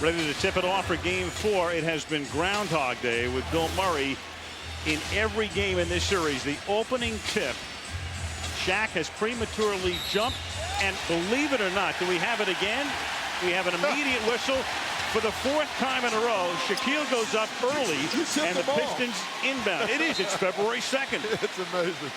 Ready to tip it off for Game 4. It has been Groundhog Day with Bill Murray in every game in this series. The opening tip, Shaq has prematurely jumped, and believe it or not, do we have it again? We have an immediate whistle for the 4th time in a row. Shaquille goes up early, and the Pistons inbound. It is. It's February 2nd. It's amazing.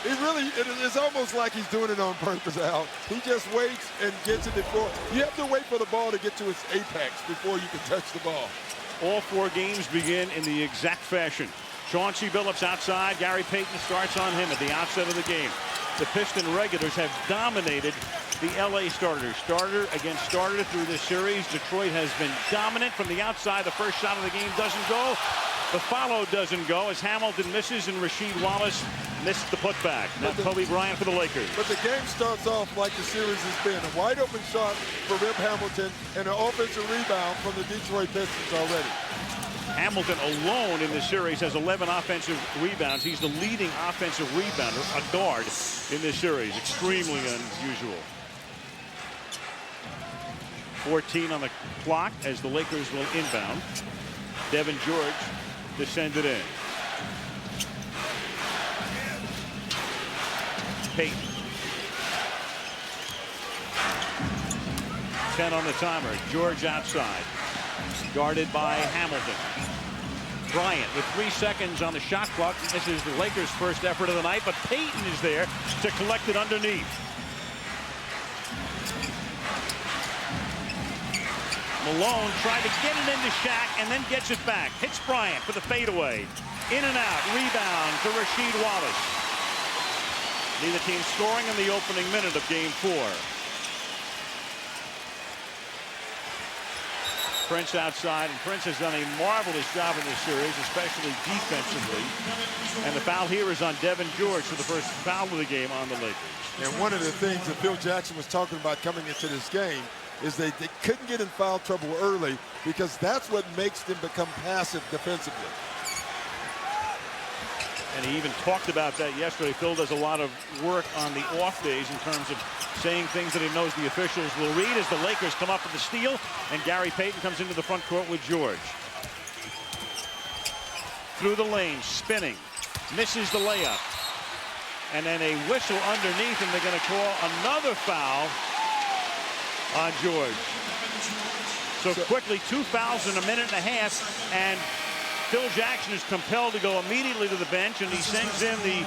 It's almost like he's doing it on purpose, Al. He just waits and gets it before. You have to wait for the ball to get to its apex before you can touch the ball. All 4 games begin in the exact fashion. Chauncey Billups outside. Gary Payton starts on him at the outset of the game. The Piston regulars have dominated the LA starters. Starter against starter through this series. Detroit has been dominant from the outside. The first shot of the game doesn't go. The follow doesn't go as Hamilton misses and Rasheed Wallace missed the putback. Now Kobe Bryant for the Lakers. But the game starts off like the series has been. A wide open shot for Rip Hamilton and an offensive rebound from the Detroit Pistons already. Hamilton alone in this series has 11 offensive rebounds. He's the leading offensive rebounder, a guard, in this series. Extremely unusual. 14 on the clock as the Lakers will inbound. Devin George descended in. Payton. 10 on the timer. George outside. Guarded by Hamilton. Bryant with 3 seconds on the shot clock. This is the Lakers' first effort of the night, but Payton is there to collect it underneath. Malone tried to get it into Shaq and then gets it back. Hits Bryant for the fadeaway. In and out. Rebound to Rasheed Wallace. Neither team scoring in the opening minute of Game 4. Prince outside, and Prince has done a marvelous job in this series, especially defensively. And the foul here is on Devin George for the first foul of the game on the Lakers. And one of the things that Phil Jackson was talking about coming into this game is they couldn't get in foul trouble early because that's what makes them become passive defensively. And he even talked about that yesterday. Phil does a lot of work on the off days in terms of saying things that he knows the officials will read as the Lakers come up with the steal, and Gary Payton comes into the front court with George. Through the lane, spinning, misses the layup. And then a whistle underneath, and they're going to call another foul on George. So quickly, 2 fouls in a minute and a half, and Phil Jackson is compelled to go immediately to the bench, and he sends in the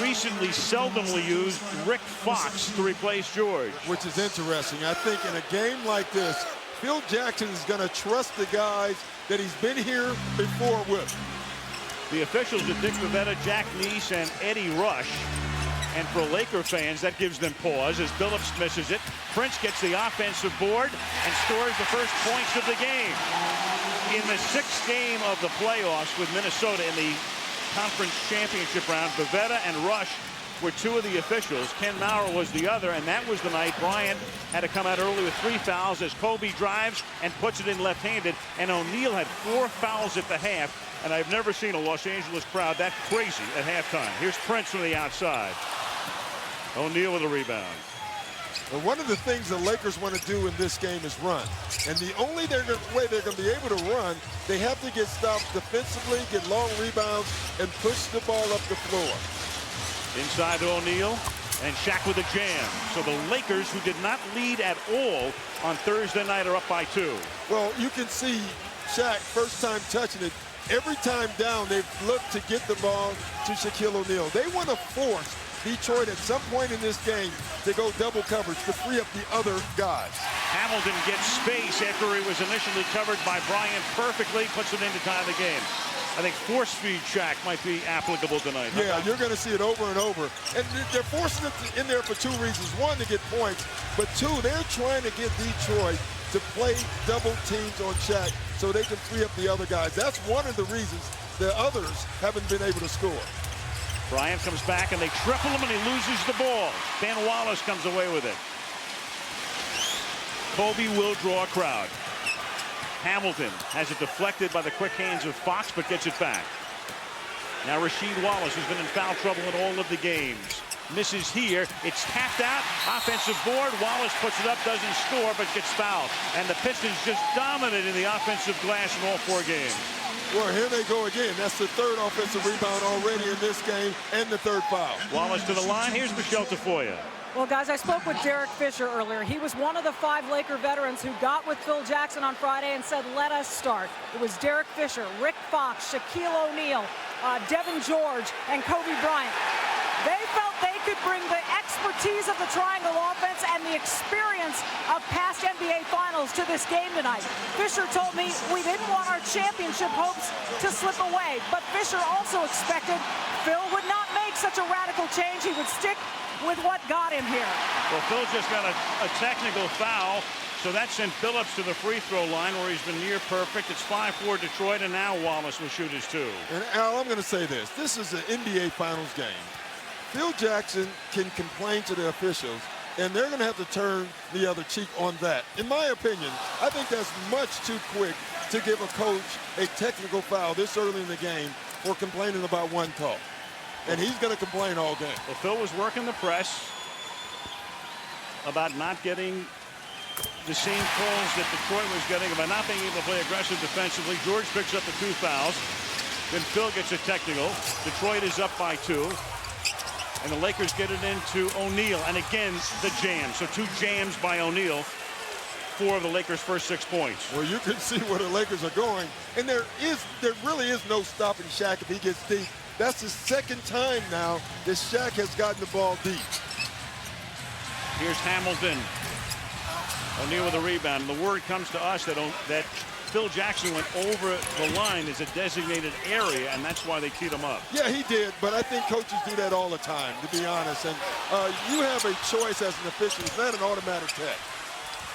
recently seldomly used Rick Fox to replace George. Which is interesting. I think in a game like this, Phil Jackson is going to trust the guys that he's been here before with. The officials are Dick Pavetta, Jack Neese, and Eddie Rush. And for Laker fans, that gives them pause as Billups misses it. Prince gets the offensive board and scores the first points of the game. In the 6th game of the playoffs with Minnesota in the conference championship round, Pavetta and Rush were 2 of the officials. Ken Maurer was the other, and that was the night Bryant had to come out early with 3 fouls as Kobe drives and puts it in left-handed, and O'Neal had 4 fouls at the half, and I've never seen a Los Angeles crowd that crazy at halftime. Here's Prince from the outside. O'Neal with a rebound. Well, one of the things the Lakers want to do in this game is run. And the only way they're going to be able to run, they have to get stopped defensively, get long rebounds, and push the ball up the floor. Inside to O'Neal, and Shaq with a jam. So the Lakers, who did not lead at all on Thursday night, are up by 2. Well, you can see Shaq, first time touching it, every time down, they've looked to get the ball to Shaquille O'Neal. They want to force Detroit at some point in this game to go double coverage to free up the other guys. Hamilton gets space after he was initially covered by Bryant perfectly, puts it in to tie the game. I think force feed Shaq might be applicable tonight. Yeah, you're going to see it over and over. And they're forcing it in there for 2 reasons. 1, to get points, but 2, they're trying to get Detroit to play double teams on Shaq so they can free up the other guys. That's one of the reasons the others haven't been able to score. Bryant comes back, and they triple him, and he loses the ball. Ben Wallace comes away with it. Kobe will draw a crowd. Hamilton has it deflected by the quick hands of Fox, but gets it back. Now Rasheed Wallace, who's been in foul trouble in all of the games. misses here. It's tapped out. Offensive board. Wallace puts it up, doesn't score, but gets fouled. And the Pistons just dominated the offensive glass in all 4 games. Well, here they go again. That's the 3rd offensive rebound already in this game and the 3rd foul. Wallace to the line. Here's Michelle Tafoya. Well, guys, I spoke with Derek Fisher earlier. He was one of the 5 Laker veterans who got with Phil Jackson on Friday and said, let us start. It was Derek Fisher, Rick Fox, Shaquille O'Neal, Devin George, and Kobe Bryant. They felt they could bring the expertise of the triangle offense and the experience of past NBA Finals to this game tonight. Fisher told me we didn't want our championship hopes to slip away, but Fisher also expected Phil would not make such a radical change. He would stick with what got him here. Well, Phil just got a technical foul, so that sent Phillips to the free throw line where he's been near perfect. It's 5-4 Detroit, and now Wallace will shoot his 2. And Al, I'm going to say this. This is an NBA Finals game. Phil Jackson can complain to the officials, and they're going to have to turn the other cheek on that. In my opinion, I think that's much too quick to give a coach a technical foul this early in the game for complaining about one call. And he's going to complain all game. Well, Phil was working the press about not getting the same calls that Detroit was getting, about not being able to play aggressive defensively. George picks up the 2 fouls. Then Phil gets a technical. Detroit is up by 2. And the Lakers get it into O'Neal. And again, the jam. So 2 jams by O'Neal. 4 of the Lakers' first 6 points. Well, you can see where the Lakers are going. And there really is no stopping Shaq if he gets deep. That's the 2nd time now that Shaq has gotten the ball deep. Here's Hamilton. O'Neal with a rebound. And the word comes to us that Phil Jackson went over the line as a designated area, and that's why they teed him up. Yeah, he did, but I think coaches do that all the time, to be honest. And you have a choice as an official. It's not an automatic tech.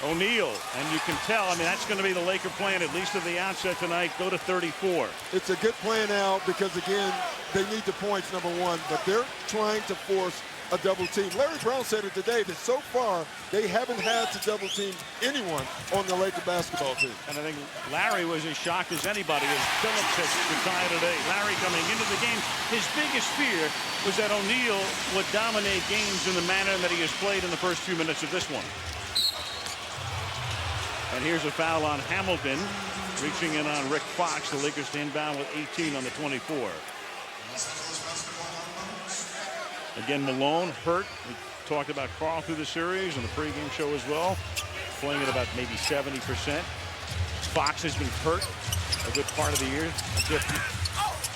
O'Neal, and you can tell, I mean, that's going to be the Laker plan, at least at the outset tonight, go to 34. It's a good plan now because, again, they need the points, number 1, but they're trying to force a double team. Larry Brown said it today that so far they haven't had to double team anyone on the Laker basketball team. And I think Larry was as shocked as anybody as Phillips hits the tie today. Larry coming into the game, his biggest fear was that O'Neal would dominate games in the manner that he has played in the first 2 minutes of this one. And here's a foul on Hamilton, reaching in on Rick Fox. The Lakers to inbound with 18 on the 24. Again, Malone hurt. We talked about Karl through the series and the pregame show as well, playing at about maybe 70%. Fox has been hurt a good part of the year.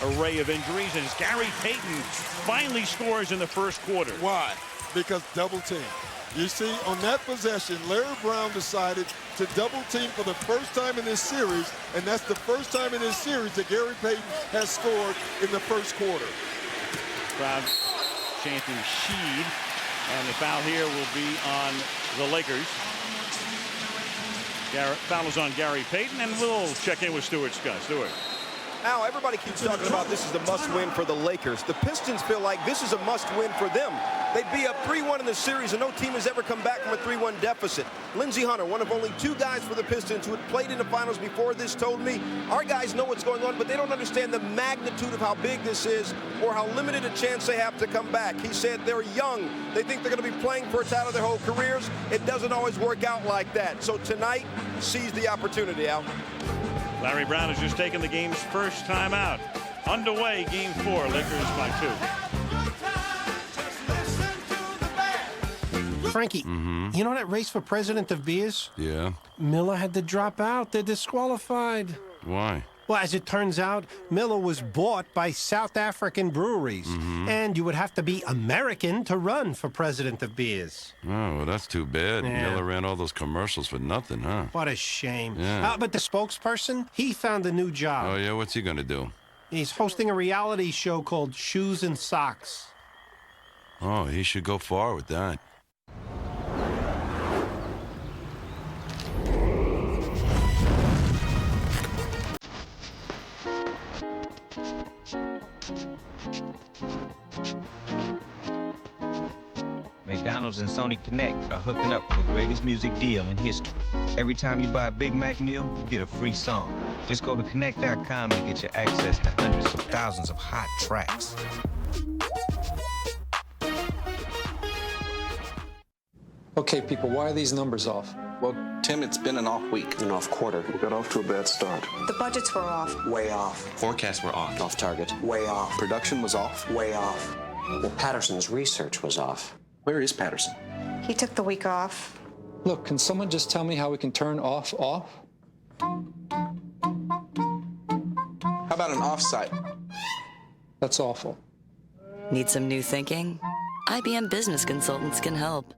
Array of injuries, and Gary Payton finally scores in the first quarter. Why? Because double team. You see, on that possession, Larry Brown decided to double team for the first time in this series, and that's the first time in this series that Gary Payton has scored in the first quarter. Crowd chanting Sheed, and the foul here will be on the Lakers. Foul is on Gary Payton, and we'll check in with Stuart Scott. Stuart. Now, everybody keeps talking about this is a must-win for the Lakers. The Pistons feel like this is a must-win for them. They'd be up 3-1 in the series, and no team has ever come back from a 3-1 deficit. Lindsey Hunter, one of only 2 guys for the Pistons who had played in the finals before this, told me, our guys know what's going on, but they don't understand the magnitude of how big this is or how limited a chance they have to come back. He said they're young. They think they're going to be playing for a title their whole careers. It doesn't always work out like that. So tonight, seize the opportunity, Al. Larry Brown has just taken the game's first time out. Underway, game 4, Lakers by 2. Frankie, you know that race for president of beers? Yeah. Miller had to drop out. They're disqualified. Why? Well, as it turns out, Miller was bought by South African breweries. And you would have to be American to run for president of beers. Oh, well, that's too bad. Yeah. Miller ran all those commercials for nothing, huh? What a shame. Yeah. But the spokesperson, he found a new job. Oh, yeah? What's he gonna do? He's hosting a reality show called Shoes and Socks. Oh, he should go far with that. McDonald's and Sony Connect are hooking up with the greatest music deal in history. Every time you buy a Big Mac meal, you get a free song. Just go to Connect.com and get your access to hundreds of thousands of hot tracks. Okay, people, why are these numbers off? Well, Tim, it's been an off week. An off quarter. We got off to a bad start. The budgets were off. Way off. Forecasts were off. Off target. Way off. Production was off. Way off. Well, Patterson's research was off. Where is Patterson? He took the week off. Look, can someone just tell me how we can turn off? How about an off-site? That's awful. Need some new thinking? IBM Business Consultants can help.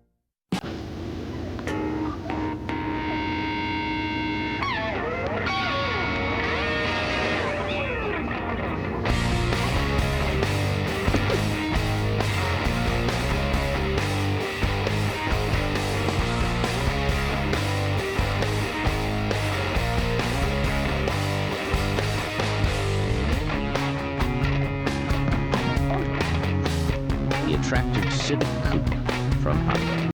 The attractive Civic Coupe from Honda.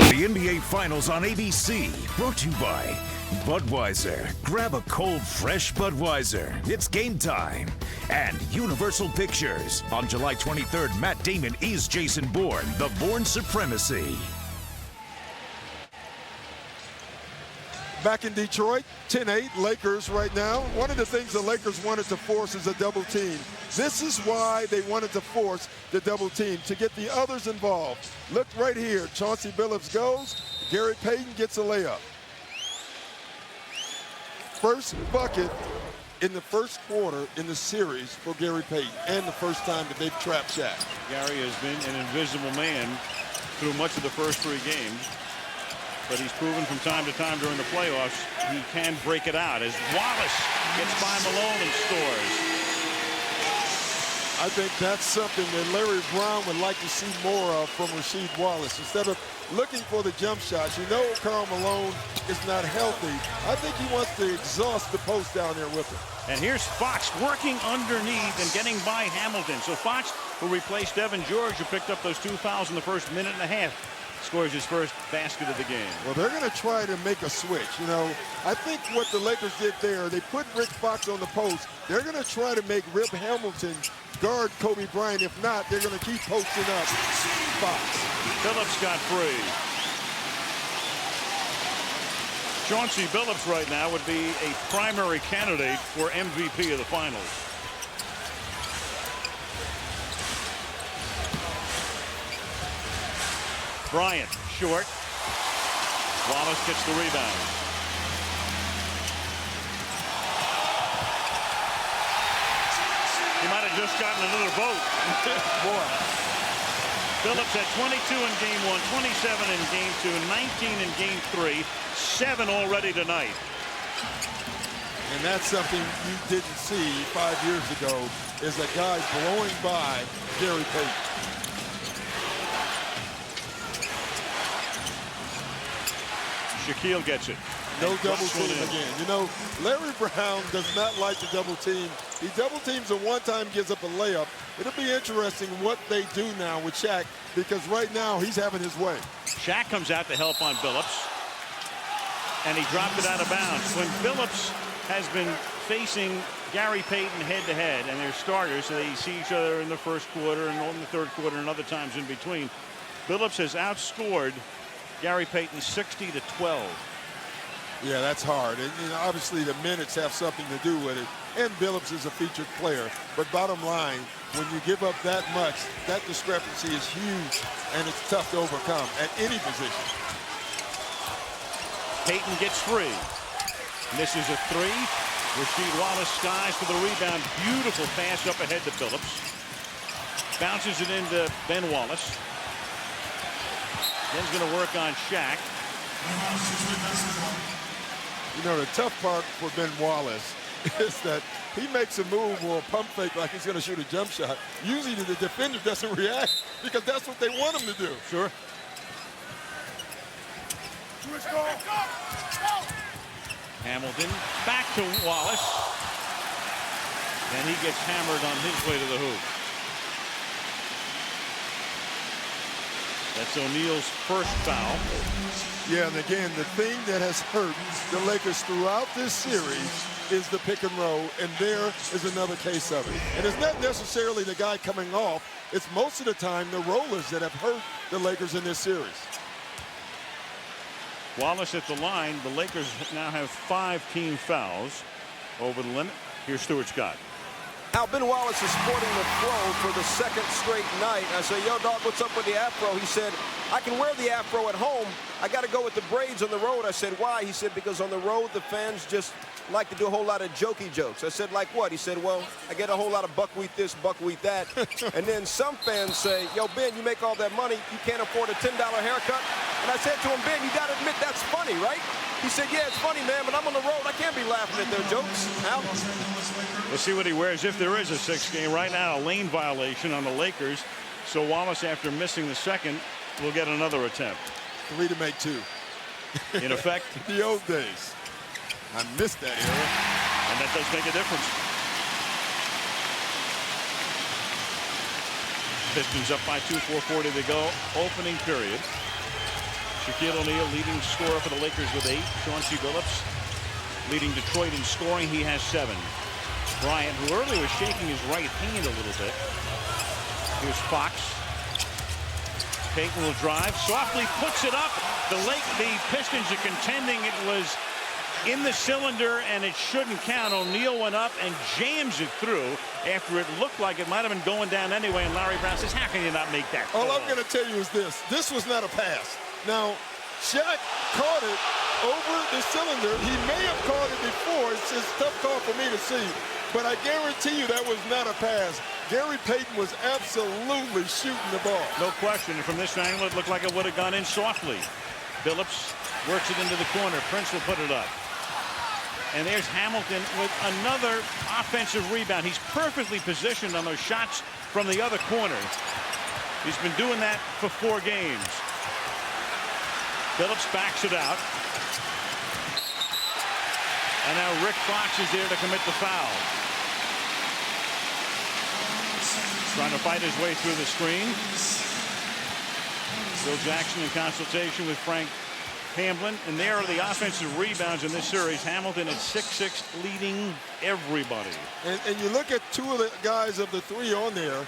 The NBA Finals on ABC, brought to you by Budweiser. Grab a cold, fresh Budweiser. It's game time. And Universal Pictures. On July 23rd, Matt Damon is Jason Bourne, The Bourne Supremacy. Back in Detroit, 10-8, Lakers right now. One of the things the Lakers wanted to force is a double team. This is why they wanted to force the double team, to get the others involved. Look right here. Chauncey Billups goes. Gary Payton gets a layup. First bucket in the first quarter in the series for Gary Payton, and the first time that they've trapped Shaq. Gary has been an invisible man through much of the first three games, but he's proven from time to time during the playoffs he can break it out as Wallace gets by Malone and scores. I think that's something that Larry Brown would like to see more of from Rasheed Wallace. Instead of looking for the jump shots, you know Karl Malone is not healthy. I think he wants to exhaust the post down there with him. And here's Fox working underneath and getting by Hamilton. So Fox, who replaced Devin George, who picked up those 2 fouls in the first minute and a half, scores his first basket of the game. Well, they're going to try to make a switch. You know, I think what the Lakers did there, they put Rick Fox on the post. They're going to try to make Rip Hamilton guard Kobe Bryant. If not, they're going to keep posting up Fox. Billups got free. Chauncey Billups right now would be a primary candidate for MVP of the finals. Bryant, short. Wallace gets the rebound. He might have just gotten another vote. Boy. Billups had 22 in game 1, 27 in game 2, 19 in game 3, 7 already tonight. And that's something you didn't see 5 years ago, is a guy blowing by Gary Payton. Shaquille gets it. No double team again. You know, Larry Brown does not like to double team. He double teams at one time, gives up a layup. It'll be interesting what they do now with Shaq, because right now he's having his way. Shaq comes out to help on Billups, and he dropped it out of bounds. When Billups has been facing Gary Payton head-to-head, and they're starters, so they see each other in the first quarter and in the third quarter and other times in between, Billups has outscored Gary Payton 60-12. Yeah, that's hard. And you know, obviously the minutes have something to do with it. And Billups is a featured player. But bottom line, when you give up that much, that discrepancy is huge, and it's tough to overcome at any position. Payton gets free. Misses a three. Rasheed Wallace skies for the rebound. Beautiful pass up ahead to Billups. Bounces it into Ben Wallace. Ben's going to work on Shaq. You know, the tough part for Ben Wallace is that he makes a move or a pump fake like he's going to shoot a jump shot. Usually the defender doesn't react because that's what they want him to do. Sure. Hamilton back to Wallace. And he gets hammered on his way to the hoop. That's O'Neal's first foul. Yeah, and again, the thing that has hurt the Lakers throughout this series is the pick and roll, and there is another case of it. And it's not necessarily the guy coming off. It's most of the time the rollers that have hurt the Lakers in this series. Wallace at the line. The Lakers now have 5 team fouls over the limit. Here's Stuart Scott. Now, Ben Wallace is sporting the flow for the second straight night. I say, yo, dog, what's up with the afro? He said, I can wear the afro at home. I got to go with the braids on the road. I said, why? He said, because on the road, the fans just like to do a whole lot of jokey jokes. I said, like what? He said, well, I get a whole lot of buckwheat this, buckwheat that. And then some fans say, yo, Ben, you make all that money. You can't afford a $10 haircut. And I said to him, Ben, you got to admit that's funny, right? He said, yeah, it's funny, man, but I'm on the road. I can't be laughing at their jokes. Al? Let's see what he wears if there is a 6th game. Right now, a lane violation on the Lakers. So Wallace, after missing the second, will get another attempt. 3 to make 2. In effect. The old days. I missed that era. And that does make a difference. Pistons up by 2, 4:40 to go. Opening period. Shaquille O'Neal leading scorer for the Lakers with 8. Chauncey Billups leading Detroit in scoring. He has 7. Bryant, who earlier was shaking his right hand a little bit. Here's Fox. Payton will drive. Softly puts it up. The Pistons are contending it was in the cylinder and it shouldn't count. O'Neal went up and jams it through after it looked like it might have been going down anyway. And Larry Brown says, how can you not make that call? All I'm going to tell you is this. This was not a pass. Now, Shaq caught it over the cylinder. He may have caught it before. It's a tough call for me to see. But I guarantee you that was not a pass. Gary Payton was absolutely shooting the ball. No question. And from this angle, it looked like it would have gone in softly. Billups works it into the corner. Prince will put it up. And there's Hamilton with another offensive rebound. He's perfectly positioned on those shots from the other corner. He's been doing that for 4 games. Billups backs it out. And now Rick Fox is there to commit the foul. Trying to fight his way through the screen. Phil Jackson in consultation with Frank Hamblin. And there are the offensive rebounds in this series. Hamilton at 6'6", leading everybody. And you look at 2 of the guys of the 3 on there.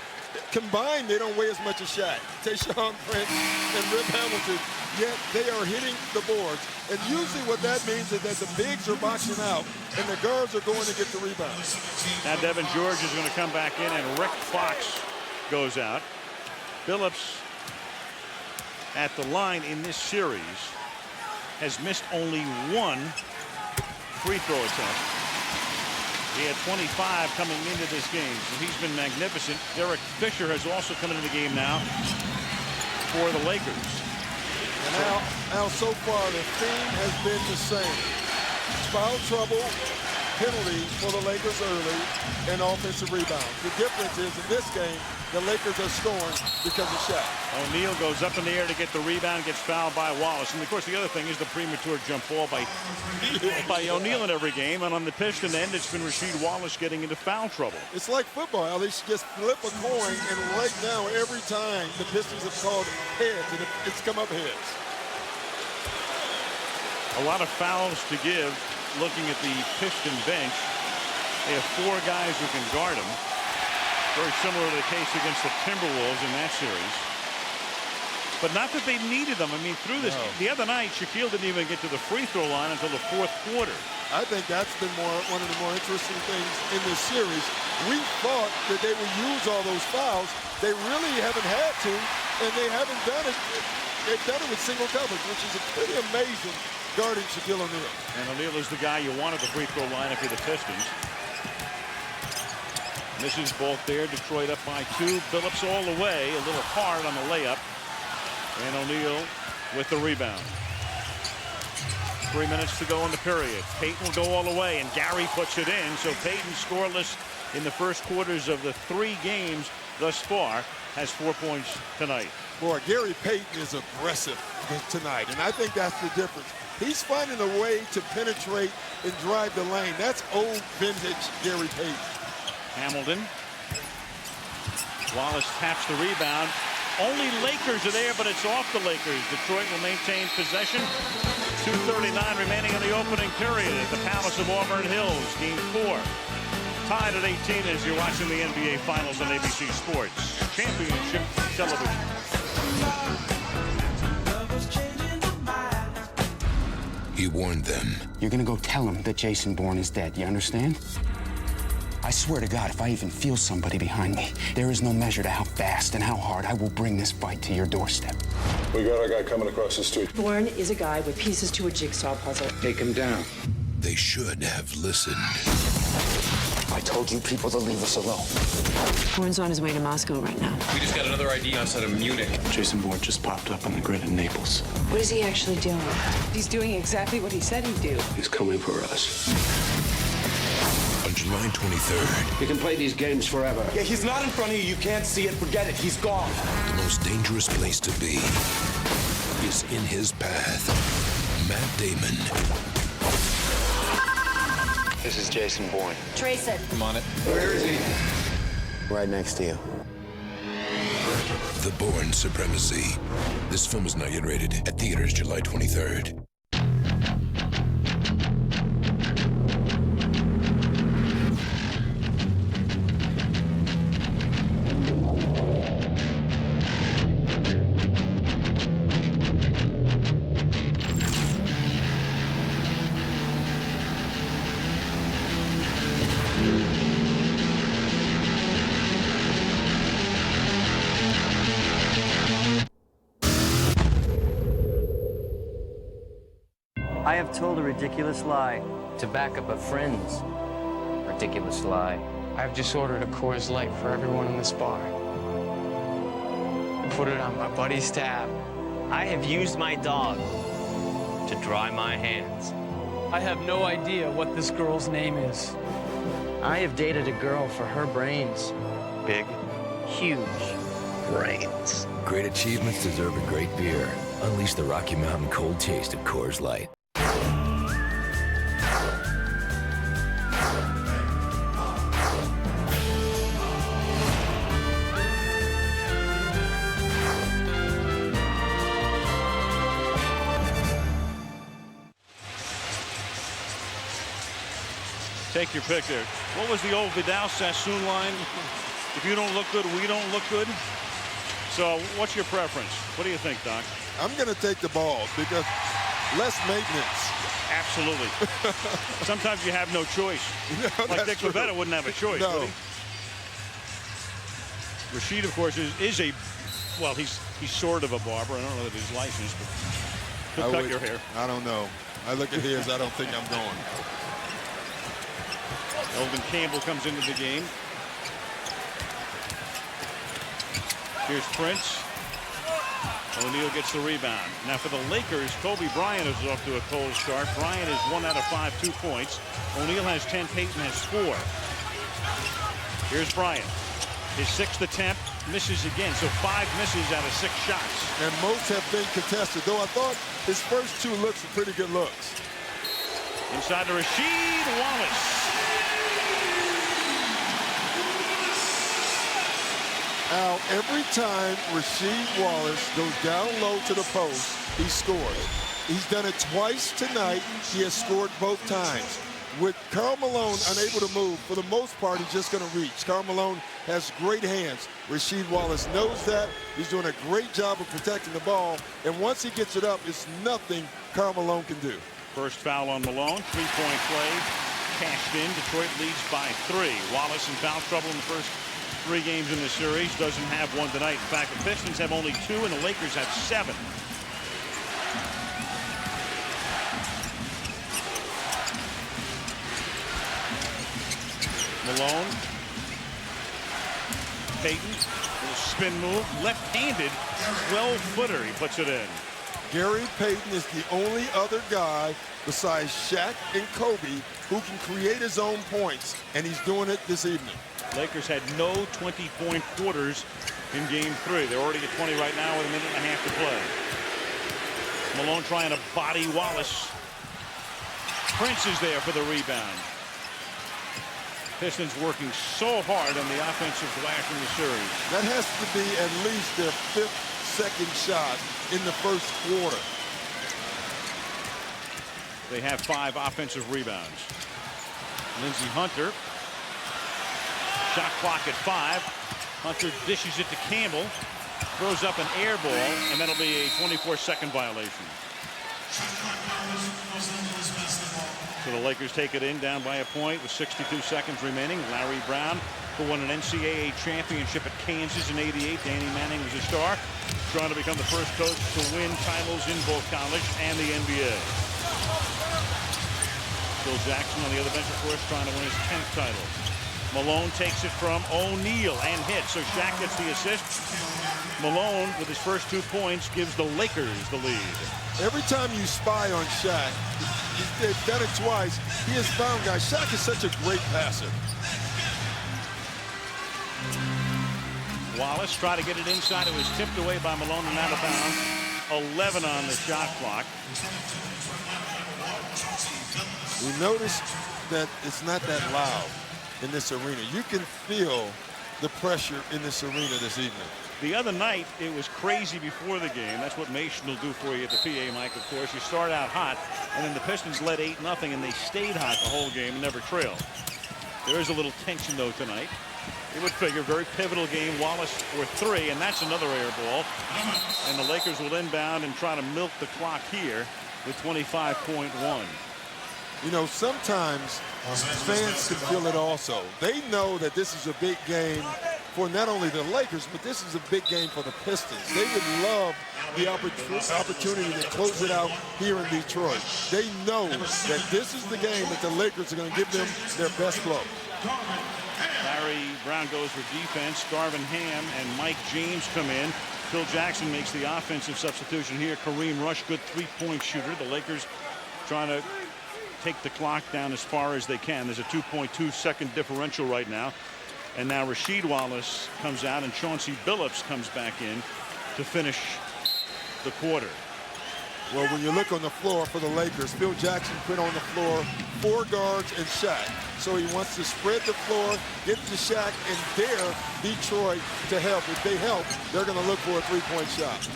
Combined, they don't weigh as much as Shaq. Tayshaun Prince and Rip Hamilton, yet they are hitting the boards. And usually what that means is that the bigs are boxing out and the guards are going to get the rebounds. Now Devin George is going to come back in and Rick Fox goes out. Billups at the line in this series has missed only 1 free throw attempt. He had 25 coming into this game, so he's been magnificent. Derek Fisher has also come into the game now for the Lakers. And now so far, the theme has been the same. Foul trouble, penalties for the Lakers early, and offensive rebounds. The difference is in this game, the Lakers are scoring because of Shaq. O'Neal goes up in the air to get the rebound, gets fouled by Wallace. And of course, the other thing is the premature jump ball by O'Neal in every game. And on the Piston end, it's been Rasheed Wallace getting into foul trouble. It's like football. They should just flip a coin, and right now, every time the Pistons have called heads, and it's come up heads. A lot of fouls to give. Looking at the Piston bench, they have 4 guys who can guard them. Very similar to the case against the Timberwolves in that series. But not that they needed them. I mean, through this, the other night, Shaquille didn't even get to the free throw line until the 4th quarter. I think that's been one of the more interesting things in this series. We thought that they would use all those fouls. They really haven't had to, and they haven't done it. They've done it with single coverage, which is pretty amazing guarding Shaquille O'Neal. And O'Neal is the guy you want at the free throw line if you're the Pistons. Misses both there. Detroit up by 2. Billups all the way. A little hard on the layup. And O'Neal with the rebound. 3 minutes to go in the period. Payton will go all the way, and Gary puts it in. So Payton, scoreless in the first quarters of the 3 games thus far, has 4 points tonight. Boy, Gary Payton is aggressive tonight, and I think that's the difference. He's finding a way to penetrate and drive the lane. That's old vintage Gary Payton. Hamilton. Wallace taps the rebound. Only Lakers are there, but it's off the Lakers. Detroit will maintain possession. 2:39 remaining in the opening period at the Palace of Auburn Hills. Game 4. Tied at 18 as you're watching the NBA Finals on ABC Sports. Championship television. He warned them. You're gonna go tell him that Jason Bourne is dead, you understand? I swear to God, if I even feel somebody behind me, there is no measure to how fast and how hard I will bring this fight to your doorstep. We got our guy coming across the street. Bourne is a guy with pieces to a jigsaw puzzle. Take him down. They should have listened. I told you people to leave us alone. Bourne's on his way to Moscow right now. We just got another ID outside of Munich. Jason Bourne just popped up on the grid in Naples. What is he actually doing? He's doing exactly what he said he'd do. He's coming for us. On July 23rd. You can play these games forever. Yeah, he's not in front of you. You can't see it. Forget it. He's gone. The most dangerous place to be is in his path. Matt Damon. This is Jason Bourne. Trace it. I'm on it. Where is he? Right next to you. The Bourne Supremacy. This film is not yet rated. At theaters July 23rd. I have told a ridiculous lie to back up a friend's ridiculous lie. I've just ordered a Coors Light for everyone in this bar. Put it on my buddy's tab. I have used my dog to dry my hands. I have no idea what this girl's name is. I have dated a girl for her brains. Big, huge brains. Great achievements deserve a great beer. Unleash the Rocky Mountain cold taste of Coors Light. Take your pick there. What was the old Vidal-Sassoon line? If you don't look good, we don't look good. So what's your preference? What do you think, Doc? I'm going to take the ball because less maintenance. Absolutely. Sometimes you have no choice. No, like Dick Lavetta wouldn't have a choice, no. would he? Rasheed, of course, is a, well, he's sort of a barber. I don't know that he's licensed, but he'll cut your hair. I don't know. I look at his, I don't think I'm going. Elvin Campbell comes into the game. Here's Prince. O'Neal gets the rebound. Now for the Lakers, Kobe Bryant is off to a cold start. Bryant is 1 out of 5, 2 points. O'Neal has 10, Payton has 4. Here's Bryant. His 6th attempt, misses again. So 5 misses out of 6 shots. And most have been contested, though I thought his first 2 looks were pretty good looks. Inside to Rasheed Wallace. Now, every time Rasheed Wallace goes down low to the post, he scores. He's done it twice tonight. He has scored both times. With Karl Malone unable to move, for the most part, he's just going to reach. Karl Malone has great hands. Rasheed Wallace knows that. He's doing a great job of protecting the ball. And once he gets it up, it's nothing Karl Malone can do. First foul on Malone. 3-point play. Cashed in. Detroit leads by 3. Wallace in foul trouble in the first 3 games in the series. Doesn't have one tonight. In fact, the Pistons have only 2 and the Lakers have 7. Malone. Payton. Little spin move. Left-handed. 12-footer. He puts it in. Gary Payton is the only other guy besides Shaq and Kobe who can create his own points, and he's doing it this evening. Lakers had no 20-point quarters in Game 3. They're already at 20 right now with 1.5 minutes to play. Malone trying to body Wallace. Prince is there for the rebound. Pistons working so hard on the offensive glass in the series. That has to be at least their 5th second shot in the first quarter. They have 5 offensive rebounds. Lindsey Hunter. Shot clock at 5. Hunter dishes it to Campbell. Throws up an air ball, and that'll be a 24-second violation. So the Lakers take it in down by a point with 62 seconds remaining. Larry Brown, who won an NCAA championship at Kansas in '88. Danny Manning was a star, trying to become the first coach to win titles in both college and the NBA. Phil Jackson on the other bench, of course, trying to win his 10th title. Malone takes it from O'Neal and hits, so Shaq gets the assist. Malone, with his first 2 points, gives the Lakers the lead. Every time you spy on Shaq, they've done it twice. He has found guys. Shaq is such a great passer. Wallace tried to get it inside. It was tipped away by Malone and out of bounds. 11 on the shot clock. We noticed that it's not that loud in this arena. You can feel the pressure in this arena this evening. The other night, it was crazy before the game. That's what Mason will do for you at the PA mic, of course. You start out hot, and then the Pistons led 8-0, and they stayed hot the whole game and never trailed. There is a little tension, though, tonight. It would figure, very pivotal game. Wallace for 3, and that's another air ball. And the Lakers will inbound and try to milk the clock here with 25.1. You know, sometimes fans can feel it also. They know that this is a big game for not only the Lakers, but this is a big game for the Pistons. They would love the opportunity to close it out here in Detroit. They know that this is the game that the Lakers are going to give them their best blow. Larry Brown goes for defense. Darvin Ham and Mike James come in. Phil Jackson makes the offensive substitution here. Kareem Rush, good 3-point shooter. The Lakers trying to take the clock down as far as they can. There's a 2.2-second differential right now. And now Rasheed Wallace comes out and Chauncey Billups comes back in to finish the quarter. Well, when you look on the floor for the Lakers, Phil Jackson put on the floor 4 guards and Shaq. So he wants to spread the floor, get to Shaq, and dare Detroit to help. If they help, they're going to look for a 3-point shot.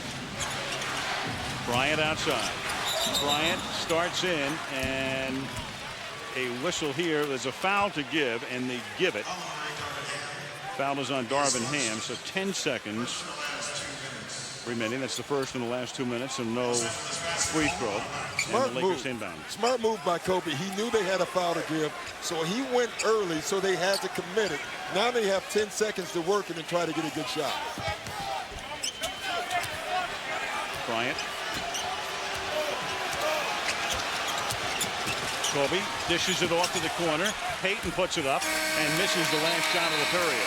Bryant outside. Bryant starts in, and a whistle here. There's a foul to give, and they give it. Foul is on Darvin Ham, so 10 seconds remaining. That's the first in the last 2 minutes, and no free throw. Smart move. Inbound. Smart move by Kobe. He knew they had a foul to give, so he went early, so they had to commit it. Now they have 10 seconds to work it and try to get a good shot. Bryant. Kobe dishes it off to the corner. Payton puts it up and misses the last shot of the period.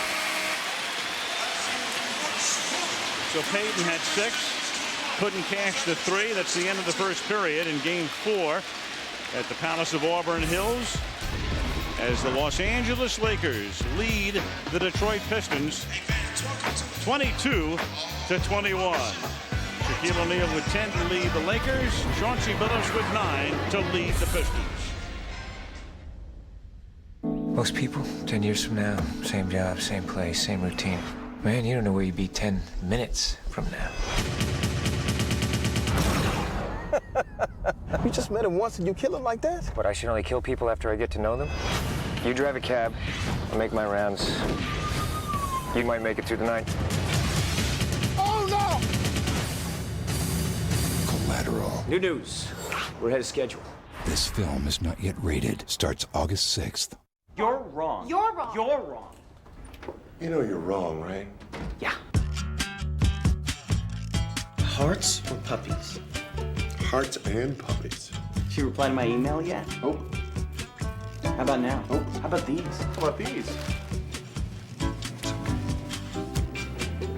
So Payton had 6, couldn't cash the 3. That's the end of the first period in Game 4 at the Palace of Auburn Hills as the Los Angeles Lakers lead the Detroit Pistons 22-21. Shaquille O'Neal with 10 to lead the Lakers. Chauncey Billups with 9 to lead the Pistons. Most people, 10 years from now, same job, same place, same routine. Man, you don't know where you'd be 10 minutes from now. You just met him once and you kill him like that? But I should only kill people after I get to know them? You drive a cab, I'll make my rounds. You might make it through the night. Oh, no! Collateral. New news. We're ahead of schedule. This film is not yet rated. Starts August 6th. You're wrong. You're wrong. You're wrong. You know you're wrong, right? Yeah. Hearts or puppies? Hearts and puppies. Did you reply to my email yet? Oh. How about now? Oh. How about these? How about these?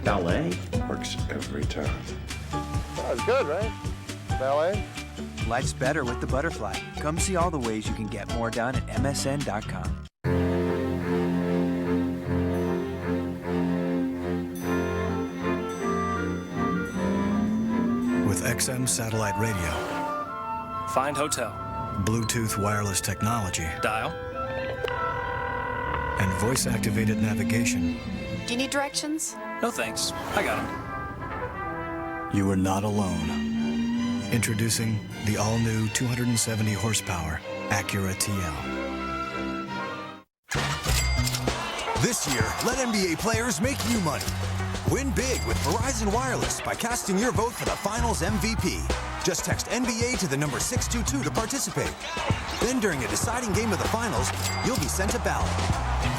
Ballet? Works every time. That's good, right? Ballet? Life's better with the Butterfly. Come see all the ways you can get more done at MSN.com. With XM satellite radio. Find hotel. Bluetooth wireless technology. Dial. and voice-activated navigation, Do you need directions? no thanks. I got them. You are not alone. Introducing the all-new 270 horsepower Acura TL. This year, let NBA players make you money. Win big with Verizon Wireless by casting your vote for the Finals MVP. Just text NBA to the number 622 to participate. Then during a deciding game of the Finals, you'll be sent a ballot.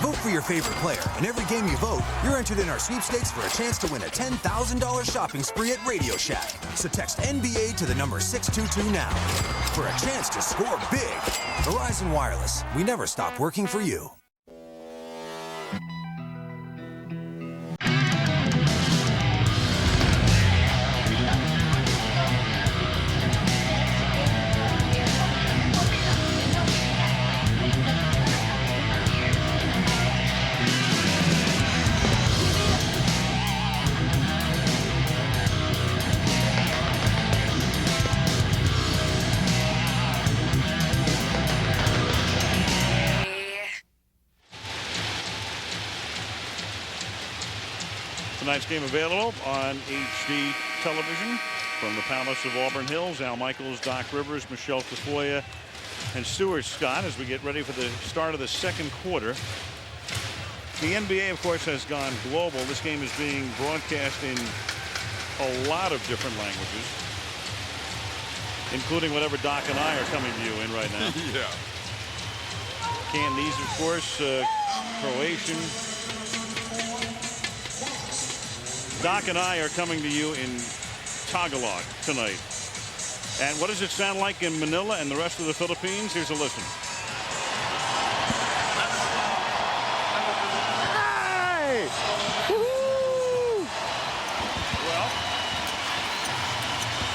Vote for your favorite player, and every game you vote, you're entered in our sweepstakes for a chance to win a $10,000 shopping spree at Radio Shack. So text NBA to the number 622 now for a chance to score big. Verizon Wireless, we never stop working for you. Tonight's game available on HD television from the Palace of Auburn Hills. Al Michaels, Doc Rivers, Michelle Tafoya, and Stuart Scott as we get ready for the start of the second quarter. The NBA, of course, has gone global. This game is being broadcast in a lot of different languages, including whatever Doc and I are coming to you in right now. Yeah. Cantonese, of course, Croatian. Doc and I are coming to you in Tagalog tonight. And what does it sound like in Manila and the rest of the Philippines? Here's a listen. Hey! Woo-hoo! Well,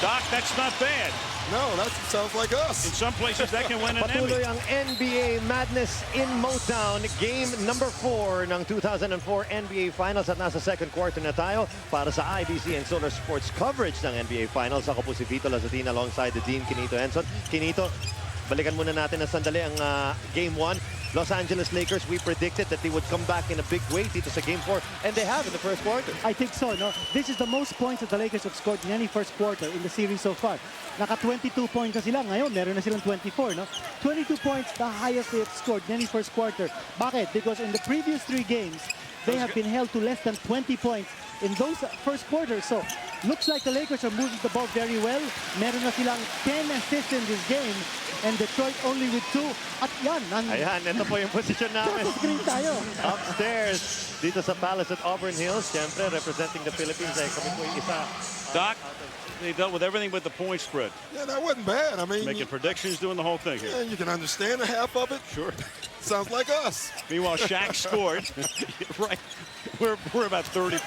Doc, that's not bad. No, that sounds like us. In some places, that can win an Patuloy Emmy. ang NBA Madness in Motown. Game number 4 ng 2004 NBA Finals at nasa second quarter na tayo para sa IBC and Solar Sports coverage ng NBA Finals. Ako po si Vito Lazatin alongside the Dean Quinito Henson. Quinito, balikan muna natin na sandali ang Game 1. Los Angeles Lakers, we predicted that they would come back in a big way dito sa Game 4, and they have in the first quarter. I think so. No, this is the most points that the Lakers have scored in any first quarter in the series so far. Naka 22 points na sila. Ngayon, meron na silang 24. No? 22 points, the highest they have scored in any first quarter. Bakit? Because in the previous 3 games, they have been held to less than 20 points in those first quarters. So, looks like the Lakers are moving the ball very well. Meron na silang 10 assists in this game. And Detroit only with 2. At yan. Ayan, ito po yung posisyon namin. Screen tayo. Upstairs, dito sa Palace at Auburn Hills. Siyempre, representing the Philippines ay kami po yung isa. Doc, they dealt with everything but the point spread. Yeah, that wasn't bad. I mean, making predictions, doing the whole thing here. Yeah, you can understand a half of it. Sure. Sounds like us. Meanwhile, Shaq scored. Right. We're about 30%.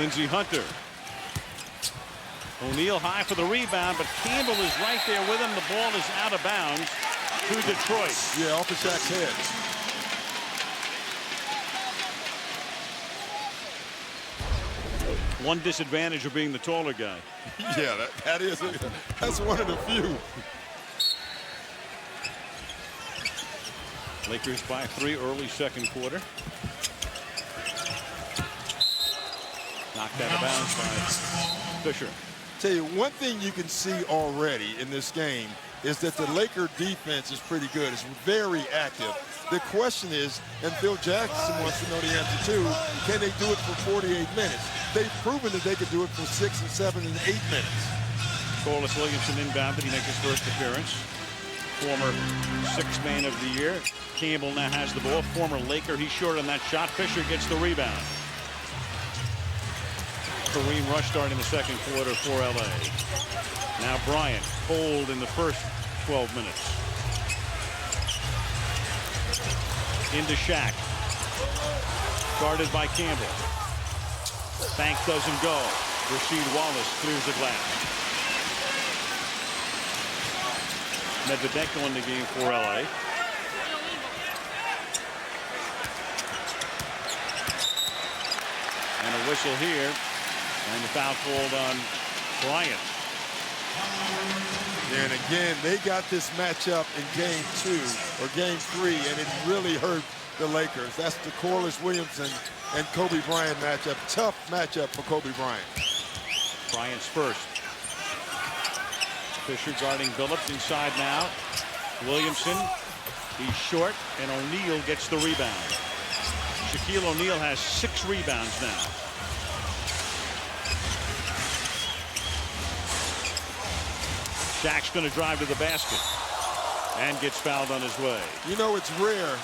Lindsey Hunter. O'Neal high for the rebound, but Campbell is right there with him. The ball is out of bounds to Detroit. Yeah, off of Shaq's head. One disadvantage of being the taller guy. Yeah, that's one of the few. Lakers by 3 early second quarter. Knocked out of bounds by Fisher. Tell you, one thing you can see already in this game is that the Laker defense is pretty good. It's very active. The question is, and Phil Jackson wants to know the answer too, can they do it for 48 minutes? They've proven that they could do it for 6 and 7 and 8 minutes. Corliss Williamson inbounded. He makes his first appearance. Former 6th man of the year. Campbell now has the ball. Former Laker. He's short on that shot. Fisher gets the rebound. Kareem Rush starting the second quarter for LA. Now Bryant, cold in the first 12 minutes. Into Shaq. Guarded by Campbell. Bank doesn't go. Rasheed Wallace clears the glass. Medvedev in the game for LA. And a whistle here. And the foul called on Bryant. And again, they got this matchup in Game 2 or Game 3, and it really hurt the Lakers. That's the Corliss Williamson and Kobe Bryant matchup. Tough matchup for Kobe Bryant. Bryant's first. Fisher guarding Billups inside now. Williamson, he's short, and O'Neal gets the rebound. Shaquille O'Neal has 6 rebounds now. Shaq's going to drive to the basket and gets fouled on his way. You know, it's rare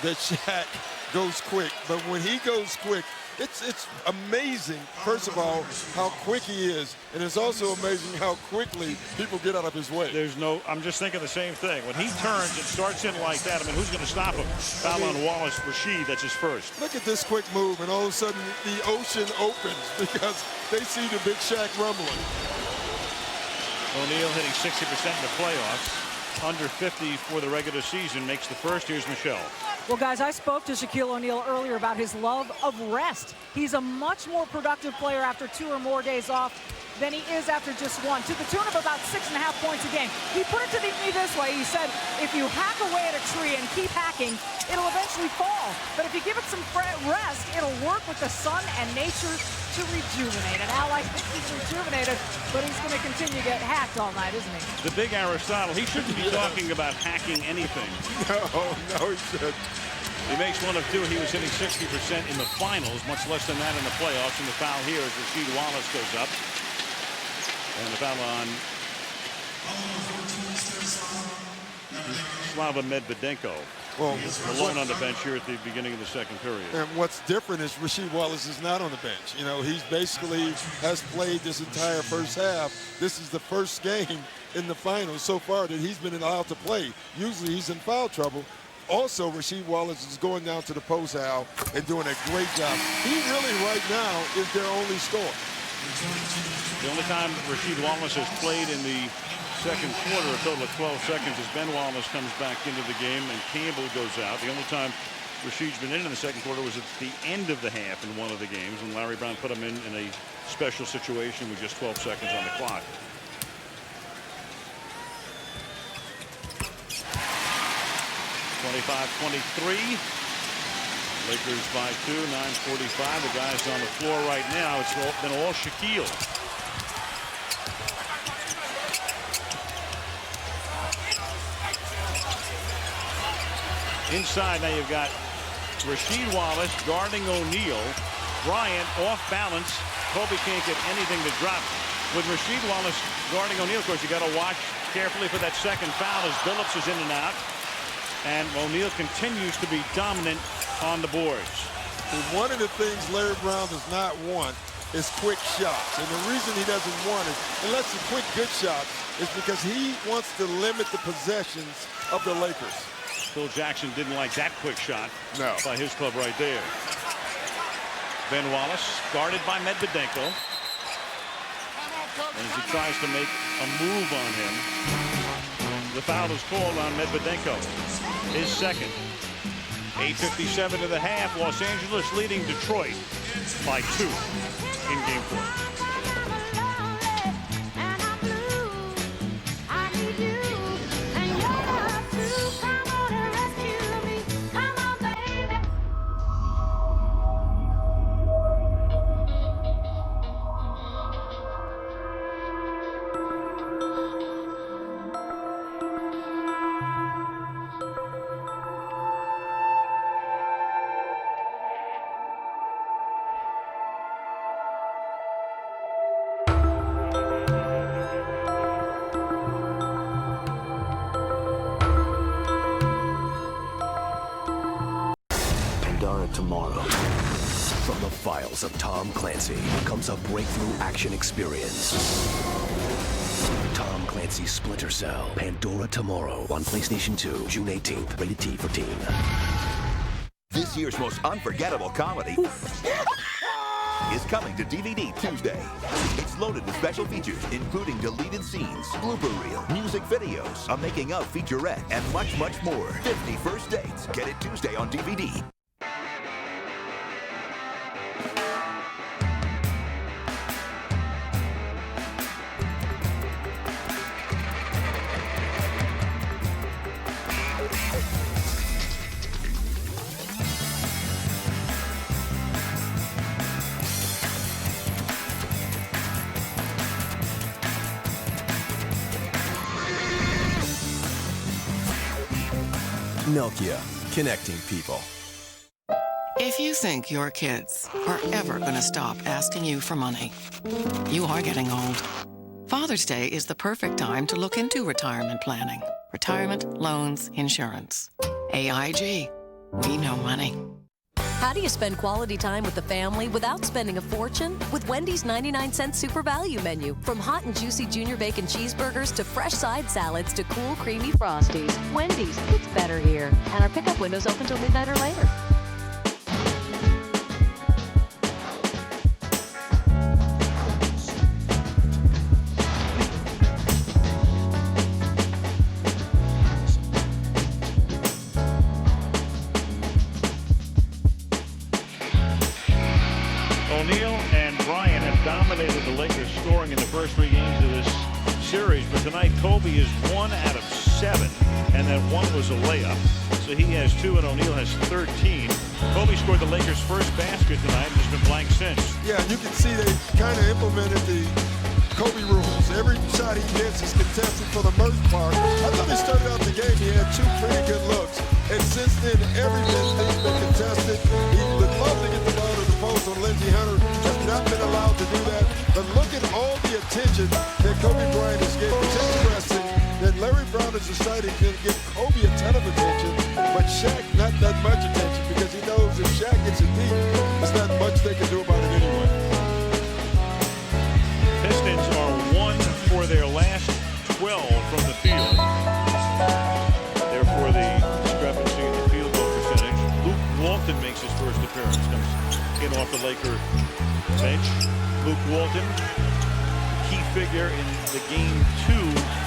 that Shaq goes quick, but when he goes quick, it's amazing, first of all, how quick he is, and it's also amazing how quickly people get out of his way. I'm just thinking the same thing. When he turns and starts in like that, I mean, who's going to stop him? Foul on Wallace, Rasheed, that's his first. Look at this quick move, and all of a sudden the ocean opens because they see the big Shaq rumbling. O'Neal hitting 60% in the playoffs. Under 50 for the regular season, makes the first. Here's Michelle. Well, guys, I spoke to Shaquille O'Neal earlier about his love of rest. He's a much more productive player after 2 or more days off than he is after just 1, to the tune of about 6.5 points a game. He put it to me this way. He said, if you hack away at a tree and keep hacking, it'll eventually fall. But if you give it some rest, it'll work with the sun and nature to rejuvenate it. Al, I think he's rejuvenated, but he's going to continue to get hacked all night, isn't he? The big Aristotle, he shouldn't be talking about hacking anything. No, he shouldn't. He makes 1 of 2. He was hitting 60% in the finals, much less than that in the playoffs. And the foul here as Rasheed Wallace goes up. And the foul on Slava Medvedenko. Well, alone on the bench here at the beginning of the second period. And what's different is Rasheed Wallace is not on the bench. You know, he's basically has played this entire first half. This is the first game in the finals so far that he's been allowed to play. Usually he's in foul trouble. Also, Rasheed Wallace is going down to the post, Al, and doing a great job. He really, right now, is their only scorer. The only time Rasheed Wallace has played in the second quarter, a total of 12 seconds, as Ben Wallace comes back into the game and Campbell goes out. The only time Rasheed's been in the second quarter was at the end of the half in one of the games when Larry Brown put him in a special situation with just 12 seconds on the clock. (25-23). Lakers by 2, 9:45. The guys on the floor right now, it's been all Shaquille. Inside now you've got Rasheed Wallace guarding O'Neal. Bryant off balance. Kobe can't get anything to drop. With Rasheed Wallace guarding O'Neal, of course, you got to watch carefully for that second foul as Billups is in and out. And O'Neal continues to be dominant on the boards. And one of the things Larry Brown does not want is quick shots. And the reason he doesn't want it, unless it's quick good shots, is because he wants to limit the possessions of the Lakers. Phil Jackson didn't like that quick shot by his club right there. Ben Wallace guarded by Medvedenko. And as he tries to make a move on him, the foul is called on Medvedenko. His second. 8:57 to the half. Los Angeles leading Detroit by 2 in Game 4. Tomorrow. From the files of Tom Clancy comes a breakthrough action experience. Tom Clancy's Splinter Cell. Pandora tomorrow on PlayStation 2, June 18th. Rated T for teen. This year's most unforgettable comedy is coming to DVD Tuesday. It's loaded with special features, including deleted scenes, blooper reel, music videos, a making-of featurette, and much, much more. 50 First Dates. Get it Tuesday on DVD. Nokia, connecting people. If you think your kids are ever going to stop asking you for money, you are getting old. Father's Day is the perfect time to look into retirement planning. Retirement, loans, insurance. AIG. We know money. How do you spend quality time with the family without spending a fortune? With Wendy's 99-cent Super Value Menu. From hot and juicy Junior Bacon cheeseburgers to fresh side salads to cool, creamy Frosties. Wendy's, it's better here. And our pickup window's open till midnight or later. O'Neal and Bryant have dominated the Lakers scoring in the first 3 games of this series, but tonight Kobe is 1 out of 7, and that one was a layup. So he has 2 and O'Neal has 13. Kobe scored the Lakers' first basket tonight and has been blank since. Yeah, and you can see they kind of implemented the Kobe rules. Every shot he hits is contested for the most part. I thought he started out the game, he had 2 pretty good looks. And since then, every thing's been contested. He would love to get the ball to the post on Lindsey Hunter. Has not been allowed to do that. But look at all the attention that Kobe Bryant is getting. It's interesting that Larry Brown has decided to give Kobe a ton of attention, but Shaq not that much attention because he knows if Shaq gets it deep, there's not much they can do about it anyway. Pistons are 1 for their last 12 from the field. Therefore, the discrepancy in the field goal percentage. Luke Walton makes his first appearance. Comes in off the Laker bench. Luke Walton, key figure in the Game 2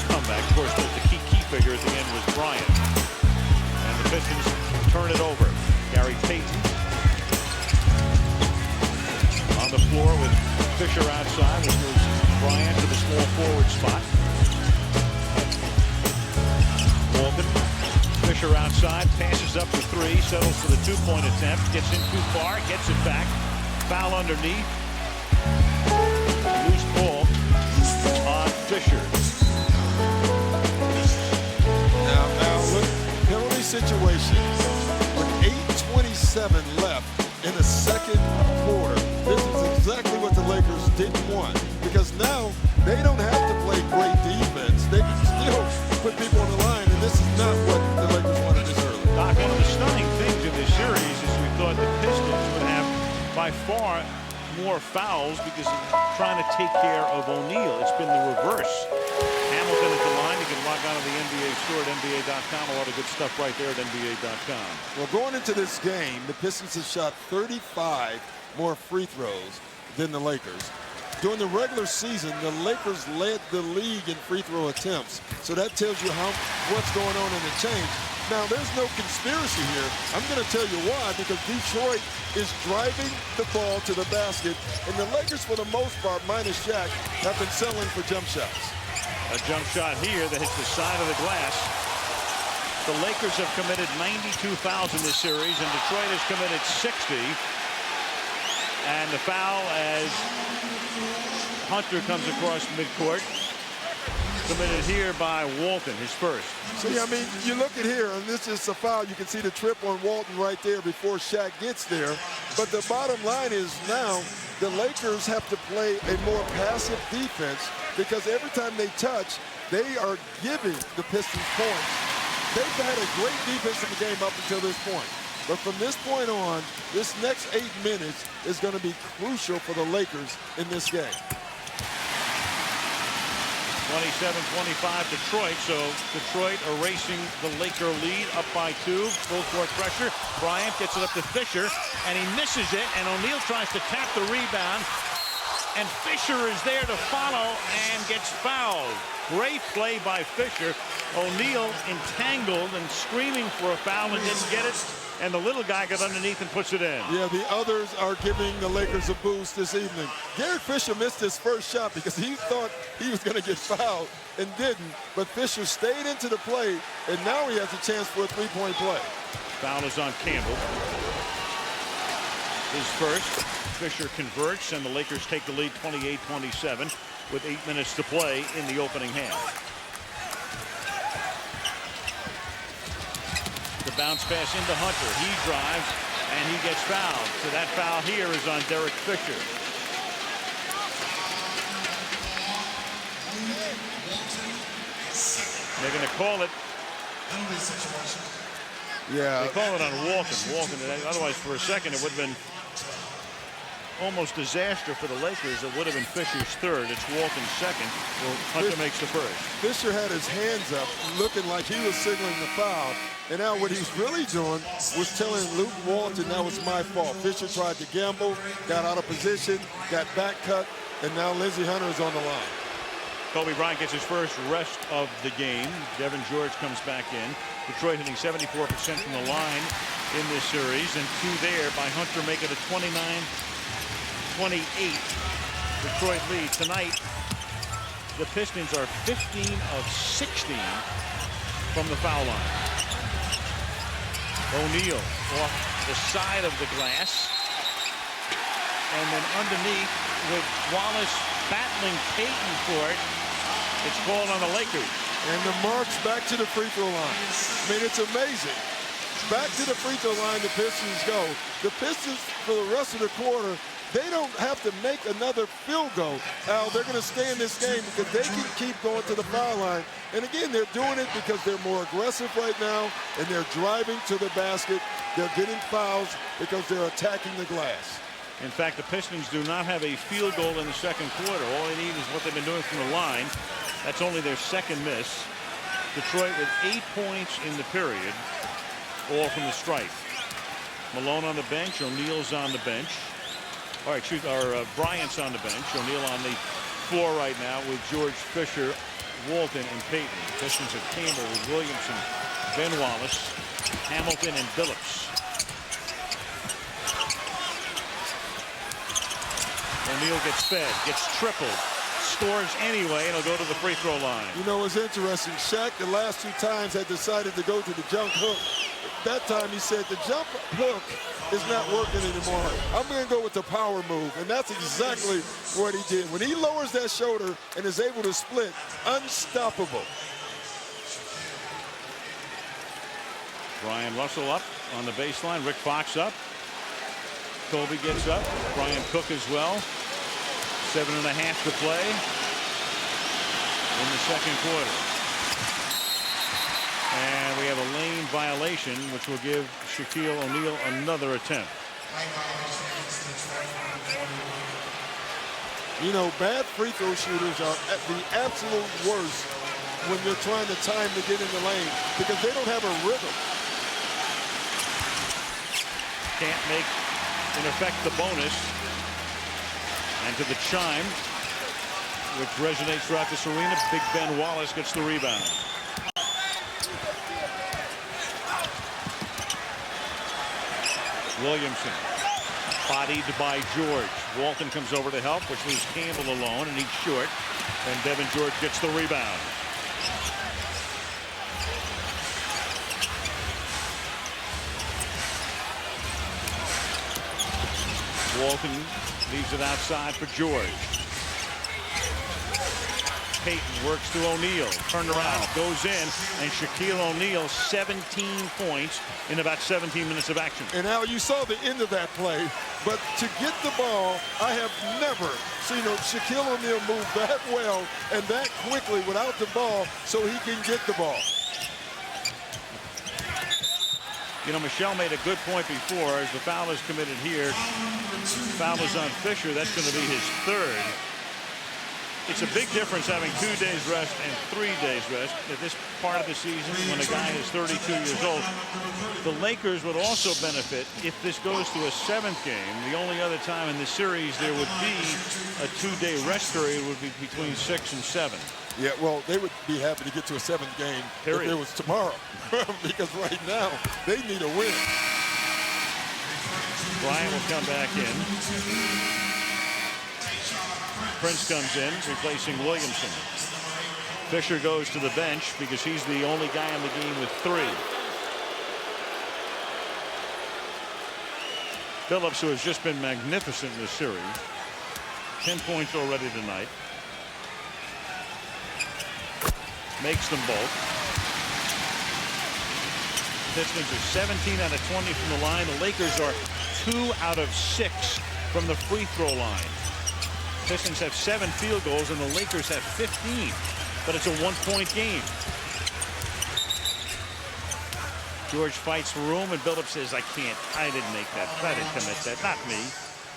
comeback. Of course, the key figure at the end was Bryant. And the Pistons turn it over. Gary Payton on the floor with Fisher outside, which moves Bryant to the small forward spot. Walton, Fisher outside, passes up for 3, settles for the 2-point attempt, gets in too far, gets it back, foul underneath. Loose ball on Fisher. Now look, penalty situation with 8:27 left in the second quarter. This is exactly what the Lakers didn't want, because now they don't have to play great defense. They can still put people on the line, and this is not what the Lakers wanted this early. Doc, one of the stunning things in this series is we thought the Pistons would have by far more fouls because of trying to take care of O'Neal. It's been the reverse. Hamilton at the line. You can log on to the NBA store at NBA.com. A lot of good stuff right there at NBA.com. Well, going into this game, the Pistons have shot 35 more free throws than the Lakers. During the regular season, the Lakers led the league in free throw attempts. So that tells you what's going on in the change. Now, there's no conspiracy here. I'm going to tell you why, because Detroit is driving the ball to the basket, and the Lakers, for the most part, minus Shaq, have been selling for jump shots. A jump shot here that hits the side of the glass. The Lakers have committed 92 fouls in this series, and Detroit has committed 60. And the foul as Hunter comes across midcourt. Committed here by Walton, his first. See, I mean, you look at here, and this is a foul. You can see the trip on Walton right there before Shaq gets there. But the bottom line is now the Lakers have to play a more passive defense because every time they touch, they are giving the Pistons points. They've had a great defense in the game up until this point. But from this point on, this next 8 minutes is going to be crucial for the Lakers in this game. 27-25 Detroit, so Detroit erasing the Laker lead up by 2. Full court pressure. Bryant gets it up to Fisher, and he misses it, and O'Neal tries to tap the rebound, and Fisher is there to follow and gets fouled. Great play by Fisher. O'Neal entangled and screaming for a foul and didn't get it. And the little guy got underneath and puts it in. Yeah, the others are giving the Lakers a boost this evening. Gary Fisher missed his first shot because he thought he was going to get fouled and didn't. But Fisher stayed into the play, and now he has a chance for a three-point play. Foul is on Campbell. His first. Fisher converts, and the Lakers take the lead 28-27 with 8 minutes to play in the opening half. The bounce pass into Hunter. He drives, and he gets fouled. So that foul here is on Derek Fisher. They're going to call it. Yeah. They call it on Walton. Otherwise, for a second, it would have been almost disaster for the Lakers. It would have been Fisher's third. It's Walton's second. Well, Hunter makes the first. Fisher had his hands up, looking like he was signaling the foul. And now what he's really doing was telling Luke Walton that was my fault. Fisher tried to gamble, got out of position, got back cut, and now Lindsey Hunter is on the line. Kobe Bryant gets his first rest of the game. Devin George comes back in. Detroit hitting 74% from the line in this series, and 2 there by Hunter, make it a 29-28 Detroit lead. Tonight, the Pistons are 15 of 16 from the foul line. O'Neal off the side of the glass, and then underneath with Wallace battling Payton for it. It's called on the Lakers. And the marks back to the free throw line. I mean, it's amazing. Back to the free throw line the Pistons go. The Pistons, for the rest of the quarter, they don't have to make another field goal. Al, they're going to stay in this game because they can keep going to the foul line. And again, they're doing it because they're more aggressive right now, and they're driving to the basket. They're getting fouls because they're attacking the glass. In fact, the Pistons do not have a field goal in the second quarter. All they need is what they've been doing from the line. That's only their second miss. Detroit with 8 points in the period, all from the stripe. Malone on the bench. O'Neal's on the bench. All right, Bryant's on the bench. O'Neal on the floor right now with George, Fisher, Walton, and Payton. Pistons at Campbell with Williamson, Ben Wallace, Hamilton, and Billups. O'Neal gets fed, gets tripled, scores anyway, and he'll go to the free throw line. You know, it's interesting. Shaq, the last 2 times, had decided to go to the jump hook. That time he said the jump hook is not working anymore. I'm going to go with the power move, and that's exactly what he did. When he lowers that shoulder and is able to split, unstoppable. Brian Russell up on the baseline. Rick Fox up. Kobe gets up. Brian Cook as well. 7.5 to play in the second quarter. And we have a lane violation, which will give Shaquille O'Neal another attempt. You know, bad free throw shooters are at the absolute worst when they're trying to time to get in the lane because they don't have a rhythm. Can't make, in effect, the bonus. And to the chime, which resonates throughout this arena, Big Ben Wallace gets the rebound. Williamson, bodied by George. Walton comes over to help, which leaves Campbell alone, and he's short. And Devin George gets the rebound. Walton leaves it outside for George. Payton works to O'Neal. Turned around, goes in, and Shaquille O'Neal 17 points in about 17 minutes of action. And Al, you saw the end of that play, but to get the ball, I have never seen Shaquille O'Neal move that well and that quickly without the ball so he can get the ball. You know, Michelle made a good point before. As the foul is committed here, foul is on Fisher. That's going to be his third. It's a big difference having 2 days rest and 3 days rest at this part of the season when a guy is 32 years old. The Lakers would also benefit if this goes to a 7th game. The only other time in the series there would be a 2-day rest period would be between 6 and 7. Yeah, well, they would be happy to get to a 7th game if it was tomorrow. Because right now, they need a win. Bryant will come back in. Prince comes in, replacing Williamson. Fisher goes to the bench because he's the only guy in the game with 3. Billups, who has just been magnificent in this series. 10 points already tonight. Makes them both. Pistons are 17 out of 20 from the line. The Lakers are 2 out of 6 from the free throw line. Pistons have 7 field goals and the Lakers have 15. But it's a 1-point game. George fights for room and Billups says, I didn't make that. I didn't commit that. Not me.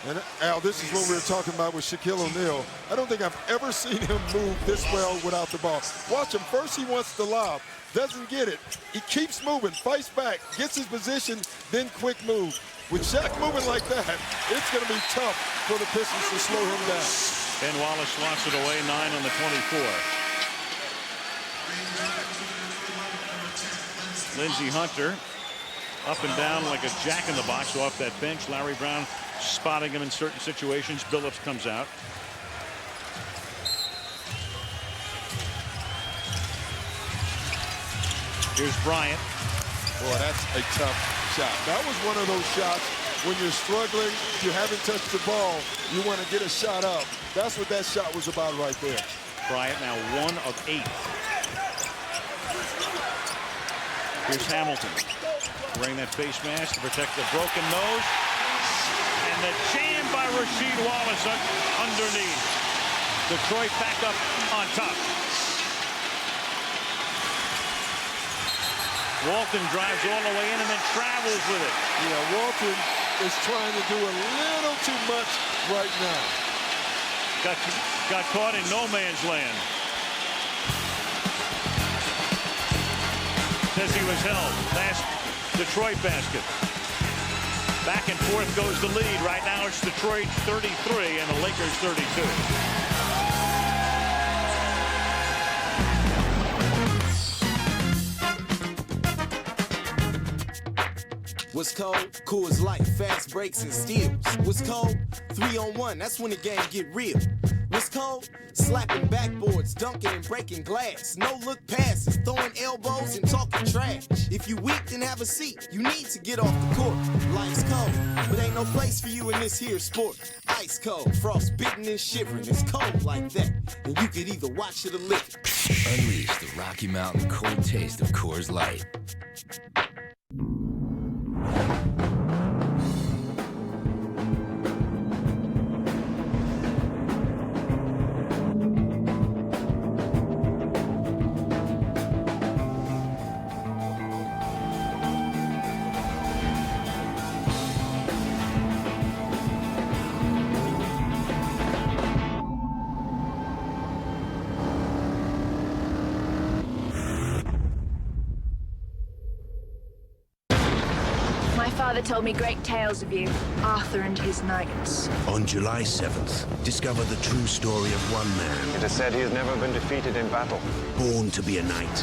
And Al, this is what we were talking about with Shaquille O'Neal. I don't think I've ever seen him move this well without the ball. Watch him. First he wants the lob. Doesn't get it. He keeps moving, fights back, gets his position, then quick move. With Shaq moving like that, it's going to be tough for the Pistons to slow him down. Ben Wallace swats it away, 9 on the 24. Lindsey Hunter up and down like a jack-in-the-box off that bench. Larry Brown spotting him in certain situations. Billups comes out. Here's Bryant. Boy, that's a tough shot. That was one of those shots when you're struggling, you haven't touched the ball, you want to get a shot up. That's what that shot was about right there. Bryant now 1 of 8. Here's Hamilton wearing that face mask to protect the broken nose. And the jam by Rasheed Wallace underneath. Detroit back up on top. Walton drives all the way in and then travels with it. Yeah, Walton is trying to do a little too much right now. Got caught in no man's land. Says he was held. Last Detroit basket. Back and forth goes the lead. Right now it's Detroit 33 and the Lakers 32. What's cold? Coors Light, fast breaks and steals. What's cold? 3-on-1, that's when the game get real. What's cold? Slapping backboards, dunking and breaking glass. No look passes, throwing elbows and talking trash. If you weak, then have a seat. You need to get off the court. Life's cold, but ain't no place for you in this here sport. Ice cold, frost bitten and shivering. It's cold like that, and you could either watch it or live it. Unleash the Rocky Mountain cold taste of Coors Light. Father told me great tales of you, Arthur and his knights. On July 7th, discover the true story of one man. It is said he has never been defeated in battle. Born to be a knight.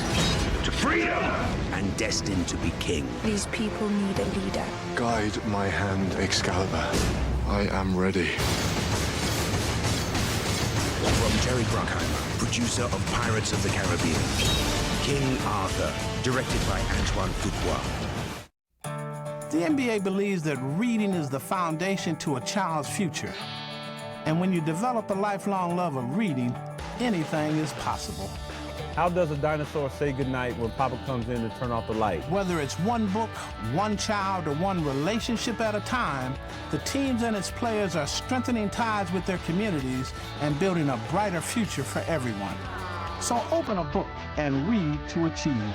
To freedom! And destined to be king. These people need a leader. Guide my hand, Excalibur. I am ready. From Jerry Bruckheimer, producer of Pirates of the Caribbean. King Arthur, directed by Antoine Fuqua. The NBA believes that reading is the foundation to a child's future. And when you develop a lifelong love of reading, anything is possible. How does a dinosaur say goodnight when Papa comes in to turn off the light? Whether it's one book, one child, or one relationship at a time, the teams and its players are strengthening ties with their communities and building a brighter future for everyone. So open a book and read to achieve.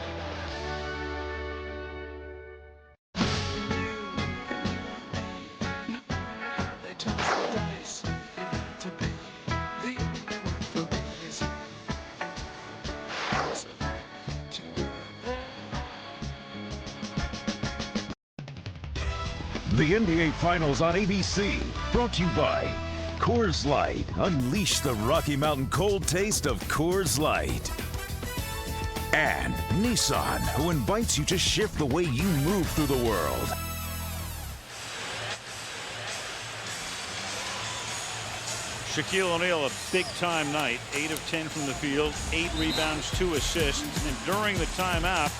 The NBA Finals on ABC, brought to you by Coors Light. Unleash the Rocky Mountain cold taste of Coors Light. And Nissan, who invites you to shift the way you move through the world. Shaquille O'Neal, a big-time night. 8 of 10 from the field, 8 rebounds, 2 assists. And during the timeout,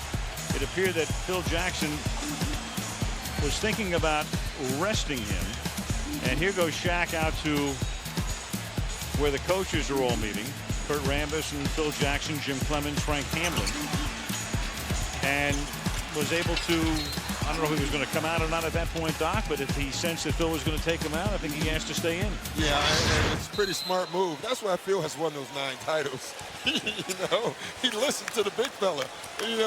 it appeared that Phil Jackson was thinking about resting him. And here goes Shaq out to where the coaches are all meeting. Kurt Rambis and Phil Jackson, Jim Clemens, Frank Hamlin. And was able to, I don't know if he was going to come out or not at that point, Doc, but if he sensed that Phil was going to take him out, I think he asked to stay in. Yeah, and it's a pretty smart move. That's why Phil has won those 9 titles. He listened to the big fella.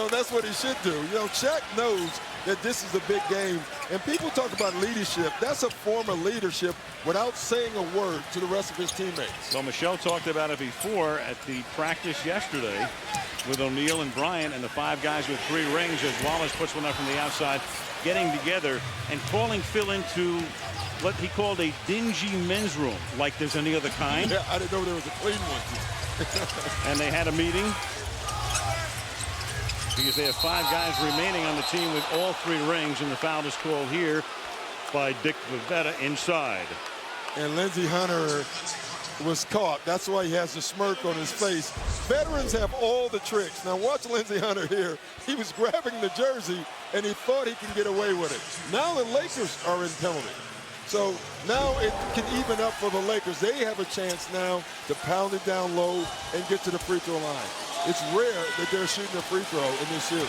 That's what he should do. Shaq knows that this is a big game. And people talk about leadership. That's a form of leadership without saying a word to the rest of his teammates. So Michelle talked about it before at the practice yesterday with O'Neal and Bryant and the 5 guys with 3 rings as Wallace puts one up from the outside, getting together and calling Phil into what he called a dingy men's room, like there's any other kind. Yeah, I didn't know there was a clean one. And they had a meeting because they have 5 guys remaining on the team with all 3 rings, and the foul is called here by Dick Vivetta inside. And Lindsey Hunter was caught. That's why he has a smirk on his face. Veterans have all the tricks. Now watch Lindsey Hunter here. He was grabbing the jersey and he thought he can get away with it. Now the Lakers are in penalty. So now it can even up for the Lakers. They have a chance now to pound it down low and get to the free throw line. It's rare that they're shooting a free throw in this series.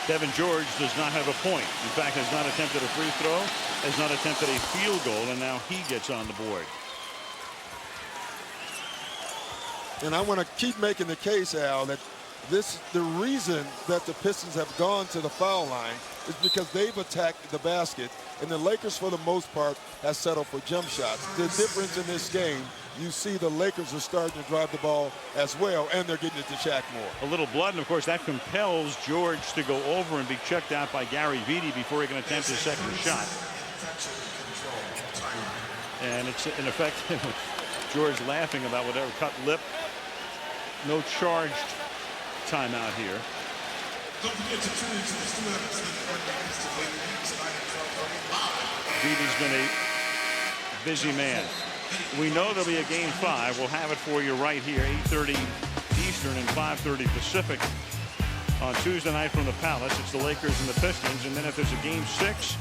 Devin George does not have a point. In fact, has not attempted a free throw, has not attempted a field goal, and now he gets on the board. And I want to keep making the case, Al, that the reason that the Pistons have gone to the foul line is because they've attacked the basket, and the Lakers, for the most part, have settled for jump shots. The difference in this game, you see the Lakers are starting to drive the ball as well, and they're getting it to Shaq more. A little blood, and of course that compels George to go over and be checked out by Gary Payton before he can attempt his second shot. And it's in effect George laughing about whatever, cut lip. No charged timeout here. Payton's been a busy man. We know there'll be a game 5. We'll have it for you right here, 8:30 Eastern and 5:30 Pacific on Tuesday night from the Palace. It's the Lakers and the Pistons. And then if there's a game 6,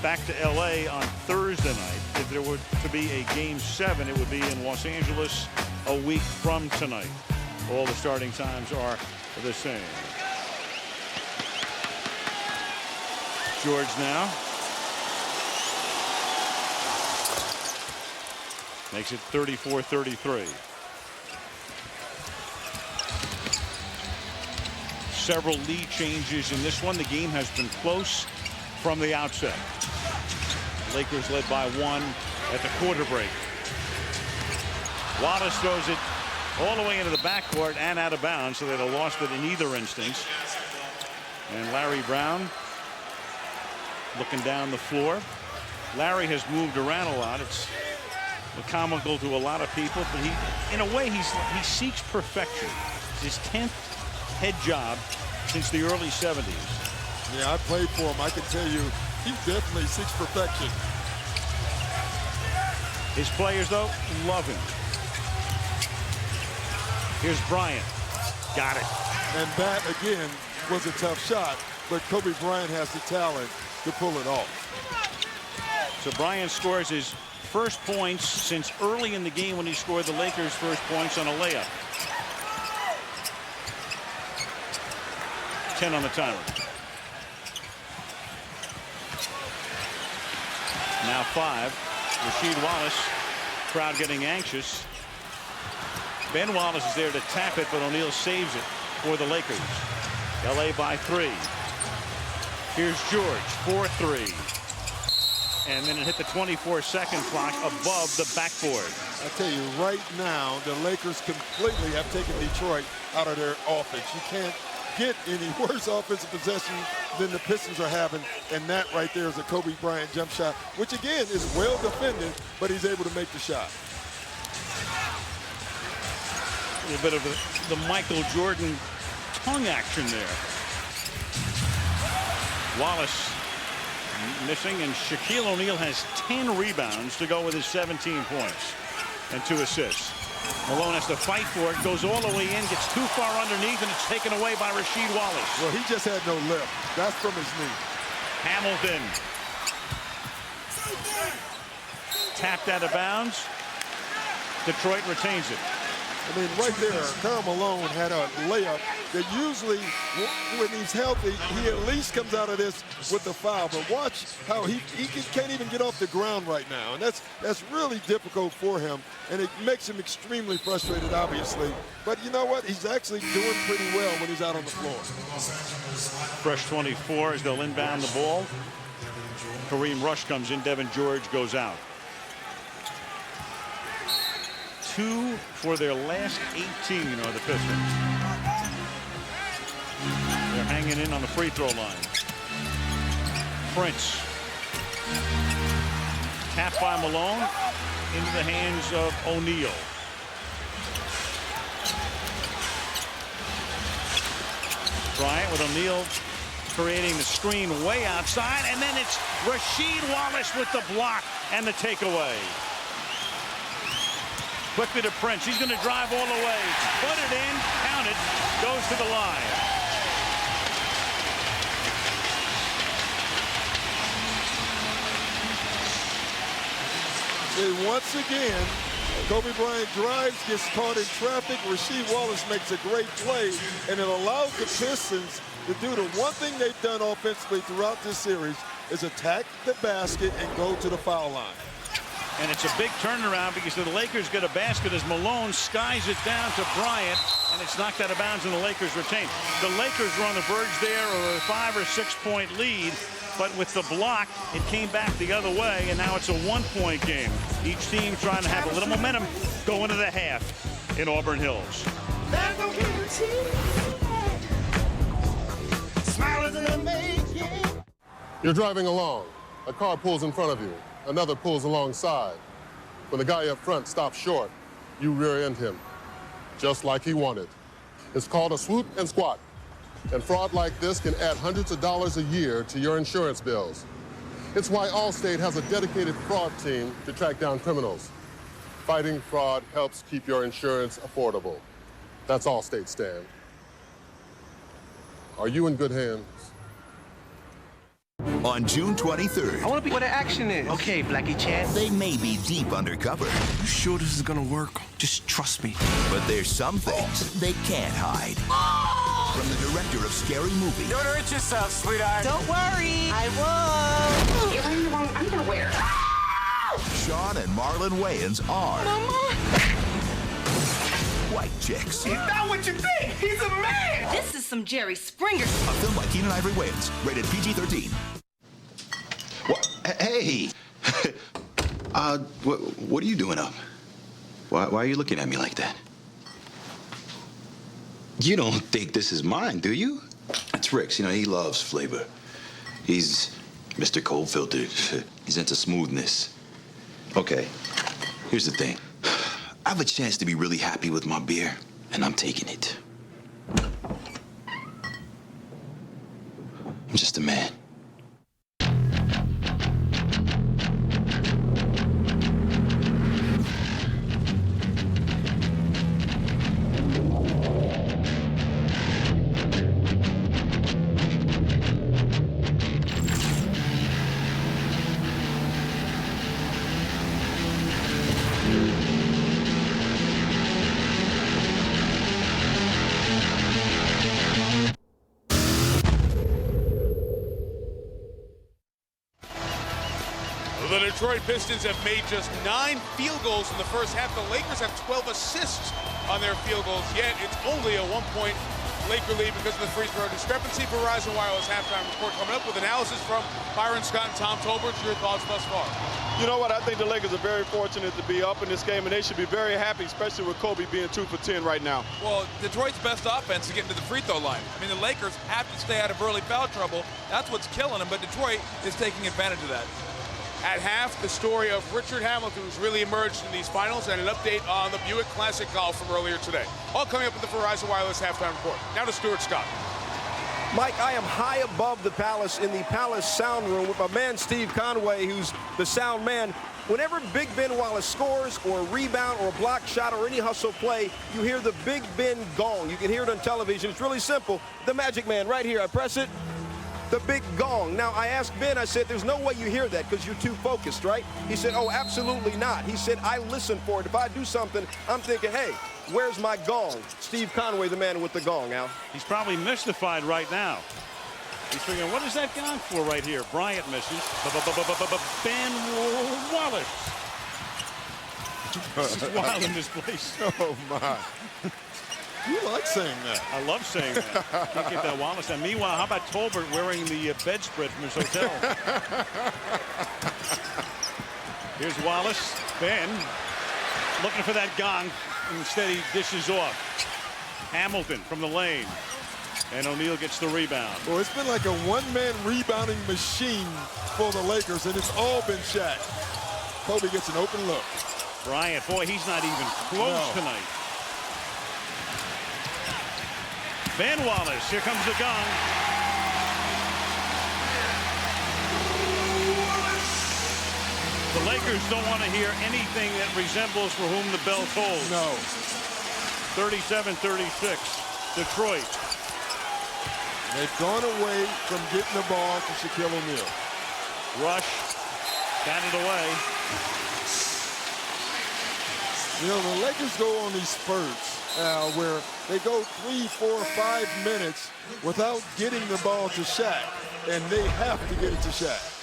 back to LA on Thursday night. If there were to be a game 7, it would be in Los Angeles a week from tonight. All the starting times are the same. George now makes it 34-33. Several lead changes in this one. The game has been close from the outset. Lakers led by 1 at the quarter break. Wallace throws it all the way into the backcourt and out of bounds, so they'd have lost it in either instance. And Larry Brown looking down the floor. Larry has moved around a lot. It's comical to a lot of people, but he, in a way, he seeks perfection. It's his 10th head job since the early 70s. Yeah, I played for him. I can tell you, he definitely seeks perfection. His players, though, love him. Here's Bryant. Got it. And that, again, was a tough shot, but Kobe Bryant has the talent to pull it off. So Bryant scores his first points since early in the game when he scored the Lakers' first points on a layup. 10 on the timer. Now 5. Rasheed Wallace. Crowd getting anxious. Ben Wallace is there to tap it, but O'Neal saves it for the Lakers. LA by 3. Here's George, 4-3. And then it hit the 24-second clock above the backboard. I tell you, right now, the Lakers completely have taken Detroit out of their offense. You can't get any worse offensive possession than the Pistons are having, and that right there is a Kobe Bryant jump shot, which again is well defended, but he's able to make the shot. A little bit of the Michael Jordan tongue action there. Wallace missing, and Shaquille O'Neal has 10 rebounds to go with his 17 points and 2 assists. Malone has to fight for it, goes all the way in, gets too far underneath, and it's taken away by Rasheed Wallace. Well, he just had no lift. That's from his knee. Hamilton. Tapped out of bounds. Detroit retains it. I mean, right there, Karl Malone had a layup that usually, when he's healthy, he at least comes out of this with the foul. But watch how he can't even get off the ground right now. And that's really difficult for him. And it makes him extremely frustrated, obviously. But you know what? He's actually doing pretty well when he's out on the floor. Fresh 24 as they'll inbound the ball. Kareem Rush comes in. Devin George goes out. 2 for their last 18 are the Pistons. They're hanging in on the free throw line. Prince. Tapped by Malone into the hands of O'Neal. Bryant with O'Neal creating the screen way outside, and then it's Rasheed Wallace with the block and the takeaway. Quickly to Prince. He's going to drive all the way. Put it in, count it, goes to the line. And once again, Kobe Bryant drives, gets caught in traffic. Rasheed Wallace makes a great play, and it allows the Pistons to do the one thing they've done offensively throughout this series is attack the basket and go to the foul line. And it's a big turnaround because the Lakers get a basket as Malone skies it down to Bryant, and it's knocked out of bounds, and the Lakers retain. The Lakers were on the verge there of a 5 or 6 point lead, but with the block, it came back the other way, and now it's a 1-point game. Each team trying to have a little momentum going to the half in Auburn Hills. You're driving along. A car pulls in front of you. Another pulls alongside. When the guy up front stops short, you rear-end him, just like he wanted. It's called a swoop and squat. And fraud like this can add hundreds of dollars a year to your insurance bills. It's why Allstate has a dedicated fraud team to track down criminals. Fighting fraud helps keep your insurance affordable. That's Allstate, Stan. Are you in good hands? On June 23rd. I want to be where the action is. Okay, Blackie Chan. They may be deep undercover. You sure this is gonna work? Just trust me. But there's some things they can't hide. From the director of Scary Movie. Don't hurt yourself, sweetheart. Don't worry, I won't. You're wearing the wrong underwear. Sean and Marlon Wayans are white chicks. He's not what you think. He's a man. This is some Jerry Springer. A film by Keenan Ivory Wayans, rated PG-13. What? Hey! What are you doing up? Why are you looking at me like that? You don't think this is mine, do you? It's Rick's. You know, he loves flavor. He's Mr. Cold Filtered. He's into smoothness. Okay, here's the thing. I have a chance to be really happy with my beer, and I'm taking it. I'm just a man. The Detroit Pistons have made just 9 field goals in the first half. The Lakers have 12 assists on their field goals, yet it's only a 1-point Laker lead because of the free throw discrepancy. Verizon Wireless halftime report coming up with analysis from Byron Scott and Tom Tolbert. Your thoughts thus far? You know what? I think the Lakers are very fortunate to be up in this game, and they should be very happy, especially with Kobe being 2 for 10 right now. Well, Detroit's best offense is getting to the free throw line. I mean, the Lakers have to stay out of early foul trouble. That's what's killing them, but Detroit is taking advantage of that. At half, the story of Richard Hamilton, who's really emerged in these finals, and an update on the Buick Classic Golf from earlier today. All coming up with the Verizon Wireless halftime report. Now to Stuart Scott. Mike, I am high above the Palace in the Palace sound room with my man Steve Conway, who's the sound man. Whenever Big Ben Wallace scores or a rebound or a block shot or any hustle play, you hear the Big Ben gong. You can hear it on television. It's really simple. The Magic Man right here. I press it. The big gong. Now, I asked Ben, I said, there's no way you hear that because you're too focused, right? He said, oh, absolutely not. He said, I listen for it. If I do something, I'm thinking, hey, where's my gong? Steve Conway, the man with the gong, Al. He's probably mystified right now. He's figuring, what is that gong for right here? Bryant misses. Ben Wallace. This is wild in this place. Oh, my. You like saying that. I love saying that. Can't get that Wallace. And meanwhile, how about Tolbert wearing the bedspread from his hotel? Here's Wallace. Ben looking for that gong. Instead, he dishes off. Hamilton from the lane. And O'Neal gets the rebound. Well, it's been like a one-man rebounding machine for the Lakers, and it's all been Shaq. Kobe gets an open look. Bryant, boy, he's not even close tonight. Ben Wallace, here comes the gong. The Lakers don't want to hear anything that resembles for whom the bell tolls. No. 37-36, Detroit. They've gone away from getting the ball to Shaquille O'Neal. Rush, batted away. You know, the Lakers go on these spurts where they go 3, 4, 5 minutes without getting the ball to Shaq, and they have to get it to Shaq.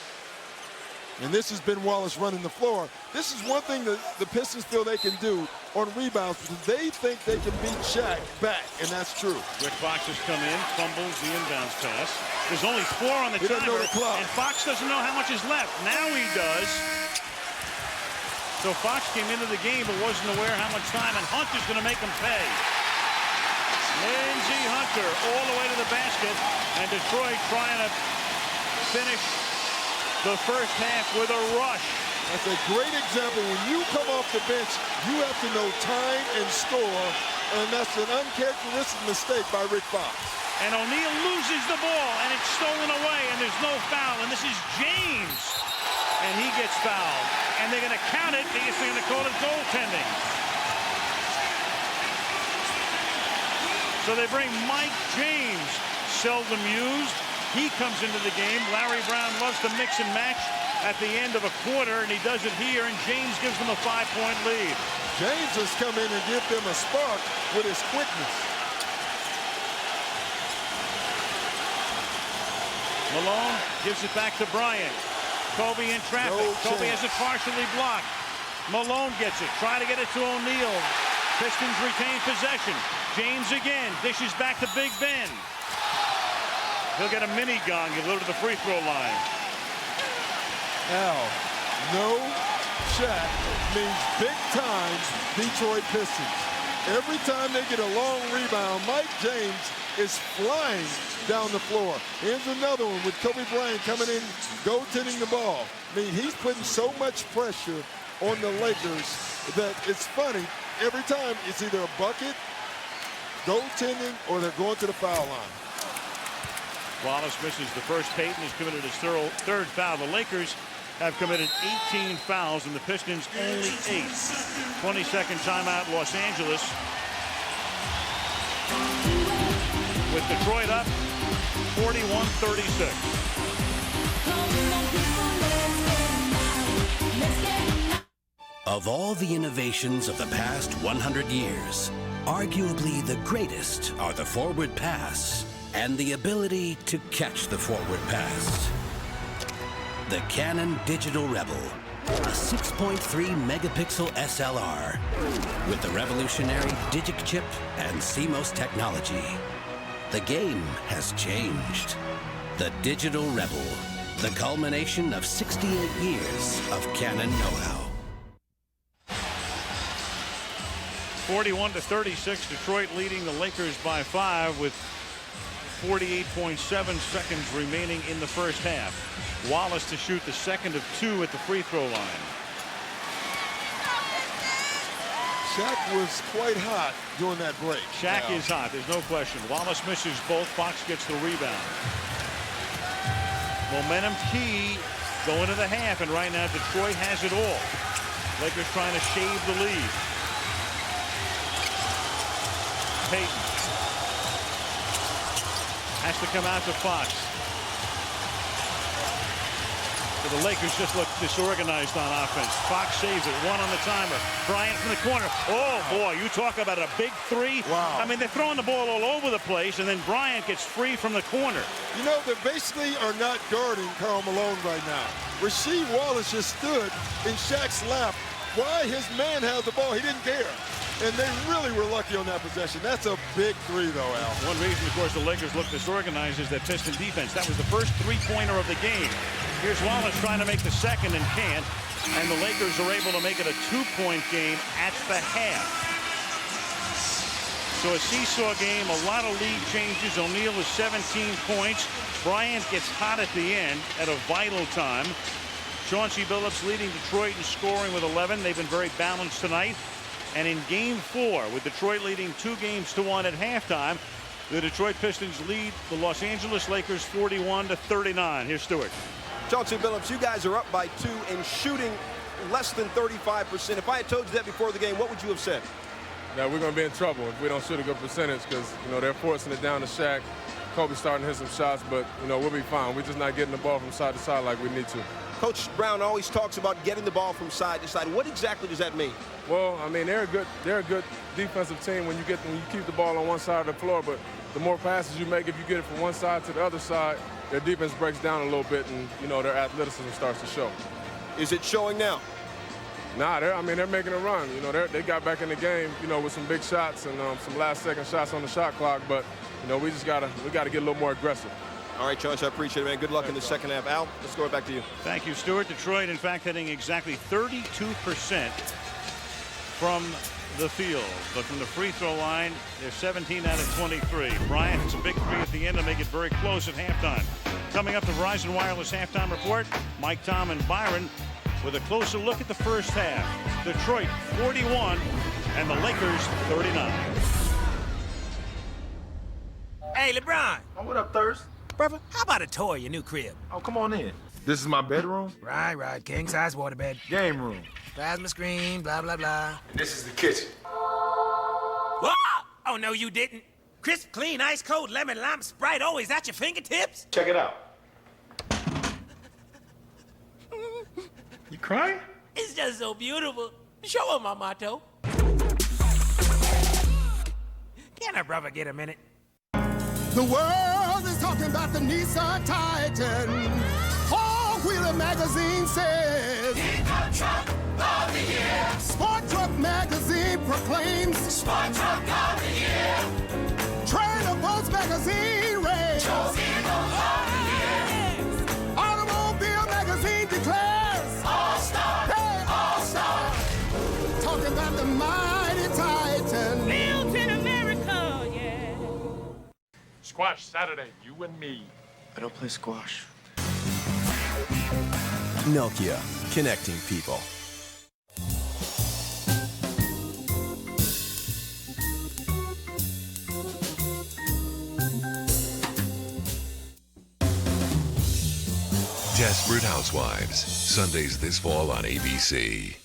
And this has been Wallace running the floor. This is one thing that the Pistons feel they can do on rebounds, because they think they can beat Shaq back, and that's true. Rick Fox has come in, fumbles the inbounds pass. There's only 4 on the timer, know the clock. and Fox doesn't know how much is left. Now he does. So Fox came into the game but wasn't aware how much time, and Hunter's going to make him pay. Lindsey Hunter all the way to the basket, and Detroit trying to finish the first half with a rush. That's a great example. When you come off the bench, you have to know time and score, and that's an uncharacteristic mistake by Rick Fox. And O'Neal loses the ball, and it's stolen away, and there's no foul, and this is James. And he gets fouled. And they're going to count it because they're going to call it goaltending. So they bring Mike James, seldom used. He comes into the game. Larry Brown loves to mix and match at the end of a quarter, and he does it here, and James gives them a 5-point lead. James has come in and give them a spark with his quickness. Malone gives it back to Bryant. Kobe in traffic. Kobe has it partially blocked. Malone gets it. Try to get it to O'Neal. Pistons retain possession. James again. Dishes back to Big Ben. He'll get a mini gong. He'll go to the free throw line. Al, no Shaq means big time Detroit Pistons. Every time they get a long rebound, Mike James is flying down the floor. Here's another one with Kobe Bryant coming in, goaltending the ball. I mean, he's putting so much pressure on the Lakers that it's funny. Every time it's either a bucket, goaltending, or they're going to the foul line. Wallace misses the first. Payton has committed his third foul. The Lakers have committed 18 fouls, and the Pistons only 8. 20-second timeout, Los Angeles. With Detroit up 41-36. Of all the innovations of the past 100 years, arguably the greatest are the forward pass and the ability to catch the forward pass. The Canon Digital Rebel, a 6.3 megapixel SLR with the revolutionary Digic chip and CMOS technology. The game has changed. The Digital Rebel, the culmination of 68 years of Canon know-how. 41-36, Detroit leading the Lakers by 5 with 48.7 seconds remaining in the first half. Wallace to shoot the second of 2 at the free throw line. Shaq was quite hot during that break. Shaq is hot, there's no question. Wallace misses both. Fox gets the rebound. Momentum key going to the half, and right now Detroit has it all. Lakers trying to shave the lead. Payton has to come out to Fox. So the Lakers just look disorganized on offense. Fox saves it. One on the timer. Bryant from the corner. Oh, boy, you talk about a big three. Wow. I mean, they're throwing the ball all over the place, and then Bryant gets free from the corner. You know, they basically are not guarding Karl Malone right now. Rasheed Wallace just stood in Shaq's lap. Why? His man has the ball. He didn't care. And they really were lucky on that possession. That's a big three, though, Al. One reason, of course, the Lakers look disorganized is that Piston defense. That was the first three-pointer of the game. Here's Wallace trying to make the second and can't. And the Lakers are able to make it a two-point game at the half. So a seesaw game, a lot of lead changes. O'Neal is 17 points. Bryant gets hot at the end at a vital time. Chauncey Billups leading Detroit in scoring with 11. They've been very balanced tonight. And in game 4, with Detroit leading 2-1 at halftime, the Detroit Pistons lead the Los Angeles Lakers 41-39. Here's Stewart. Chauncey Billups, you guys are up by 2 and shooting less than 35%. If I had told you that before the game, what would you have said? That we're going to be in trouble if we don't shoot a good percentage because, you know, they're forcing it down to Shaq. Kobe starting to hit some shots, but, you know, we'll be fine. We're just not getting the ball from side to side like we need to. Coach Brown always talks about getting the ball from side to side. What exactly does that mean? Well, I mean, they're a good defensive team when you keep the ball on one side of the floor, but the more passes you make, if you get it from one side to the other side, their defense breaks down a little bit and, you know, their athleticism starts to show. Is it showing now? Nah, they're making a run. You know, they got back in the game, you know, with some big shots and some last-second shots on the shot clock, but, you know, we gotta get a little more aggressive. All right, Chauncey, I appreciate it, man. Good luck in the second half. Al, let's go back to you. Thank you, Stuart. Detroit, in fact, hitting exactly 32% from the field. But from the free throw line, they're 17 out of 23. Bryant hits a big three at the end to make it very close at halftime. Coming up, the Verizon Wireless halftime report. Mike, Tom, and Byron with a closer look at the first half. Detroit 41 and the Lakers 39. Hey, LeBron. Oh, what up, Thirst? Brother, how about a tour of your new crib? Oh, come on in. This is my bedroom? Right. King-size waterbed. Game room. Plasma screen, blah, blah, blah. And this is the kitchen. Whoa! Oh, no, you didn't. Crisp, clean, ice-cold, lemon, lime, Sprite, always at your fingertips. Check it out. You crying? It's just so beautiful. Show him my motto. Can a brother get a minute? The world is talking about the Nissan Titan. Four-wheeler magazine says Pickup Truck of the Year. Sport Truck magazine proclaims Sport Truck of the Year. Trailer Boats magazine rates Chose Eagle of the Year. Automobile magazine declares All-Star. Hey, All-Star. Talking about the mighty Titan. Built in America, yeah. Squash Saturday, you and me. I don't play squash. Nokia, connecting people. Desperate Housewives, Sundays this fall on ABC.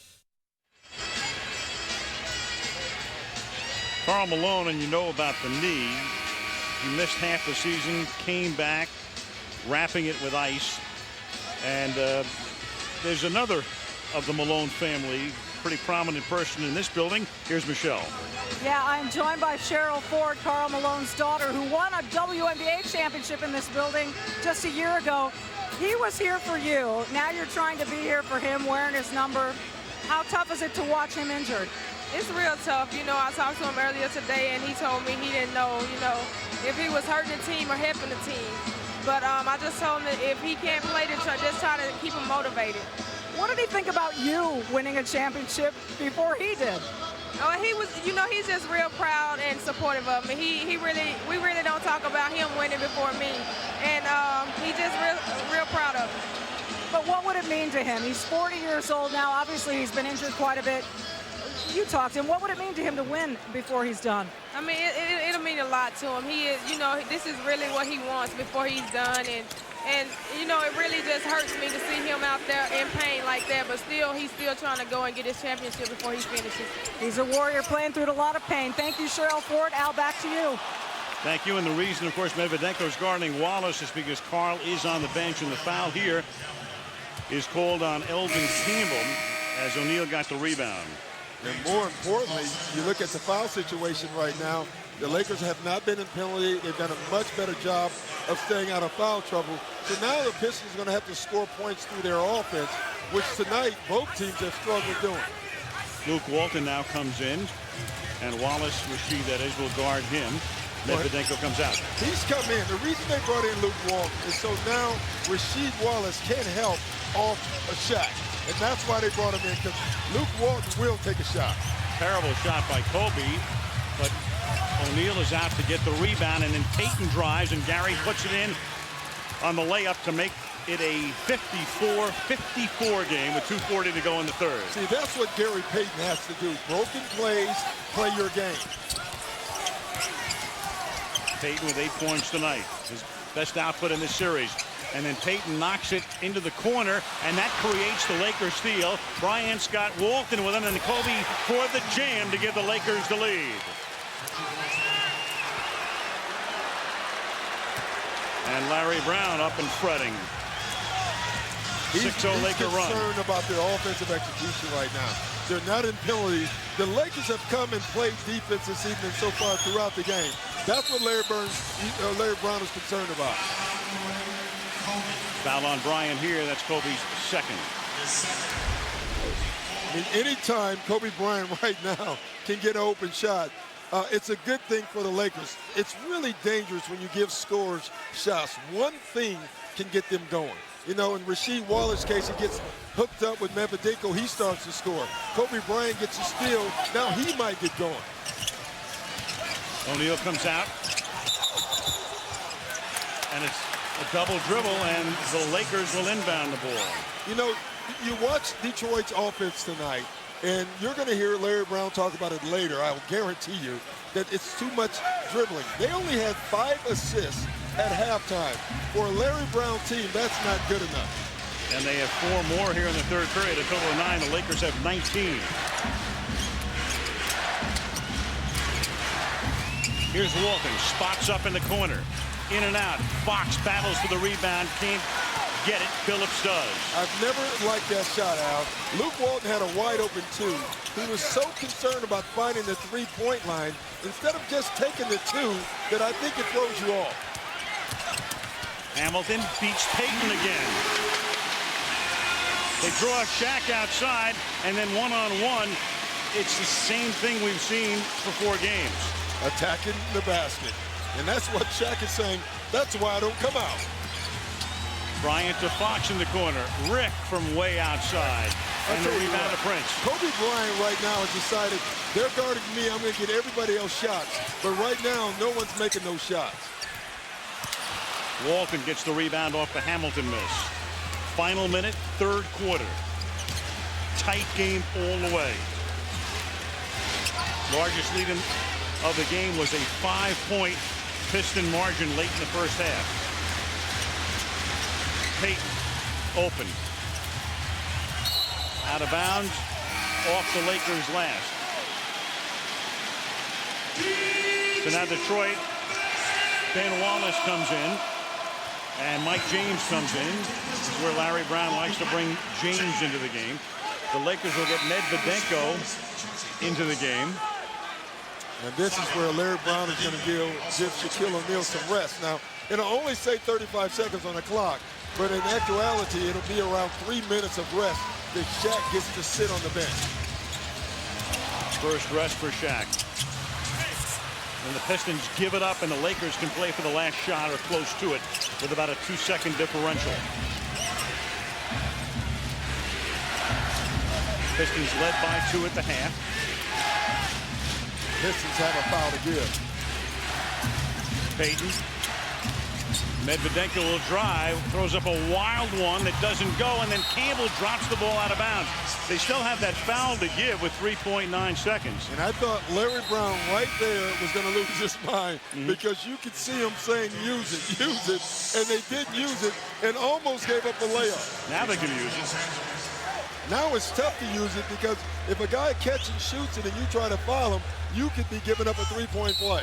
Karl Malone, and you know about the knee. He missed half the season, came back, wrapping it with ice. And there's another of the Malone family, pretty prominent person in this building. Here's Michelle. Yeah, I'm joined by Cheryl Ford, Karl Malone's daughter, who won a WNBA championship in this building just a year ago. He was here for you. Now you're trying to be here for him, wearing his number. How tough is it to watch him injured? It's real tough. You know, I talked to him earlier today, and he told me he didn't know, if he was hurting the team or helping the team. But I just told him that if he can't play, just try to keep him motivated. What did he think about you winning a championship before he did? Oh, he was, he's just real proud and supportive of me. We really don't talk about him winning before me. And he's just real proud of me. But what would it mean to him? He's 40 years old now. Obviously, he's been injured quite a bit. You talked to him. What would it mean to him to win before he's done? I mean, it'll mean a lot to him. He is, this is really what he wants before he's done. And it really just hurts me to see him out there in pain like that. But still, he's still trying to go and get his championship before he finishes. He's a warrior playing through a lot of pain. Thank you, Cheryl Ford. Al, back to you. Thank you. And the reason, of course, Medvedenko's guarding Wallace is because Karl is on the bench, and the foul here is called on Elvin Campbell as O'Neal got the rebound. And more importantly, you look at the foul situation right now, the Lakers have not been in penalty. They've done a much better job of staying out of foul trouble. So now the Pistons are going to have to score points through their offense, which tonight both teams have struggled doing. Luke Walton now comes in, and Wallace, Rasheed, that is, will guard him. Medvedenko comes out. He's come in. The reason they brought in Luke Walton is so now Rasheed Wallace can't help off a shot. And that's why they brought him in, because Luke Walton will take a shot. Terrible shot by Kobe, but O'Neal is out to get the rebound, and then Payton drives, and Gary puts it in on the layup to make it a 54-54 game with 2:40 to go in the third. See, that's what Gary Payton has to do. Broken plays, play your game. Payton with 8 points tonight, his best output in this series. And then Payton knocks it into the corner, and that creates the Lakers steal. Bryant's got Walton with him, and Kobe for the jam to give the Lakers the lead. And Larry Brown up and fretting. 6-0 Laker run. He's concerned about their offensive execution right now. They're not in penalties. The Lakers have come and played defense this evening so far throughout the game. That's what Larry Brown is concerned about. Foul on Bryant here. That's Kobe's second. I mean, anytime Kobe Bryant right now can get an open shot, it's a good thing for the Lakers. It's really dangerous when you give scorers shots. One thing can get them going. You know, in Rasheed Wallace's case, he gets hooked up with Medvedenko. He starts to score. Kobe Bryant gets a steal. Now he might get going. O'Neal comes out. And it's a double dribble, and the Lakers will inbound the ball. You know, you watch Detroit's offense tonight, and you're going to hear Larry Brown talk about it later. I will guarantee you that it's too much dribbling. They only had 5 assists at halftime. For a Larry Brown team, that's not good enough. And they have 4 more here in the third period, a total of 9. The Lakers have 19. Here's Walton, spots up in the corner. In and out. Fox battles for the rebound. Can't get it. Phillips does. I've never liked that shot, Al. Luke Walton had a wide open 2. He was so concerned about finding the 3-point line instead of just taking the 2 that I think it throws you off. Hamilton beats Payton again. They draw Shaq outside, and then one-on-one. It's the same thing we've seen for 4 games. Attacking the basket. And that's what Shaq is saying. That's why I don't come out. Bryant to Fox in the corner. Rick from way outside. And the rebound to Prince. Kobe Bryant right now has decided they're guarding me. I'm going to get everybody else shots. But right now, no one's making those shots. Walton gets the rebound off the Hamilton miss. Final minute, third quarter. Tight game all the way. Largest lead of the game was a 5-point Piston margin late in the first half. Payton open. Out of bounds. Off the Lakers last. So now Detroit. Ben Wallace comes in. And Mike James comes in. This is where Larry Brown likes to bring James into the game. The Lakers will get Medvedenko into the game. And this is where Larry Brown is going to give Shaquille O'Neal some rest. Now, it'll only say 35 seconds on the clock, but in actuality, it'll be around 3 minutes of rest that Shaq gets to sit on the bench. First rest for Shaq. And the Pistons give it up, and the Lakers can play for the last shot or close to it with about a 2-second differential. Pistons led by 2 at the half. Pistons have a foul to give. Payton. Medvedenko will drive, throws up a wild one that doesn't go, and then Campbell drops the ball out of bounds. They still have that foul to give with 3.9 seconds. And I thought Larry Brown right there was going to lose his mind because you could see him saying, use it, and they did use it and almost gave up a layup. Now they can use it. Now it's tough to use it because if a guy catches and shoots it and you try to foul him, you could be giving up a 3-point play.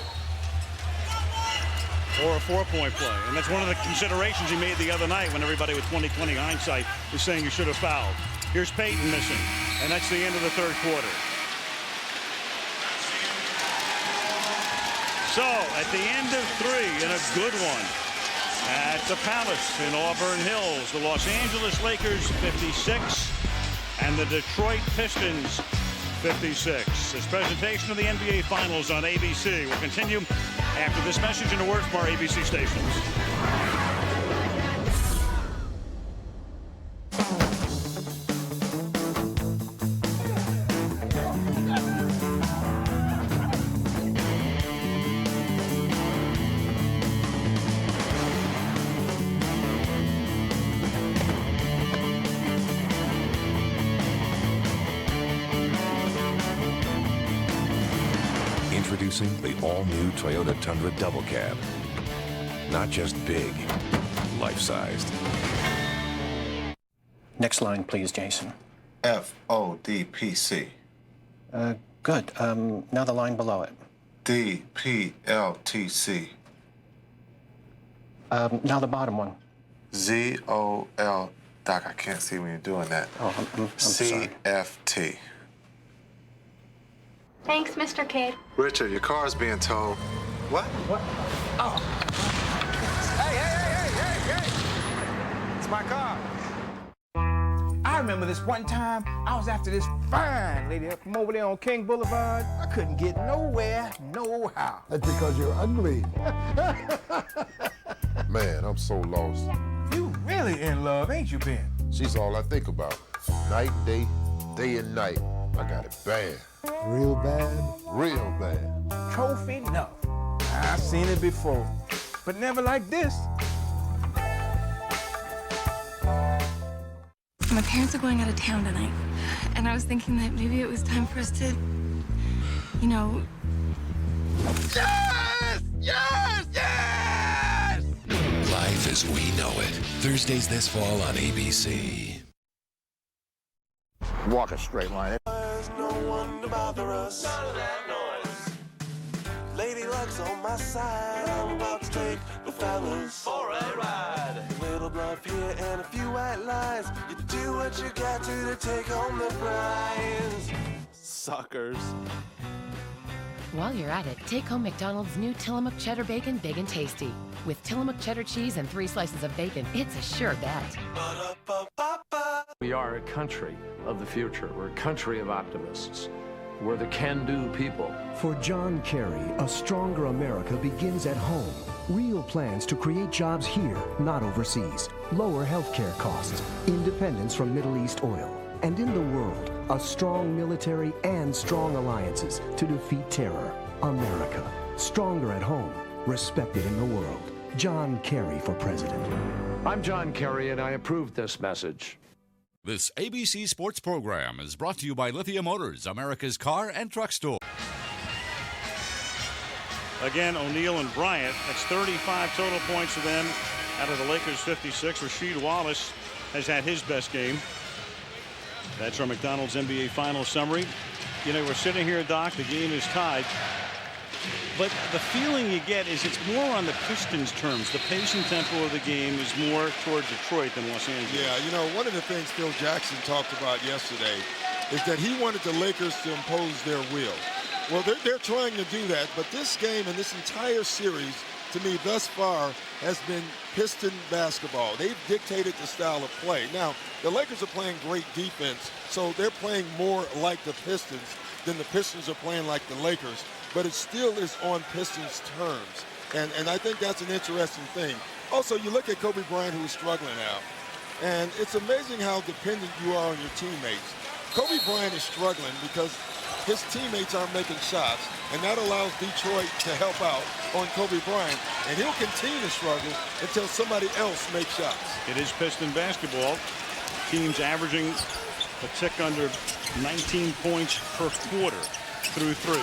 or a 4-point play. And that's one of the considerations he made the other night when everybody with 20/20 hindsight is saying you should have fouled. Here's Payton missing, and that's the end of the third quarter. So at the end of 3, and a good one at the Palace in Auburn Hills, the Los Angeles Lakers 56 and the Detroit Pistons 56. This presentation of the NBA Finals on ABC will continue after this message and a word from our ABC stations. Introducing the all-new Toyota Tundra Double Cab. Not just big, life-sized. Next line, please, Jason. FODPC. Good. Now the line below it. DPLTC. Now the bottom one. ZOL. Doc, I can't see when you're doing that. Oh, I'm sorry. CFT. Thanks, Mr. Kidd. Richard, your car's being towed. What? What? Oh. Hey! It's my car. I remember this one time I was after this fine lady up from over there on King Boulevard. I couldn't get nowhere, no how. That's because you're ugly. Man, I'm so lost. You really in love, ain't you, Ben? She's all I think about. Night and day and night. I got it bad. Real bad? Real bad. Trophy enough. I've seen it before, but never like this. My parents are going out of town tonight, and I was thinking that maybe it was time for us to, you know... Yes! Yes! Yes! Life as we know it. Thursdays this fall on ABC. Walk a straight line. No one to bother us. None of that noise. Lady Luck's on my side. I'm about to take the fellas for a ride. A little bluff here and a few white lies. You do what you got to take home the prize. Suckers. While you're at it, take home McDonald's new Tillamook Cheddar Bacon Big and Tasty. With Tillamook Cheddar cheese and 3 slices of bacon, it's a sure bet. We are a country of the future. We're a country of optimists. We're the can-do people. For John Kerry, a stronger America begins at home. Real plans to create jobs here, not overseas. Lower healthcare costs, independence from Middle East oil. And in the world, a strong military and strong alliances to defeat terror. America, stronger at home, respected in the world. John Kerry for president. I'm John Kerry, and I approve this message. This ABC Sports program is brought to you by Lithia Motors, America's car and truck store. Again, O'Neal and Bryant. That's 35 total points for them out of the Lakers' 56. Rasheed Wallace has had his best game. That's our McDonald's NBA Finals summary. You know, we're sitting here, Doc. The game is tied. But the feeling you get is it's more on the Pistons' terms. The pace and tempo of the game is more toward Detroit than Los Angeles. Yeah, you know, one of the things Phil Jackson talked about yesterday is that he wanted the Lakers to impose their will. Well, they're trying to do that, but this game and this entire series, to me, thus far, has been Piston basketball. They've dictated the style of play. Now, the Lakers are playing great defense, so they're playing more like the Pistons than the Pistons are playing like the Lakers. But it still is on Pistons' terms. And I think that's an interesting thing. Also, you look at Kobe Bryant, who is struggling now. And it's amazing how dependent you are on your teammates. Kobe Bryant is struggling because his teammates aren't making shots, and that allows Detroit to help out on Kobe Bryant. And he'll continue to struggle until somebody else makes shots. It is Piston basketball. Teams averaging a tick under 19 points per quarter through 3.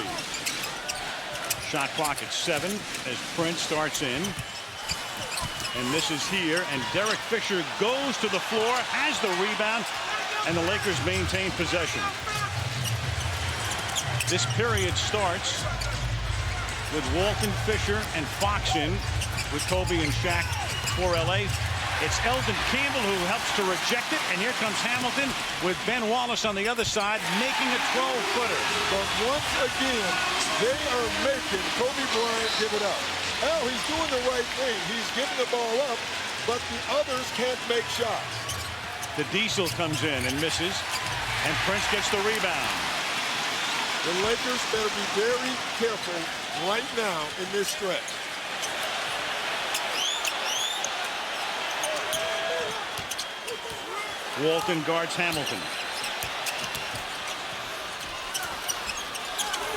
Shot clock at 7 as Prince starts in. And this is here, and Derek Fisher goes to the floor, has the rebound, and the Lakers maintain possession. This period starts with Walton, Fisher, and Fox in. with Kobe and Shaq for LA. It's Eldon Campbell who helps to reject it, and here comes Hamilton with Ben Wallace on the other side, making a 12-footer. But once again, they are making Kobe Bryant give it up. Now he's doing the right thing. He's giving the ball up, but the others can't make shots. The Diesel comes in and misses, and Prince gets the rebound. The Lakers better be very careful right now in this stretch. Walton guards Hamilton.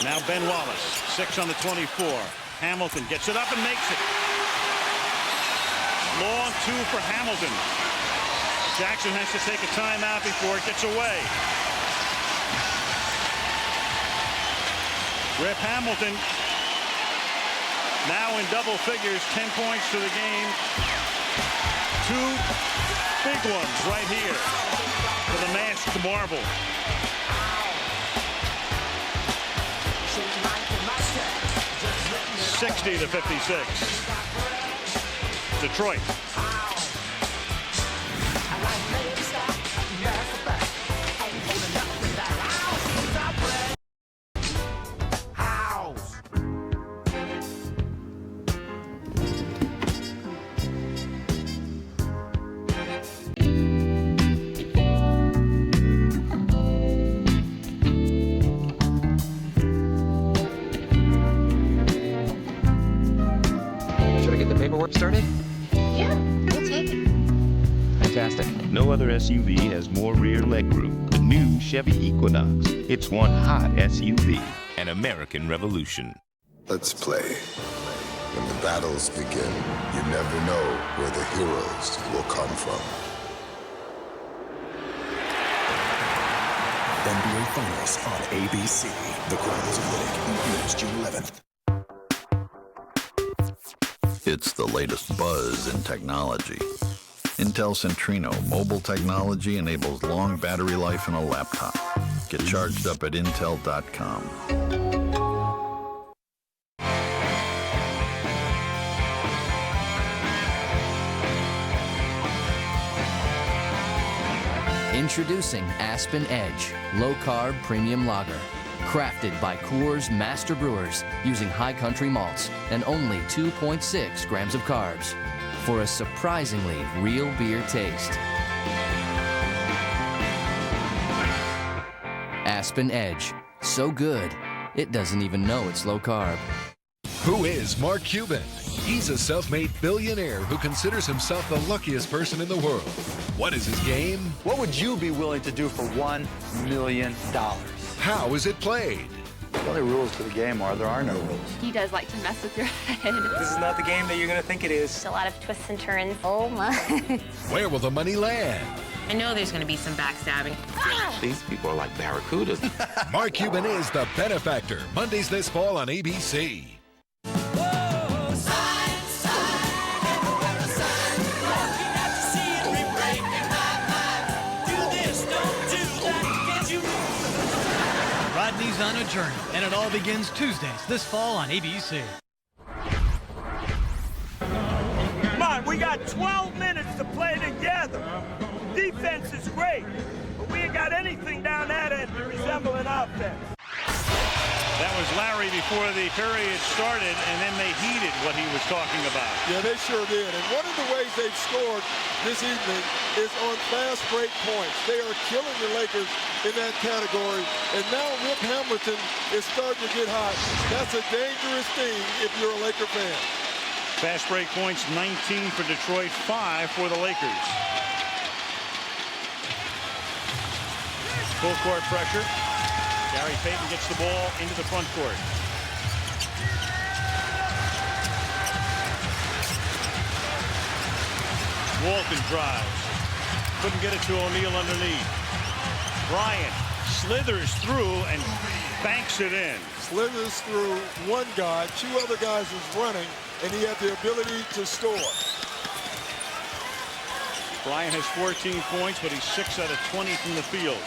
Now Ben Wallace, 6 on the 24. Hamilton gets it up and makes it. Long 2 for Hamilton. Jackson has to take a timeout before it gets away. Rip Hamilton now in double figures, 10 points to the game. 2 big ones right here for the masked marvel. (60-56). Detroit. Started? Yeah, we'll take it. Fantastic. No other SUV has more rear legroom. The new Chevy Equinox. It's one hot SUV. An American revolution. Let's play. When the battles begin, you never know where the heroes will come from. NBA Finals on ABC. The Chronicles of Riddick begins June 11th. It's the latest buzz in technology. Intel Centrino mobile technology enables long battery life in a laptop. Get charged up at Intel.com. Introducing Aspen Edge, low-carb premium lager. Crafted by Coors Master Brewers using high country malts and only 2.6 grams of carbs for a surprisingly real beer taste. Aspen Edge, so good, it doesn't even know it's low carb. Who is Mark Cuban? He's a self-made billionaire who considers himself the luckiest person in the world. What is his game? What would you be willing to do for $1 million? How is it played? The only rules to the game are there are no rules. He does like to mess with your head. This is not the game that you're going to think it is. A lot of twists and turns. Oh my. Where will the money land? I know there's going to be some backstabbing. These people are like barracudas. Mark Cuban is the benefactor. Mondays this fall on ABC. Rodney's on a journey, and it all begins Tuesdays this fall on ABC. Come on, we got 12 minutes to play together. Defense is great, but we ain't got anything down that end to resemble an offense. That was Larry before the period started, and then they heeded what he was talking about. Yeah, they sure did. And one of the ways they've scored this evening is on fast break points. They are killing the Lakers in that category. And now Rip Hamilton is starting to get hot. That's a dangerous thing if you're a Laker fan. Fast break points, 19 for Detroit, 5 for the Lakers. Full court pressure. Gary Payton gets the ball into the front court. Walton drives. Couldn't get it to O'Neal underneath. Bryant slithers through and banks it in. Slithers through one guy, 2 other guys is running, and he had the ability to score. Bryant has 14 points, but he's 6 out of 20 from the field.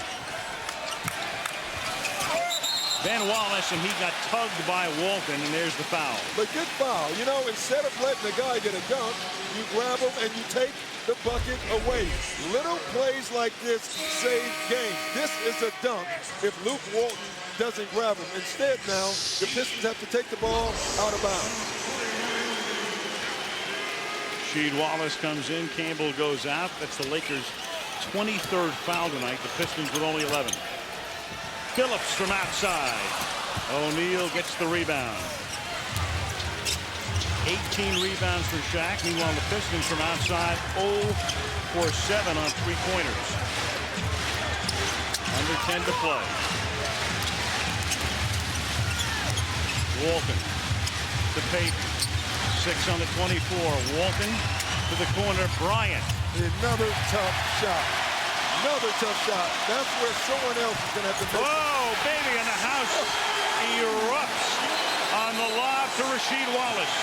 Ben Wallace, and he got tugged by Walton, and there's the foul. But good foul. You know, instead of letting the guy get a dunk, you grab him and you take the bucket away. Little plays like this save games. This is a dunk if Luke Walton doesn't grab him. Instead now, the Pistons have to take the ball out of bounds. Rasheed Wallace comes in. Campbell goes out. That's the Lakers' 23rd foul tonight. The Pistons with only 11. Phillips from outside. O'Neal gets the rebound. 18 rebounds for Shaq. Meanwhile, the Pistons from outside 0 for 7 on three-pointers. Under 10 to play. Walton to Payton. 6 on the 24. Walton to the corner. Bryant. Another tough shot. Another tough shot. That's where someone else is going to have to make it. Whoa, baby, and the house erupts on the lob to Rasheed Wallace.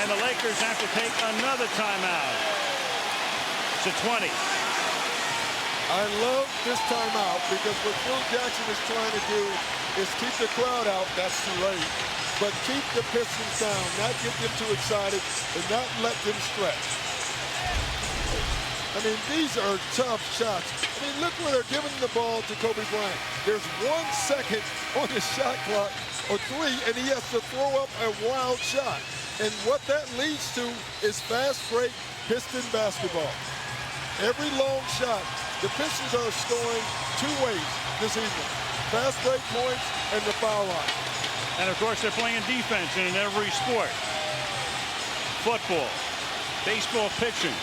And the Lakers have to take another timeout. It's a 20. I love this timeout because what Phil Jackson is trying to do is keep the crowd out. That's too late. But keep the Pistons down, not get them too excited, and not let them stretch. I mean, these are tough shots. I mean, look where they're giving the ball to Kobe Bryant. There's 1 second on the shot clock, or 3, and he has to throw up a wild shot. And what that leads to is fast break Piston basketball. Every long shot, the Pistons are scoring 2 ways this evening. Fast break points and the foul line. And of course, they're playing defense in every sport. Football, baseball pitching,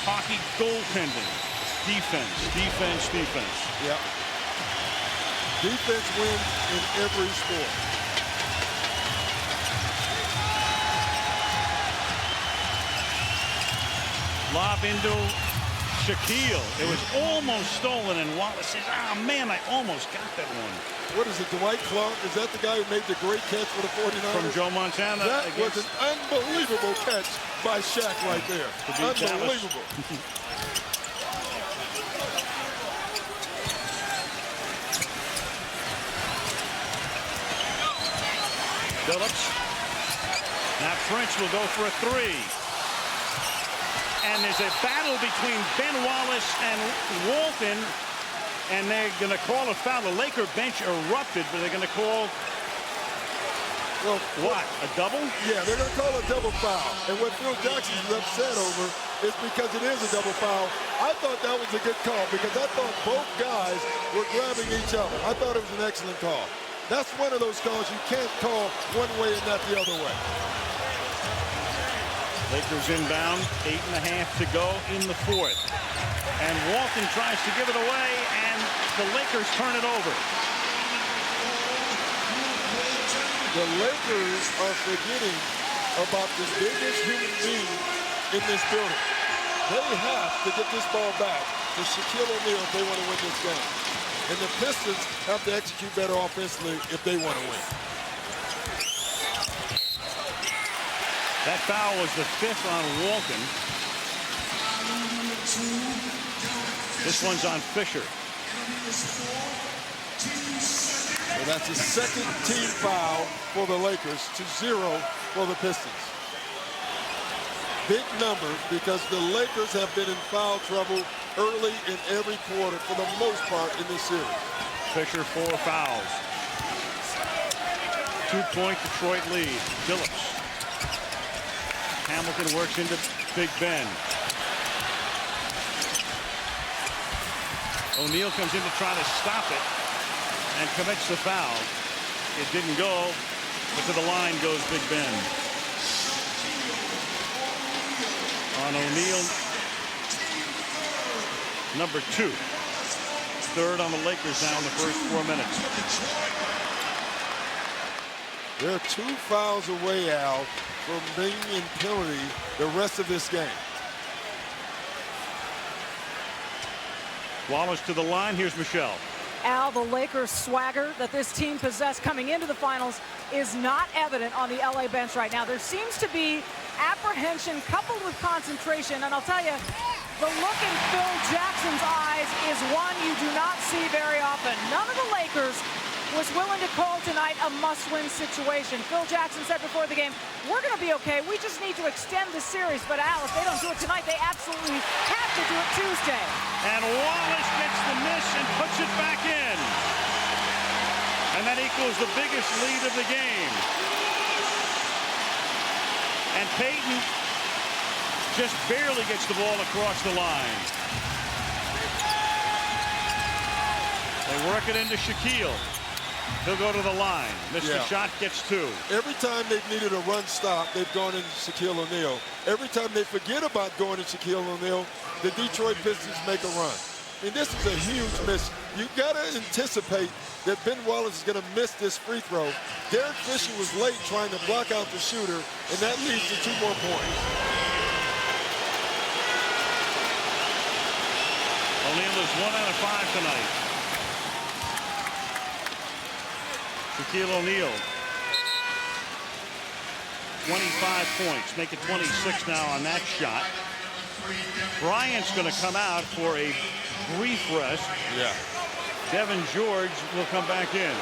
hockey goaltending, defense, defense, defense. Yeah. Defense wins in every sport. Lob into Shaquille. It was almost stolen, and Wallace says, "Ah, man, I almost got that one." What is it, Dwight Clark? Is that the guy who made the great catch for the 49ers? From Joe Montana. That was an unbelievable catch by Shaq right there. Unbelievable. Phillips. Now Prince will go for a 3. And there's a battle between Ben Wallace and Walton, and they're going to call a foul. The Laker bench erupted, but they're going to call, well, what, a double? Yeah, they're going to call a double foul. And what Phil Jackson is upset over is because it is a double foul. I thought that was a good call because I thought both guys were grabbing each other. I thought it was an excellent call. That's one of those calls you can't call one way and not the other way. Lakers inbound, 8.5 to go in the 4th. And Walton tries to give it away, and the Lakers turn it over. The Lakers are forgetting about the biggest human being in this building. They have to get this ball back to Shaquille O'Neal if they want to win this game. And the Pistons have to execute better offensively if they want to win. That foul was the 5th on Walton. This one's on Fisher. So that's the second team foul for the Lakers to 0 for the Pistons. Big number because the Lakers have been in foul trouble early in every quarter for the most part in this series. Fisher 4 fouls. 2-point Detroit lead. Phillips. Hamilton works into Big Ben. O'Neal comes in to try to stop it and commits the foul. It didn't go, but to the line goes Big Ben. On O'Neal, number 2. 3rd on the Lakers now in the first 4 minutes. They're 2 fouls away, Al, from being in penalty the rest of this game. Wallace to the line. Here's Michelle. Al, the Lakers swagger that this team possessed coming into the finals is not evident on the LA bench right now. There seems to be apprehension coupled with concentration, and I'll tell you, The look in Phil Jackson's eyes is one you do not see very often. None of the Lakers was willing to call tonight a must-win situation. Phil Jackson said before the game, we're going to be okay. We just need to extend the series. But Al, if they don't do it tonight, they absolutely have to do it Tuesday. And Wallace gets the miss and puts it back in. And that equals the biggest lead of the game. And Payton just barely gets the ball across the line. They work it into Shaquille. He'll go to the line. Missed the shot, gets two. Every time they've needed a run stop, they've gone into Shaquille O'Neal. Every time they forget about going to Shaquille O'Neal, the Detroit Pistons make a run. I mean, this is a huge miss. You got to anticipate that Ben Wallace is going to miss this free throw. Derek Fisher was late trying to block out the shooter, and that leads to 2 more points. O'Neal is 1 out of 5 tonight. Shaquille O'Neal, 25 points, make it 26 now on that shot. Bryant's going to come out for a brief rest. Yeah. Devin George will come back in.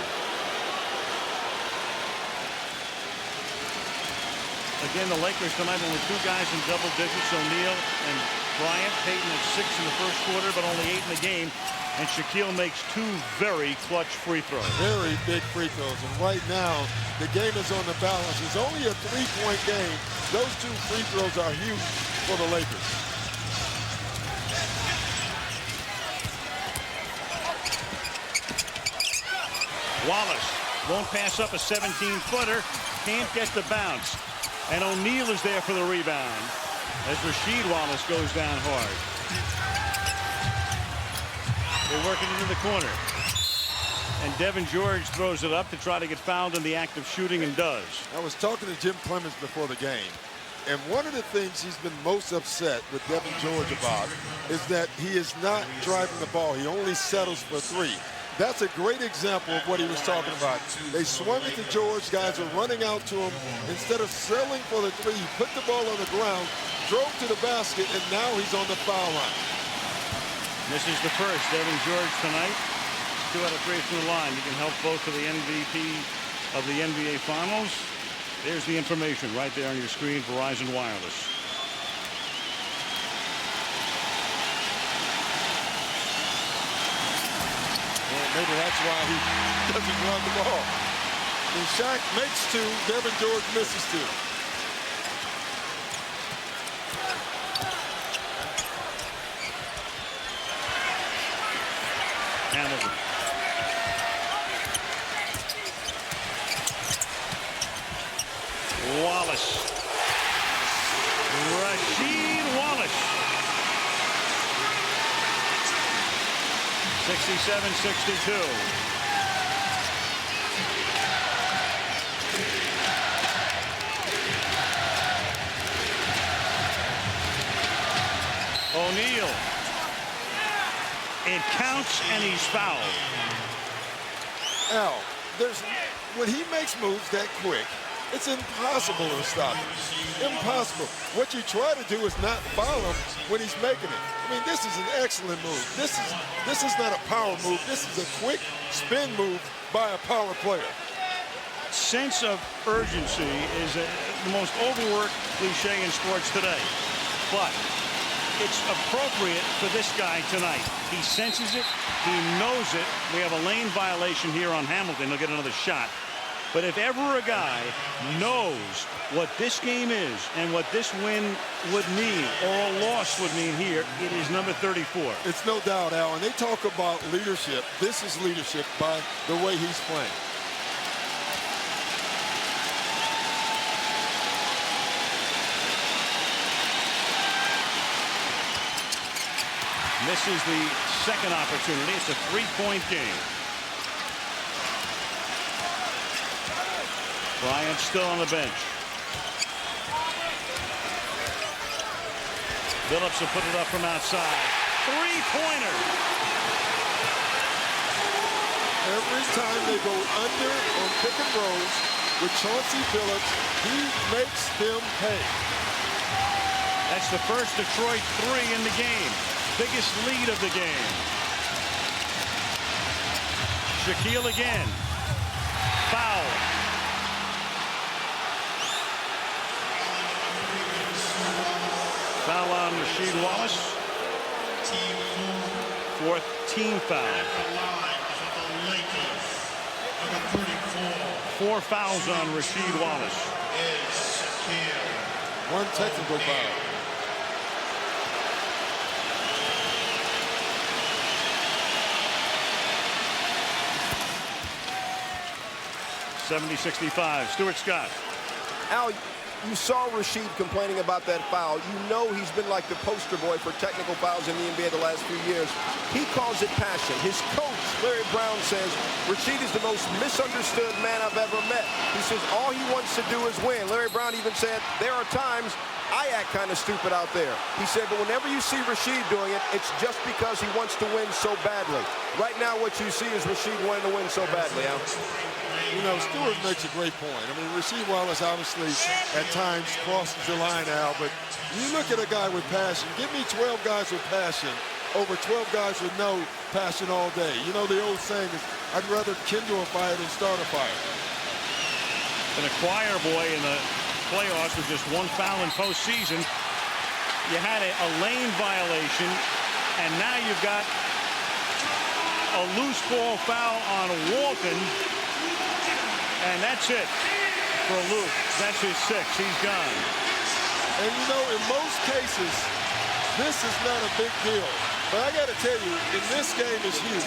Again, the Lakers tonight only 2 guys in double digits, O'Neal and Bryant. Payton at 6 in the first quarter, but only 8 in the game. And Shaquille makes 2 very clutch free throws. Very big free throws. And right now, the game is on the balance. It's only a 3-point game. Those 2 free throws are huge for the Lakers. Wallace won't pass up a 17-footer. Can't get the bounce. And O'Neal is there for the rebound as Rasheed Wallace goes down hard. They're working into the corner. And Devin George throws it up to try to get fouled in the act of shooting and does. I was talking to Jim Clemens before the game. And one of the things he's been most upset with Devin George about is that he is not driving the ball. He only settles for 3. That's a great example of what he was talking about. They swung it to George. Guys were running out to him. Instead of settling for the 3, he put the ball on the ground, drove to the basket, and now he's on the foul line. This is the first. Devin George tonight, 2 out of 3 from the line. He can help both of the MVP of the NBA Finals. There's the information right there on your screen, Verizon Wireless. Well, maybe that's why he doesn't run the ball. When Shaq makes 2, Devin George misses 2. Hamilton. Wallace. Rasheed Wallace. 67-62. O'Neal. It counts and he's fouled. Al, when he makes moves that quick, it's impossible to stop him. Impossible. What you try to do is not foul him when he's making it. I mean, this is an excellent move. This is not a power move. This is a quick spin move by a power player. Sense of urgency is the most overworked cliche in sports today. But it's appropriate for this guy tonight. He senses it. He knows it. We have a lane violation here on Hamilton. He'll get another shot. But if ever a guy knows what this game is and what this win would mean or a loss would mean here, it is number 34. It's no doubt, Al. And they talk about leadership. This is leadership by the way he's playing. This is the second opportunity. It's a 3-point game. Bryant still on the bench. Phillips will put it up from outside. 3-pointer. Every time they go under on pick and rolls with Chauncey Phillips, he makes them pay. As That's the first Detroit 3 in the game. Biggest lead of the game. Shaquille again. Foul. Foul on Rasheed Wallace. Fourth team foul. 4 fouls on Rasheed Wallace. 1 technical foul. (70-65). Stuart Scott. Al, you saw Rasheed complaining about that foul. You know he's been like the poster boy for technical fouls in the NBA the last few years. He calls it passion. His coach, Larry Brown, says Rasheed is the most misunderstood man I've ever met. He says all he wants to do is win. Larry Brown even said, there are times I act kind of stupid out there. He said, but whenever you see Rasheed doing it, it's just because he wants to win so badly. Right now, what you see is Rasheed wanting to win so badly, Al. You know, Stewart makes a great point. I mean, Rasheed Wallace obviously at times crosses the line, Al, but you look at a guy with passion. Give me 12 guys with passion over 12 guys with no passion all day. You know, the old saying is, I'd rather kindle a fire than start a fire. Been a choir boy in the playoffs with just 1 foul in postseason. You had a lane violation, and now you've got a loose ball foul on Walton. And that's it for Luke. That's his 6th. He's gone. And you know, in most cases, this is not a big deal. But I got to tell you, in this game is huge.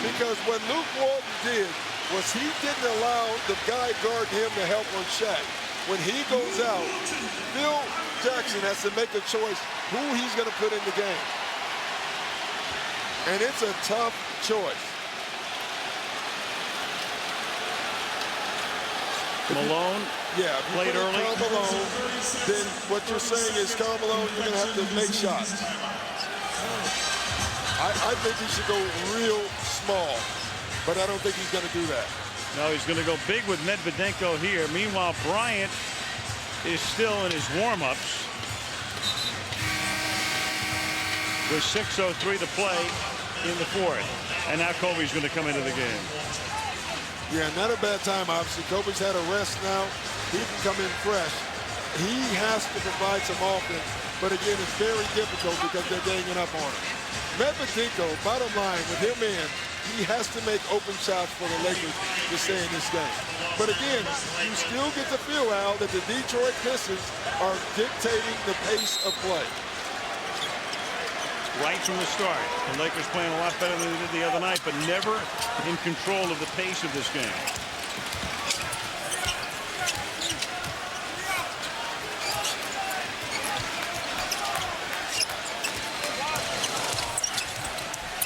Because what Luke Walton did was he didn't allow the guy guarding him to help on Shaq. When he goes out, Phil Jackson has to make a choice who he's going to put in the game. And it's a tough choice. Malone played early. Karl Malone, then what you're saying is Karl Malone, you're going to have to make shots. I think he should go real small, but I don't think he's going to do that. No, he's going to go big with Medvedenko here. Meanwhile, Bryant is still in his warm-ups. With 6:03 to play in the 4th. And now Kobe's going to come into the game. Yeah, not a bad time, obviously. Kobe's had a rest now. He can come in fresh. He has to provide some offense, but again, it's very difficult because they're ganging up on him. Medvedenko, bottom line, with him in, he has to make open shots for the Lakers to stay in this game. But again, you still get the feel, Al, that the Detroit Pistons are dictating the pace of play. Right from the start. The Lakers playing a lot better than they did the other night, but never in control of the pace of this game.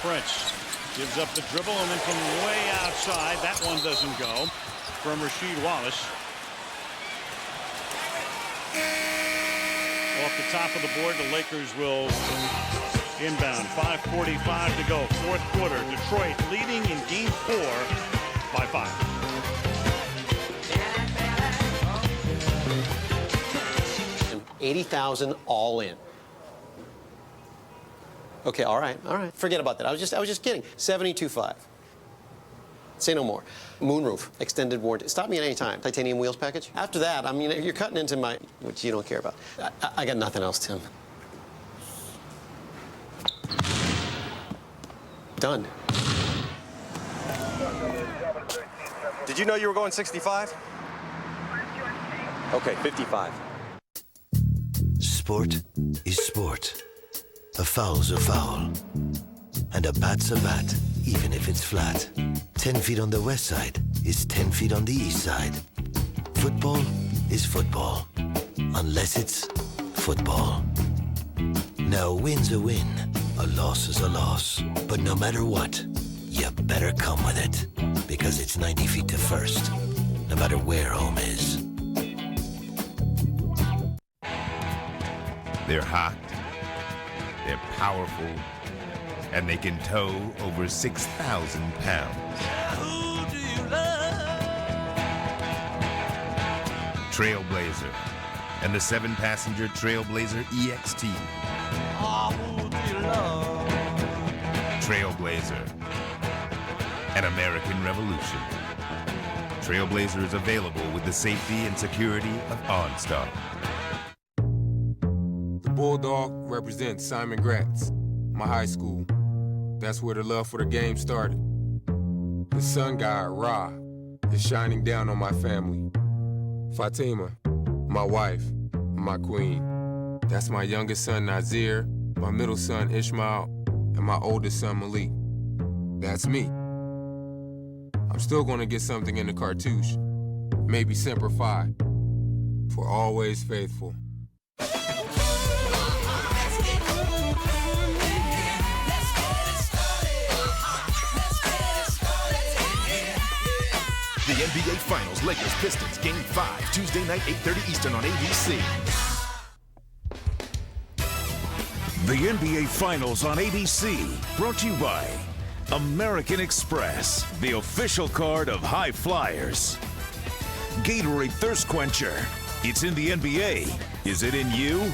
Prince gives up the dribble, and then from way outside, that one doesn't go, from Rasheed Wallace. Off the top of the board, the Lakers will inbound. 5:45 to go, 4th quarter. Detroit leading in game 4 by 5. $80,000 all in. Okay, all right. Forget about that. I was just kidding. 72.5. Say no more. Moonroof, extended warranty. Stop me at any time. Titanium wheels package. After that, I mean, you're cutting into my, which you don't care about. I got nothing else, Tim. Done. Did you know you were going 65? Okay, 55. Sport is sport. A foul's a foul. And a bat's a bat, even if it's flat. 10 feet on the west side is 10 feet on the east side. Football is football, unless it's football. Now, a win's a win, a loss is a loss. But no matter what, you better come with it, because it's 90 feet to first, no matter where home is. They're hot, they're powerful, and they can tow over 6,000 pounds. Who do you love? Trailblazer, and the 7-passenger Trailblazer EXT. Trailblazer, an American revolution. Trailblazer is available with the safety and security of OnStar. The Bulldog represents Simon Gratz, my high school. That's where the love for the game started. The sun god, Ra, is shining down on my family. Fatima, my wife, my queen. That's my youngest son, Nazir, my middle son, Ishmael, and my oldest son, Malik. That's me. I'm still gonna get something in the cartouche. Maybe Semper Fi, for always faithful. The NBA Finals, Lakers Pistons, Game 5, Tuesday night, 8:30 Eastern on ABC. The NBA Finals on ABC, brought to you by American Express, the official card of high flyers. Gatorade Thirst Quencher, it's in the NBA. Is it in you?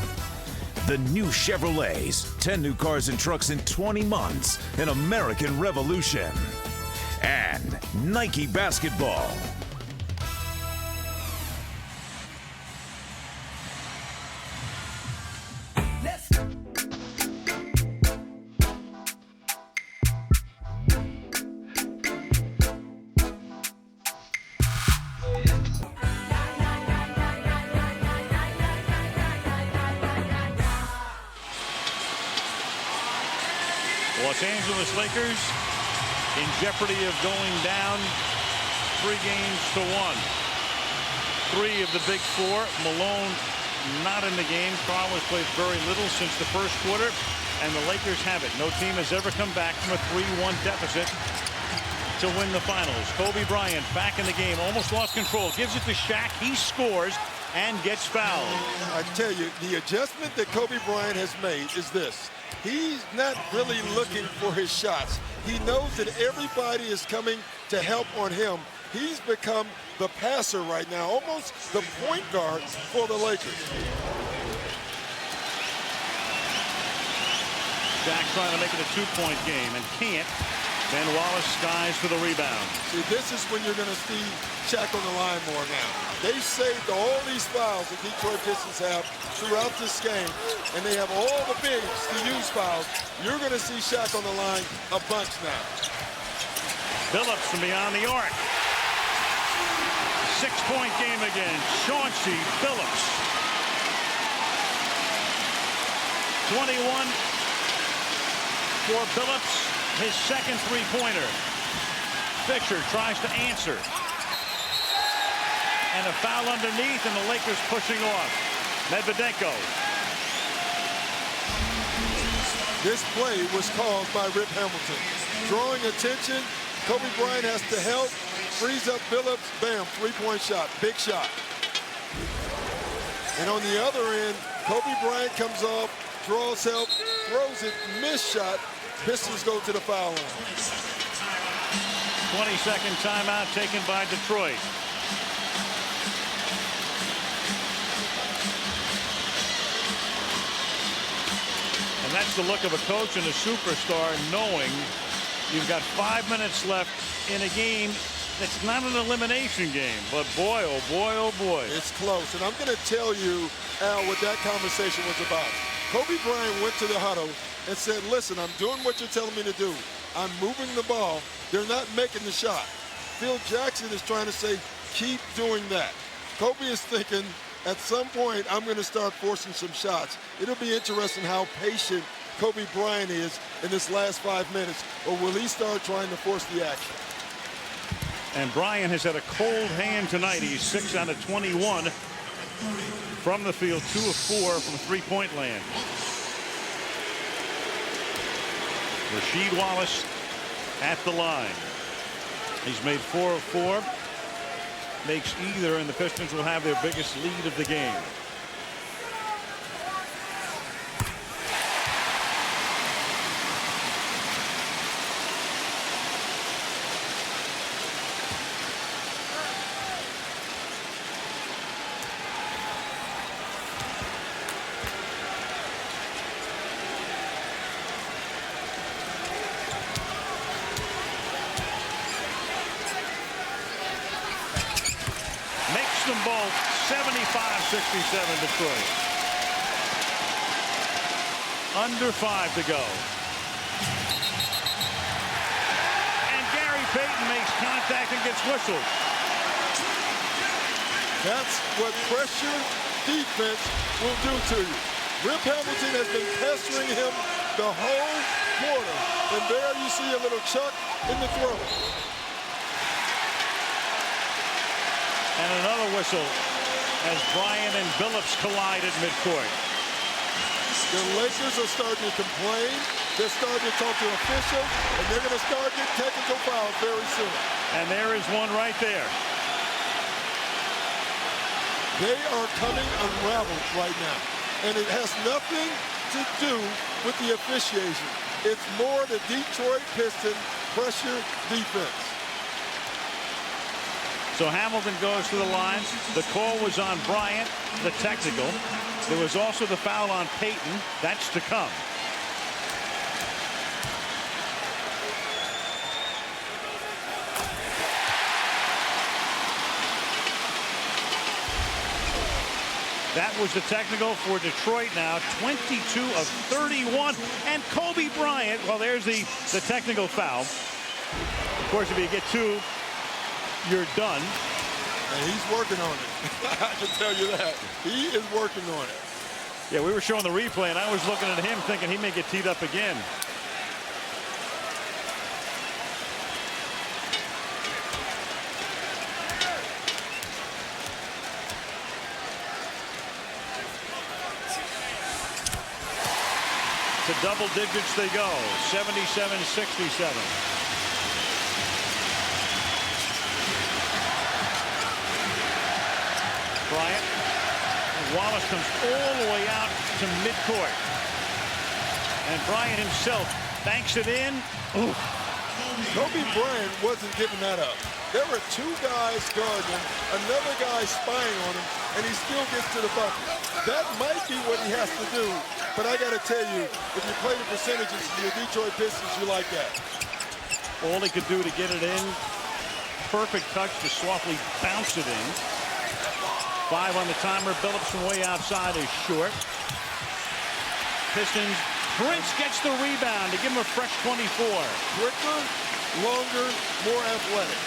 The new Chevrolets, 10 new cars and trucks in 20 months, an American revolution. And Nike Basketball. Los Angeles Lakers in jeopardy of going down 3 games to 1. 3 of the big 4. Malone not in the game. Karl has played very little since the first quarter, and the Lakers have it. No team has ever come back from a 3-1 deficit to win the finals. Kobe Bryant back in the game, almost lost control. Gives it to Shaq. He scores and gets fouled. I tell you, the adjustment that Kobe Bryant has made is this. He's not really looking for his shots. He knows that everybody is coming to help on him. He's become the passer right now, almost the point guard for the Lakers. Shaq trying to make it a 2-point game and can't. Then Wallace skies for the rebound. See, this is when you're going to see Shaq on the line more now. They saved all these fouls the Detroit Pistons have throughout this game, and they have all the bigs to use fouls. You're going to see Shaq on the line a bunch now. Phillips from beyond the arc. 6-point game again. Chauncey Phillips. 21 for Phillips. His second 3-pointer. Fisher tries to answer. And a foul underneath, and the Lakers pushing off. Medvedenko. This play was called by Rip Hamilton. Drawing attention, Kobe Bryant has to help. Frees up Phillips, bam, 3-point shot, big shot. And on the other end, Kobe Bryant comes off, draws help, throws it, missed shot. Pistons go to the foul line. 20-second timeout taken by Detroit. And that's the look of a coach and a superstar, knowing you've got 5 minutes left in a game that's not an elimination game. But boy, oh boy, oh boy. It's close. And I'm going to tell you, Al, what that conversation was about. Kobe Bryant went to the huddle and said, listen, I'm doing what you're telling me to do. I'm moving the ball. They're not making the shot. Phil Jackson is trying to say, keep doing that. Kobe is thinking, at some point, I'm going to start forcing some shots. It'll be interesting how patient Kobe Bryant is in this last 5 minutes, or will he start trying to force the action? And Bryant has had a cold hand tonight. He's 6 out of 21 from the field, 2 of 4 from 3-point land. Rasheed Wallace at the line. He's made 4 of 4. Makes either, and the Pistons will have their biggest lead of the game. Detroit. Under 5 to go. And Gary Payton makes contact and gets whistled. That's what pressure defense will do to you. Rip Hamilton has been pestering him the whole quarter. And there you see a little chuck in the throat. And another whistle as Bryant and Billups collide at midcourt. The Lakers are starting to complain. They're starting to talk to officials, and they're going to start getting technical fouls very soon. And there is one right there. They are coming unraveled right now. And it has nothing to do with the officiation. It's more the Detroit Pistons pressure defense. So Hamilton goes to the line. The call was on Bryant, the technical. There was also the foul on Payton. That's to come. That was the technical for Detroit now. 22 of 31. And Kobe Bryant, well, there's the technical foul. Of course, if you get 2, you're done. And he's working on it. I can tell you that. He is working on it. Yeah, we were showing the replay, and I was looking at him thinking he may get teed up again. To double digits they go. 77-67. Bryant. And Wallace comes all the way out to midcourt. And Bryant himself banks it in. Ooh. Kobe Bryant wasn't giving that up. There were 2 guys guarding him, another guy spying on him, and he still gets to the bucket. That might be what he has to do, but I got to tell you, if you play the percentages for your Detroit Pistons, you like that. All he could do to get it in. Perfect touch to softly bounce it in. 5 on the timer. Billups from way outside is short. Pistons. Prince gets the rebound to give him a fresh 24. Quicker, longer, more athletic.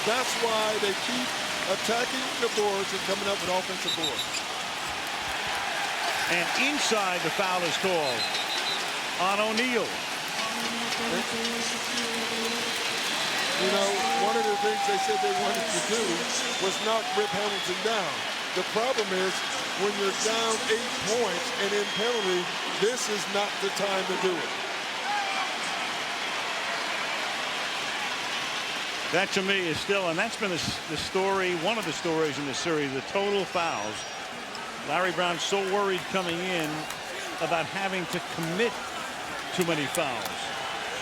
That's why they keep attacking the boards and coming up with offensive boards. And inside, the foul is called on O'Neal. You know, one of the things they said they wanted to do was knock Rip Hamilton down. The problem is when you're down 8 points and in penalty, this is not the time to do it. That to me is still, and that's been the story, one of the stories in this series, the total fouls. Larry Brown so worried coming in about having to commit too many fouls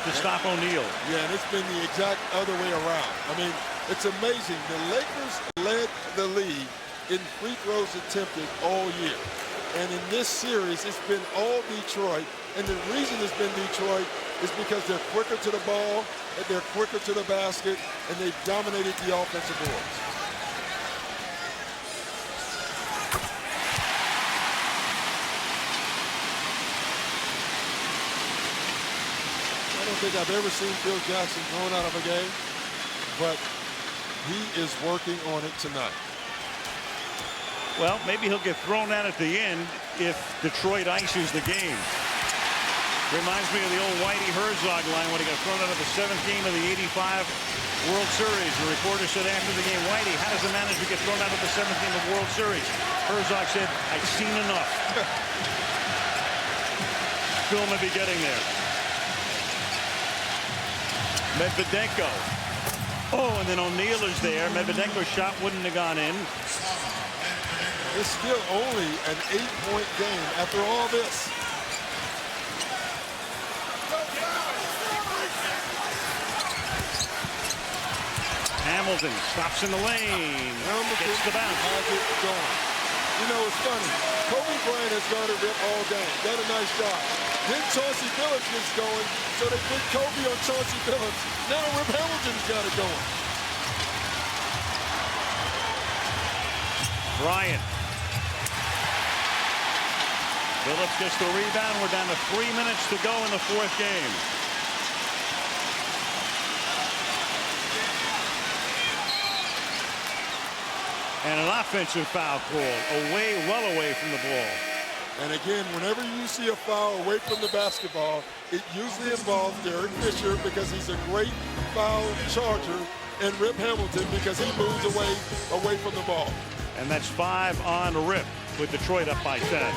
to stop O'Neal. Yeah, and it's been the exact other way around. I mean, it's amazing. The Lakers led the league in free throws attempted all year. And in this series, it's been all Detroit. And the reason it's been Detroit is because they're quicker to the ball, and they're quicker to the basket, and they've dominated the offensive boards. I don't think I've ever seen Phil Jackson thrown out of a game, but he is working on it tonight. Well, maybe he'll get thrown out at the end if Detroit ices the game. Reminds me of the old Whitey Herzog line when he got thrown out of the 7th game of the '85 World Series. The reporter said after the game, Whitey, how does a manager get thrown out of the 7th game of the World Series? Herzog said, I've seen enough. Phil may be getting there. Medvedenko. Oh, and then O'Neal is there. Medvedenko's shot wouldn't have gone in. It's still only an 8-point game after all this. Hamilton stops in the lane. Gets the bounce. Has it going. You know, it's funny. Kobe Bryant has guarded Rip all game. Done a nice job. Then Chauncey Billups gets going, so they put Kobe on Chauncey Billups. Now Rip Hamilton's got it going. Bryant Phillips gets the rebound. We're down to 3 minutes to go in the fourth game. And an offensive foul call well away from the ball. And again, whenever you see a foul away from the basketball, it usually involves Derek Fisher because he's a great foul charger, and Rip Hamilton because he moves away from the ball. And that's 5 on Rip with Detroit up by 10.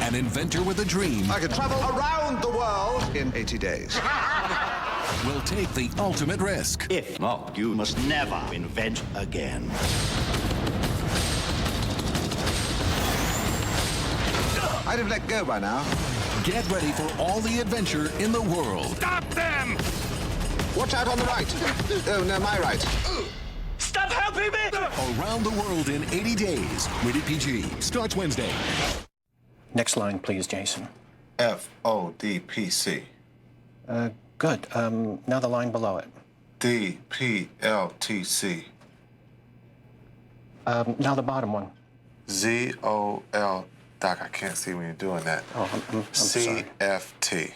An inventor with a dream. I could travel around the world in 80 days. Will take the ultimate risk. If not, you must never invent again. I'd have let go by now. Get ready for all the adventure in the world. Stop them! Watch out on the right. Oh, no, my right. Stop helping me! Around the world in 80 days. Rated PG. Starts Wednesday. Next line, please, Jason. FODPC. Good. Now the line below it. DPLTC. Now the bottom one. ZOL. Doc, I can't see when you're doing that. Oh, I'm sorry. CFT.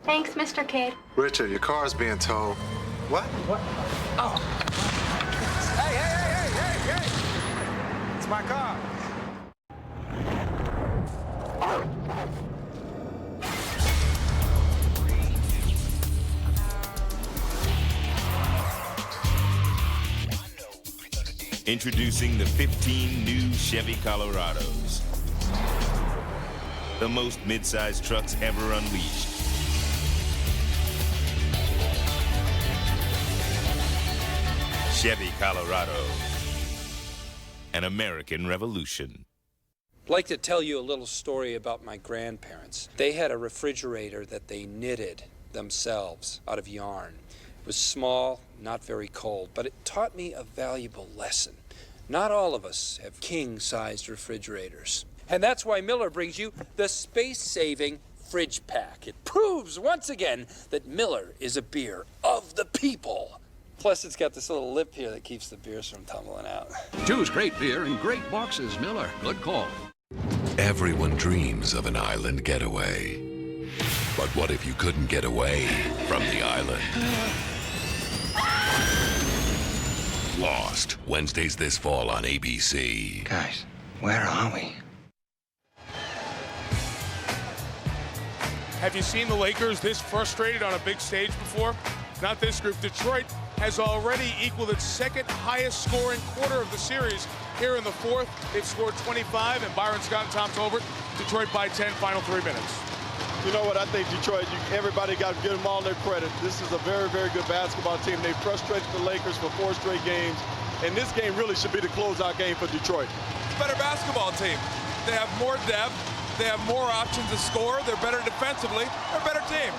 Thanks, Mr. Kidd. Richard, your car's being towed. What? What? Oh. Hey! It's my car. Introducing the 15 new Chevy Colorados. The most mid-sized trucks ever unleashed. Chevy Colorado. An American revolution. I'd like to tell you a little story about my grandparents. They had a refrigerator that they knitted themselves out of yarn. It was small, not very cold, but it taught me a valuable lesson. Not all of us have king-sized refrigerators. And that's why Miller brings you the space-saving fridge pack. It proves once again that Miller is a beer of the people. Plus, it's got this little lip here that keeps the beers from tumbling out. Choose great beer in great boxes, Miller. Good call. Everyone dreams of an island getaway. But what if you couldn't get away from the island? Lost, Wednesdays this fall on ABC. Guys, where are we? Have you seen the Lakers this frustrated on a big stage before? Not this group. Detroit has already equaled its second highest scoring quarter of the series. Here in the fourth, they've scored 25, and Byron Scott and Tom Tolbert, Detroit by 10, final 3 minutes. You know what, I think Detroit, everybody got to give them all their credit. This is a very, very good basketball team. They frustrated the Lakers for 4 straight games, and this game really should be the closeout game for Detroit. Better basketball team. They have more depth. They have more options to score. They're better defensively. They're a better team.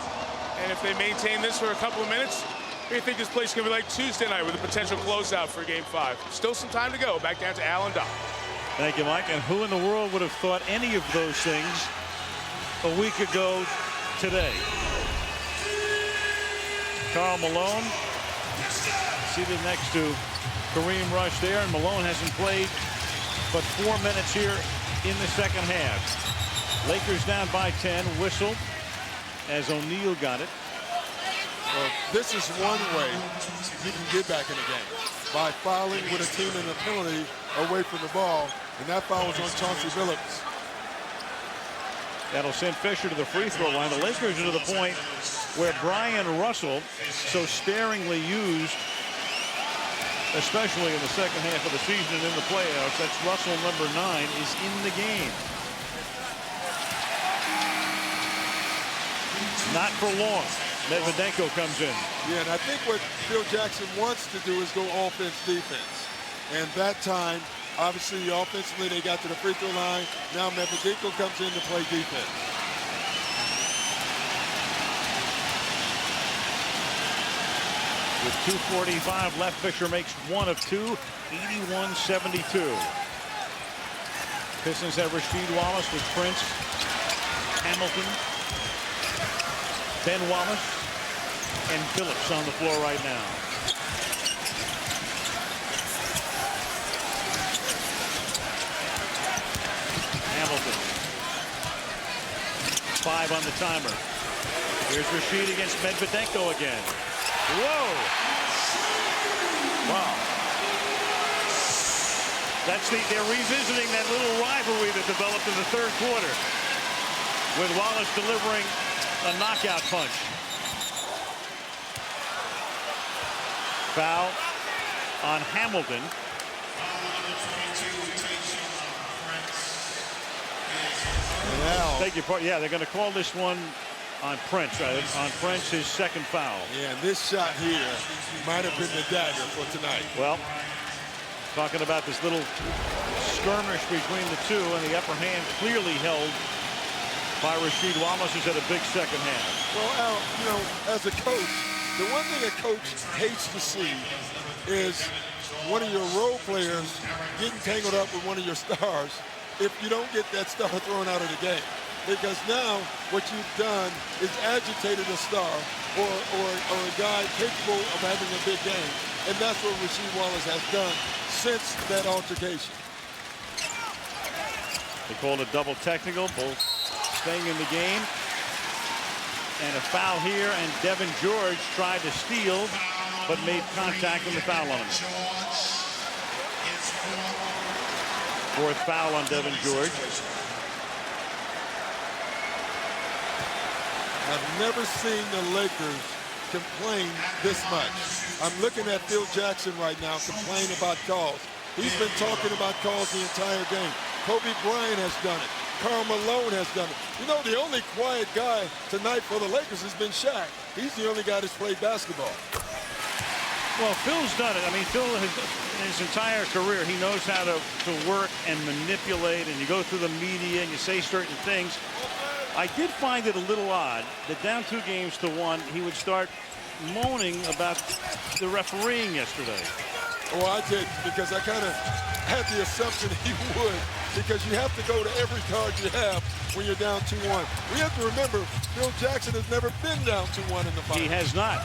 And if they maintain this for a couple of minutes, we think this place is going to be like Tuesday night with a potential closeout for Game 5. Still some time to go. Back down to Allen Dock. Thank you, Mike. And who in the world would have thought any of those things a week ago today? Karl Malone seated next to Kareem Rush there, and Malone hasn't played but 4 minutes here in the second half. Lakers down by 10. Whistle as O'Neal got it. Well, this is one way you can get back in the game, by fouling with a team in a penalty away from the ball, and that foul was on Chauncey Billups. That'll send Fisher to the free throw line. The Lakers are to the point where Brian Russell, so sparingly used, especially in the second half of the season and in the playoffs, that's Russell number 9, is in the game. Not for long. Medvedenko comes in. Yeah, and I think what Phil Jackson wants to do is go offense-defense. And that time, obviously, offensively, they got to the free throw line. Now Medvedenko comes in to play defense. With 2:45 left, Fisher makes 1 of 2, 81-72. Pistons have Rasheed Wallace with Prince, Hamilton, Ben Wallace, and Phillips on the floor right now. 5 on the timer. Here's Rasheed against Medvedenko again. Whoa! Wow. They're revisiting that little rivalry that developed in the third quarter, with Wallace delivering a knockout punch. Foul on Hamilton. Beg your pardon. Yeah, they're going to call this one on Prince. On Prince, his second foul. Yeah, and this shot here might have been the dagger for tonight. Well, talking about this little skirmish between the two, and the upper hand clearly held by Rasheed Wallace, who's had a big second half. Well, Al, you know, as a coach, the one thing a coach hates to see is one of your role players getting tangled up with one of your stars if you don't get that star thrown out of the game. Because now what you've done is agitated a star or a guy capable of having a big game. And that's what Rasheed Wallace has done since that altercation. They called a double technical, both staying in the game. And a foul here, and Devin George tried to steal, but made contact with the foul on him. Fourth foul on Devin George. I've never seen the Lakers complain this much. I'm looking at Phil Jackson right now complain about calls. He's been talking about calls the entire game. Kobe Bryant has done it. Karl Malone has done it. You know, the only quiet guy tonight for the Lakers has been Shaq. He's the only guy that's played basketball. Well, Phil's done it. I mean, Phil has, in his entire career, he knows how to work and manipulate, and you go through the media and you say certain things. I did find it a little odd that down 2 games to 1, he would start moaning about the refereeing yesterday. Oh, I did, because I kind of had the assumption he would, because you have to go to every card you have when you're down 2-1. We have to remember, Phil Jackson has never been down 2-1 in the finals. He has not.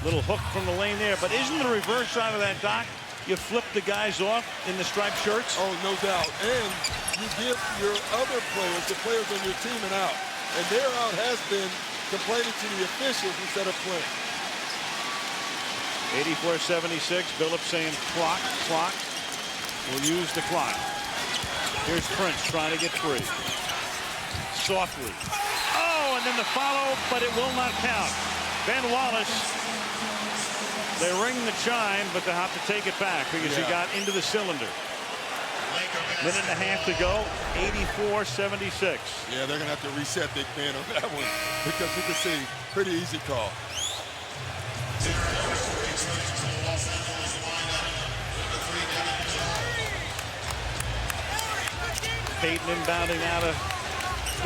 Little hook from the lane there, but isn't the reverse side of that, Doc? You flip the guys off in the striped shirts? Oh, no doubt. And you give your other players, the players on your team, an out. And their out has been complaining to the officials instead of playing. 84-76. Billups saying clock. We'll use the clock. Here's Prince trying to get free. Softly. Oh, and then the follow, but it will not count. Ben Wallace. They ring the chime, but they'll have to take it back because he got into the cylinder. Minute and a half to go, 84-76. Yeah, they're going to have to reset Big Ben on that one because you can see, pretty easy call. Payton inbounding out of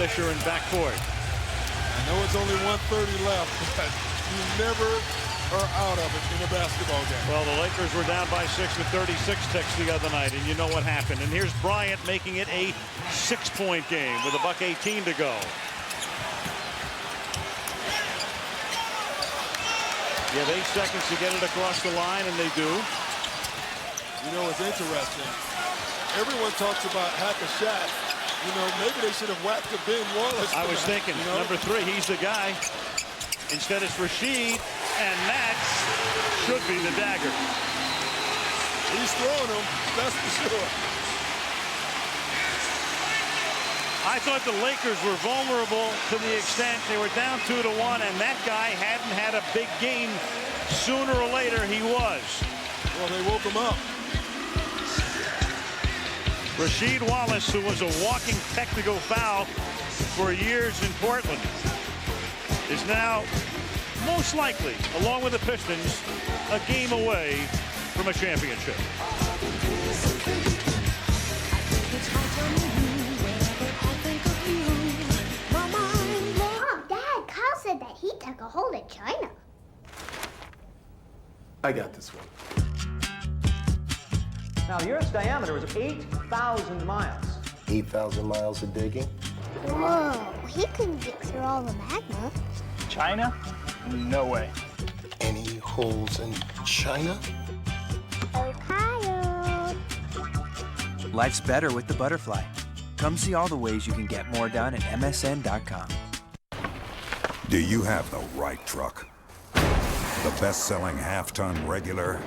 Fisher in backcourt. I know it's only 1:30 left, but you never are out of it in a basketball game. Well, the Lakers were down by 6 with 36 ticks the other night, and you know what happened. And here's Bryant making it a 6-point game with $1:18 to go. You have 8 seconds to get it across the line, and they do. You know, it's interesting. Everyone talks about Hack-a-Shaq. You know, maybe they should have whacked a Ben Wallace. I was thinking, you know? Number 3, he's the guy. Instead, it's Rasheed, and that should be the dagger. He's throwing them, that's for sure. I thought the Lakers were vulnerable to the extent they were down 2-1, and that guy hadn't had a big game. Sooner or later, he was. Well, they woke him up. Rasheed Wallace, who was a walking technical foul for years in Portland, is now most likely, along with the Pistons, a game away from a championship. Mom, Dad, Kyle said that he took a hold of China. I got this one. Now, the Earth's diameter is 8,000 miles. 8,000 miles of digging? Whoa, he couldn't get through all the magma. China? No way. Any holes in China? Ohio. Life's better with the butterfly. Come see all the ways you can get more done at MSN.com. Do you have the right truck? The best-selling half-ton regular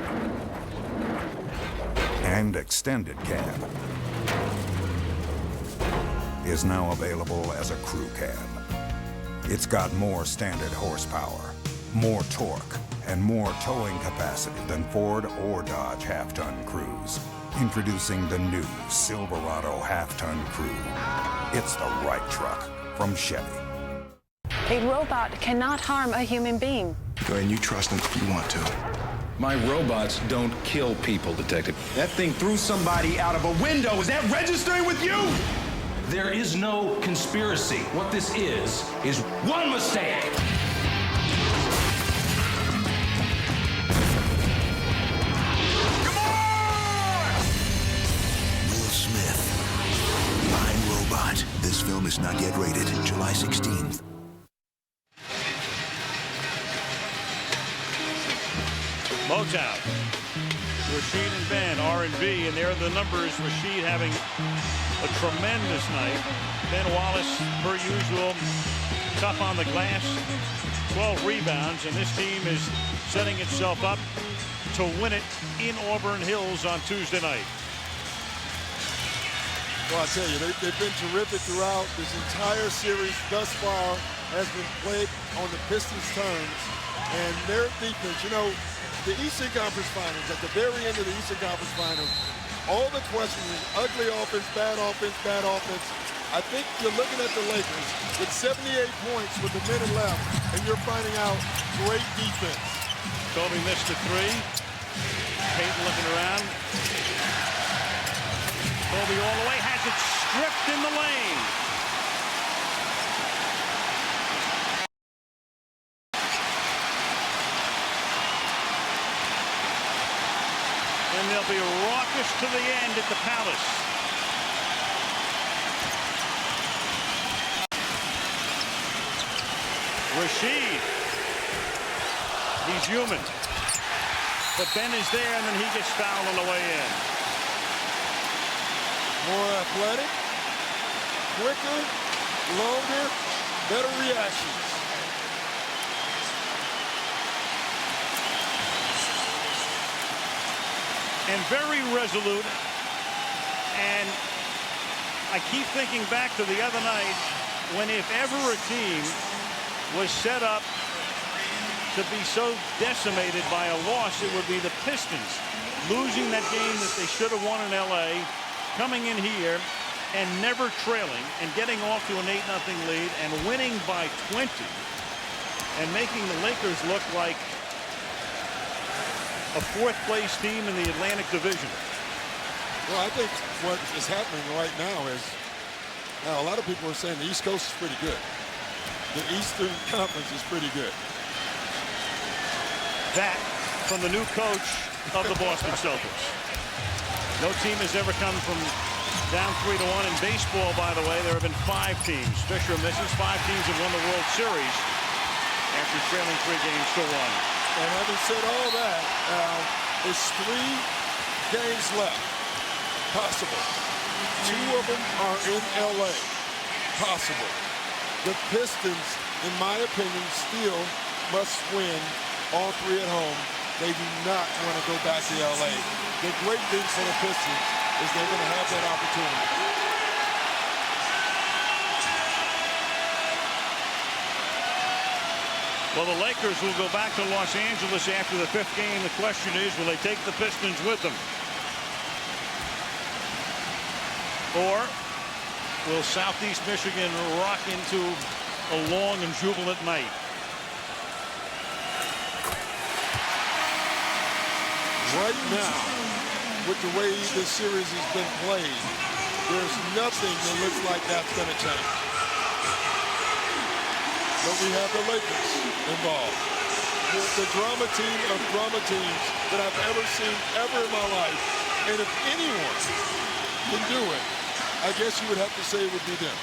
and extended cab is now available as a crew cab. It's got more standard horsepower, more torque, and more towing capacity than Ford or Dodge half-ton crews. Introducing the new Silverado half-ton crew. It's the right truck from Chevy. A robot cannot harm a human being. Go ahead and you trust him if you want to. My robots don't kill people, Detective. That thing threw somebody out of a window. Is that registering with you? There is no conspiracy. What this is one mistake. Come on! Will Smith, Line Robot. This film is not yet rated. July 16th. Motown. Rasheed and Ben, R&B, and there are the numbers. Rasheed having a tremendous night. Ben Wallace, per usual, tough on the glass, 12 rebounds, and this team is setting itself up to win it in Auburn Hills on Tuesday night. Well, I tell you, they've been terrific throughout. This entire series thus far has been played on the Pistons' terms, and their defense, you know, the Eastern Conference Finals, at the very end of the Eastern Conference Finals, all the questions is ugly offense, bad offense, bad offense. I think you're looking at the Lakers with 78 points with a minute left, and you're finding out great defense. Kobe missed a three. Payton looking around. Kobe all the way, has it stripped in the lane. And they'll be raucous to the end at the Palace. Rasheed. He's human. But Ben is there, and then he gets fouled on the way in. More athletic, quicker, longer, better reactions. And very resolute. And I keep thinking back to the other night when, if ever a team was set up to be so decimated by a loss, it would be the Pistons. Losing that game that they should have won in L.A., coming in here and never trailing and getting off to an 8-0 lead and winning by 20 and making the Lakers look like a fourth-place team in the Atlantic Division. Well, I think what is happening right now is, now a lot of people are saying the East Coast is pretty good. The Eastern Conference is pretty good. That from the new coach of the Boston Celtics. No team has ever come from down 3-1 in baseball, by the way. There have been 5 teams. Fisher misses. 5 teams have won the World Series after trailing 3 games to 1. And having said all that, there's 3 games left. Possible. 2 of them are in L.A. Possible. The Pistons, in my opinion, still must win all 3 at home. They do not want to go back to L.A. The great thing for the Pistons is they're going to have that opportunity. Well, the Lakers will go back to Los Angeles after the 5th game. The question is, will they take the Pistons with them? Or will Southeast Michigan rock into a long and jubilant night? Right now, with the way this series has been played, there's nothing that looks like that's going to change. But we have the Lakers involved. The drama team of drama teams that I've ever seen ever in my life. And if anyone can do it, I guess you would have to say it would be them.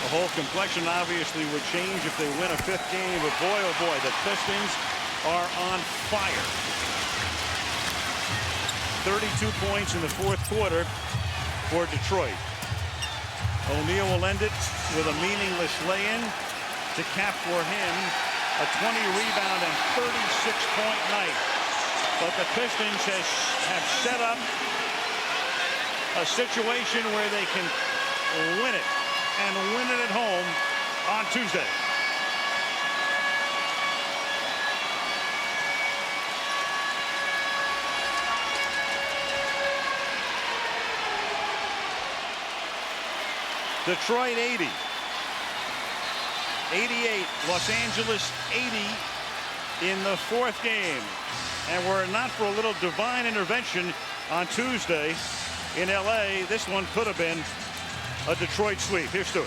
The whole complexion obviously would change if they win a 5th game. But boy, oh boy, the Pistons are on fire. 32 points in the 4th quarter. for Detroit. O'Neal will end it with a meaningless lay-in to cap for him a 20-rebound and 36-point night. But the Pistons have set up a situation where they can win it, and win it at home on Tuesday. Detroit 80. 88. Los Angeles 80 in the fourth game. And were it not for a little divine intervention on Tuesday in LA, this one could have been a Detroit sweep. Here's Stuart.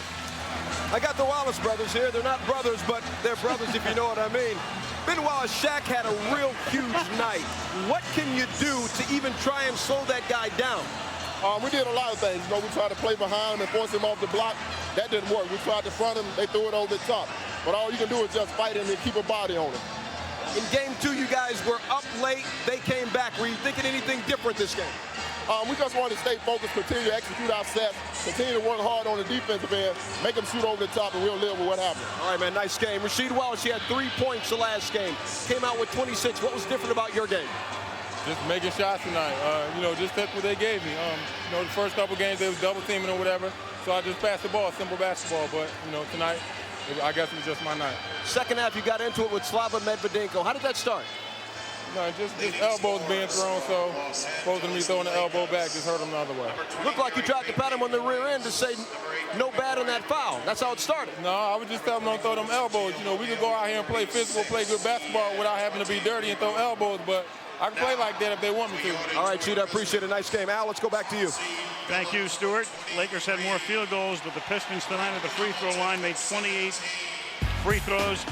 I got the Wallace brothers here. They're not brothers, but they're brothers if you know what I mean. Been a while. Shaq had a real huge night. What can you do to even try and slow that guy down? We did a lot of things. You know, we tried to play behind him and force him off the block. That didn't work. We tried to front him. They threw it over the top. But all you can do is just fight him and keep a body on him. In game 2, you guys were up late. They came back. Were you thinking anything different this game? We just wanted to stay focused, continue to execute our sets, continue to work hard on the defensive end, make them shoot over the top, and we'll live with what happened. All right, man, nice game. Rasheed Wallace, he had 3 points the last game. Came out with 26. What was different about your game? Just making shots tonight. You know, just that's what they gave me. You know, the first couple games they was double teaming or whatever, so I just passed the ball, simple basketball. But you know, tonight, I guess it was just my night. Second half, you got into it with Slava Medvedenko. How did that start? No, just elbows being thrown, so supposed to me throwing the elbow back just hurt him the other way. Looked like you tried to pat him on the rear end to say no bad on that foul. That's how it started. No, I would just tell him don't throw them elbows. You know, we could go out here and play physical, play good basketball without having to be dirty and throw elbows, but I can play like that if they want me to. All right, Cheetah, I appreciate it. Nice game. Al, let's go back to you. Thank you, Stuart. Lakers had more field goals, but the Pistons tonight at the free throw line made 28 free throws.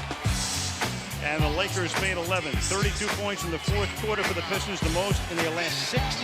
And the Lakers made 11. 32 points in the fourth quarter for the Pistons, the most in their last 16